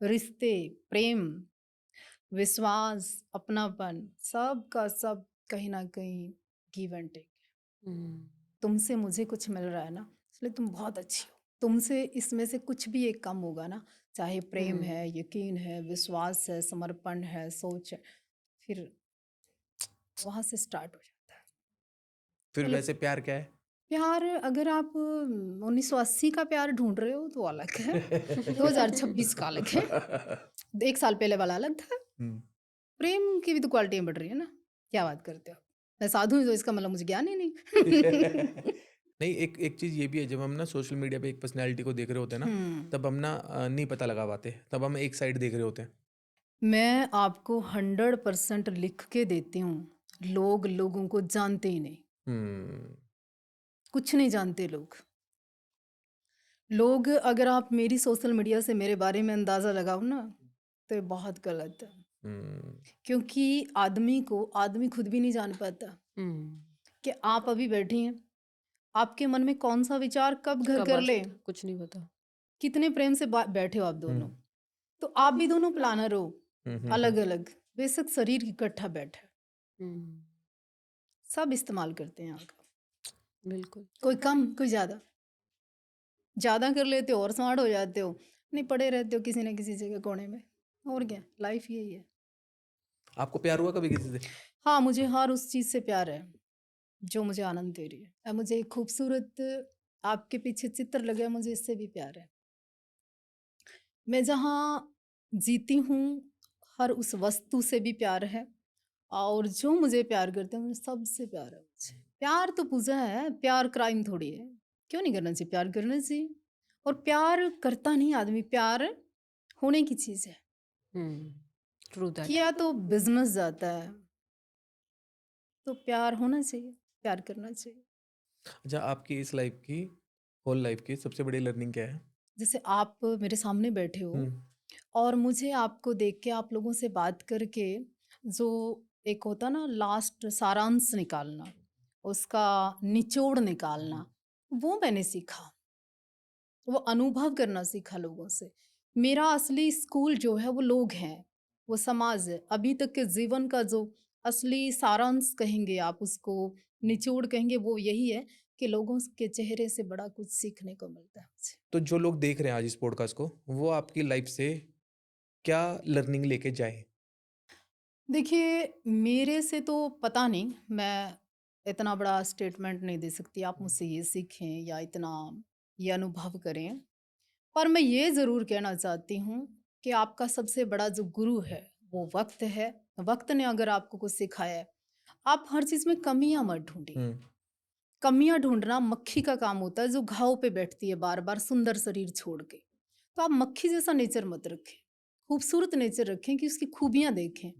रिश्ते, प्रेम, विश्वास, अपनापन, सब का सब कहीं ना कहीं गिव एंड टेक। तुमसे मुझे कुछ मिल रहा है ना, इसलिए तुम बहुत अच्छी हो। तुमसे इसमें से कुछ भी एक कम होगा ना, चाहे प्रेम है, यकीन है, विश्वास है, समर्पण है, सोच है, फिर वहां से स्टार्ट हो जाता है। फिर मतलब वैसे प्यार क्या है? प्यार, अगर आप 1980 का प्यार ढूंढ रहे हो तो अलग है, 2026 का अलग है, 1 साल पहले वाला अलग था। प्रेम की भी तो क्वालिटियां बढ़ रही है ना। क्या बात करते हो? मैं साधु हूं तो इसका मतलब मुझे ज्ञान ही नहीं। नहीं, एक एक चीज ये भी है, जब हम ना सोशल मीडिया पे एक पर्सनैलिटी को देख रहे होते हैं ना, तब हम ना नहीं पता लगा पाते, तब हम एक साइड देख रहे होते हैं। मैं आपको 100% लिख के देती हूँ, लोग लोगों को जानते ही नहीं, कुछ नहीं जानते लोग। लोग, अगर आप मेरी सोशल मीडिया से मेरे बारे में अंदाज़ा लगाओ ना, तो ये बहुत गलत है। क्योंकि आदमी को आदमी खुद भी नहीं जान पाता कि आप अभी बैठी हैं, आपके मन में कौन सा विचार कब घर कब कर आ ले, सकता है, कुछ नहीं पता। कितने प्रेम से बैठे हो आप दोनों। तो आप भी दोनों प्लानर हो, अलग अलग, बेशक शरीर इकट्ठा बैठा है, सब इस्तेमाल करते हैं यहाँ का। बिल्कुल। कोई कम, कोई ज़्यादा। ज़्यादा कर लेते हो और स्मार्ट हो जाते हो, नहीं पड़े रहते हो किसी न किसी जगह कोने में। और क्या, लाइफ यही है। आपको प्यार हुआ कभी किसी से? हाँ, मुझे हर उस चीज़ से प्यार है जो मुझे आनंद दे रही है। अब मुझे एक खूबसूरत आपके पीछे चित्र लगे, मुझे इससे भी प्यार है। मैं जहाँ जीती हूँ, हर उस वस्तु से भी प्यार है, और जो मुझे प्यार करते हैं मुझे सबसे प्यार है। मुझे प्यार तो पूजा है, प्यार क्राइम थोड़ी है। क्यों नहीं करना चाहिए? प्यार करना चाहिए। और प्यार करता नहीं आदमी, प्यार होने की चीज़ है। True that. किया तो बिजनेस जाता है, तो प्यार होना चाहिए, प्यार करना चाहिए। अच्छा, आपकी इस लाइफ की, होल लाइफ की सबसे बड़ी लर्निंग क्या है? जैसे आप मेरे सामने बैठे हो हम्म। और मुझे आपको देख के, आप लोगों से बात करके, जो एक होता ना लास्ट सारांश निकालना, उसका निचोड़ निकालना, वो मैंने सीखा। वो अनुभव करना सीखा लोगों से। मेरा असली स्कूल जो है वो लोग हैं, वो समाज है। अभी तक के जीवन का जो असली सारांश कहेंगे आप, उसको निचोड़ कहेंगे, वो यही है कि लोगों के चेहरे से बड़ा कुछ सीखने को मिलता है मुझे। तो जो लोग देख रहे हैं आज इस पॉडकास्ट को, वो आपकी लाइफ से क्या लर्निंग लेके जाए? देखिए, मेरे से तो पता नहीं, मैं इतना बड़ा स्टेटमेंट नहीं दे सकती आप मुझसे ये सीखें या इतना ये अनुभव करें। पर मैं ये ज़रूर कहना चाहती हूँ कि आपका सबसे बड़ा जो गुरु है वो वक्त है। वक्त ने अगर आपको कुछ सिखाया है, आप हर चीज़ में कमियां मत ढूंढिए। हम्म। कमियां ढूंढना मक्खी का काम होता है, जो घाव पे बैठती है बार बार सुंदर शरीर छोड़ के। तो आप मक्खी जैसा नेचर मत रखें, खूबसूरत नेचर रखें कि उसकी खूबियां देखें।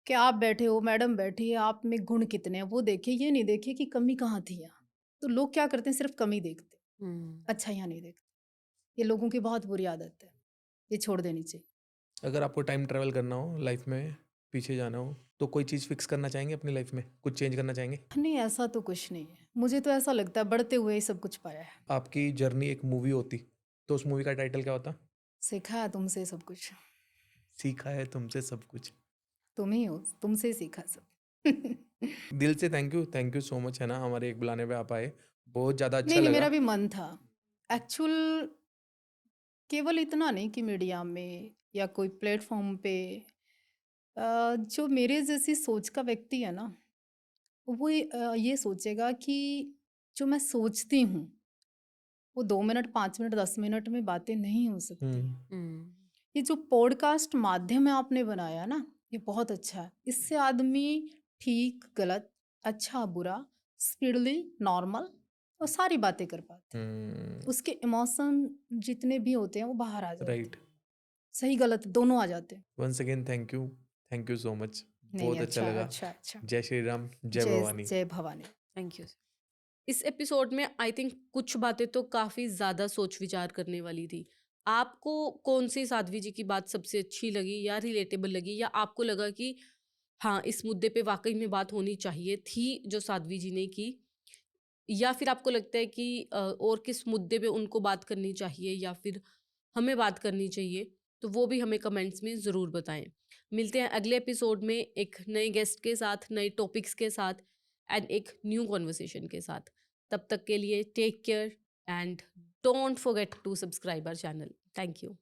कि आप बैठे हो, मैडम बैठी है, आप में गुण कितने हैं वो देखिए, ये नहीं देखिए कि कमी कहाँ थी यहाँ। तो लोग क्या करते हैं, सिर्फ कमी देखते हैं, अच्छा यहाँ नहीं देखते। ये लोगों की बहुत बुरी आदत है, ये छोड़ देनी चाहिए। अगर आपको टाइम ट्रैवल करना हो, लाइफ में पीछे जाना हो, तो कोई चीज़ फिक्स करना चाहेंगे अपनी लाइफ में? कुछ चेंज करना चाहेंगे? नहीं, ऐसा तो कुछ नहीं है। मुझे तो ऐसा लगता है बढ़ते हुए ही सब कुछ पाया है। आपकी जर्नी एक मूवी होती, तो उस मूवी का टाइटल क्या होता? सीखा है तुमसे सब कुछ। सीखा है तुमसे सब कुछ। तुम ही हो, तुमसे ही सीखा सब। दिल से थैंक यू सो मच, है ना, हमारे एक बुलाने पे आप आए, बहुत ज़्यादा अच्छा नहीं नहीं, लगा। मेरा भी मन था एक्चुअल। केवल इतना नहीं कि मीडिया में या कोई प्लेटफॉर्म पे जो मेरे जैसी सोच का व्यक्ति है ना, वो ये सोचेगा कि जो मैं सोचती हूँ वो 2 मिनट, 5 मिनट, 10 मिनट में बातें नहीं हो सकती। ये जो पॉडकास्ट माध्यम है आपने बनाया ना, ये बहुत अच्छा है। इससे आदमी ठीक गलत, अच्छा बुरा, स्पीडली, नॉर्मल और सारी बातें कर पाते हैं। उसके इमोशन जितने भी होते हैं वो बाहर आ जाते हैं। राइट। सही गलत दोनों आ जाते हैं। Once again thank you so much, नहीं बहुत नहीं, अच्छा अच्छा लगा। अच्छा अच्छा। जय श्री राम, जय जय भवानी। जय भवानी। Thank you. इस एपिसोड में आई थिंक कुछ बातें तो काफ़ी ज़्यादा सोच विचार करने वाली थी। आपको कौन सी साध्वी जी की बात सबसे अच्छी लगी या रिलेटेबल लगी, या आपको लगा कि हाँ, इस मुद्दे पे वाकई में बात होनी चाहिए थी जो साध्वी जी ने की, या फिर आपको लगता है कि और किस मुद्दे पे उनको बात करनी चाहिए या फिर हमें बात करनी चाहिए, तो वो भी हमें कमेंट्स में ज़रूर बताएं। मिलते हैं अगले एपिसोड में एक नए गेस्ट के साथ, नए टॉपिक्स के साथ एंड एक न्यू कॉन्वर्सेशन के साथ। तब तक के लिए take care and don't forget to subscribe our channel. Thank you.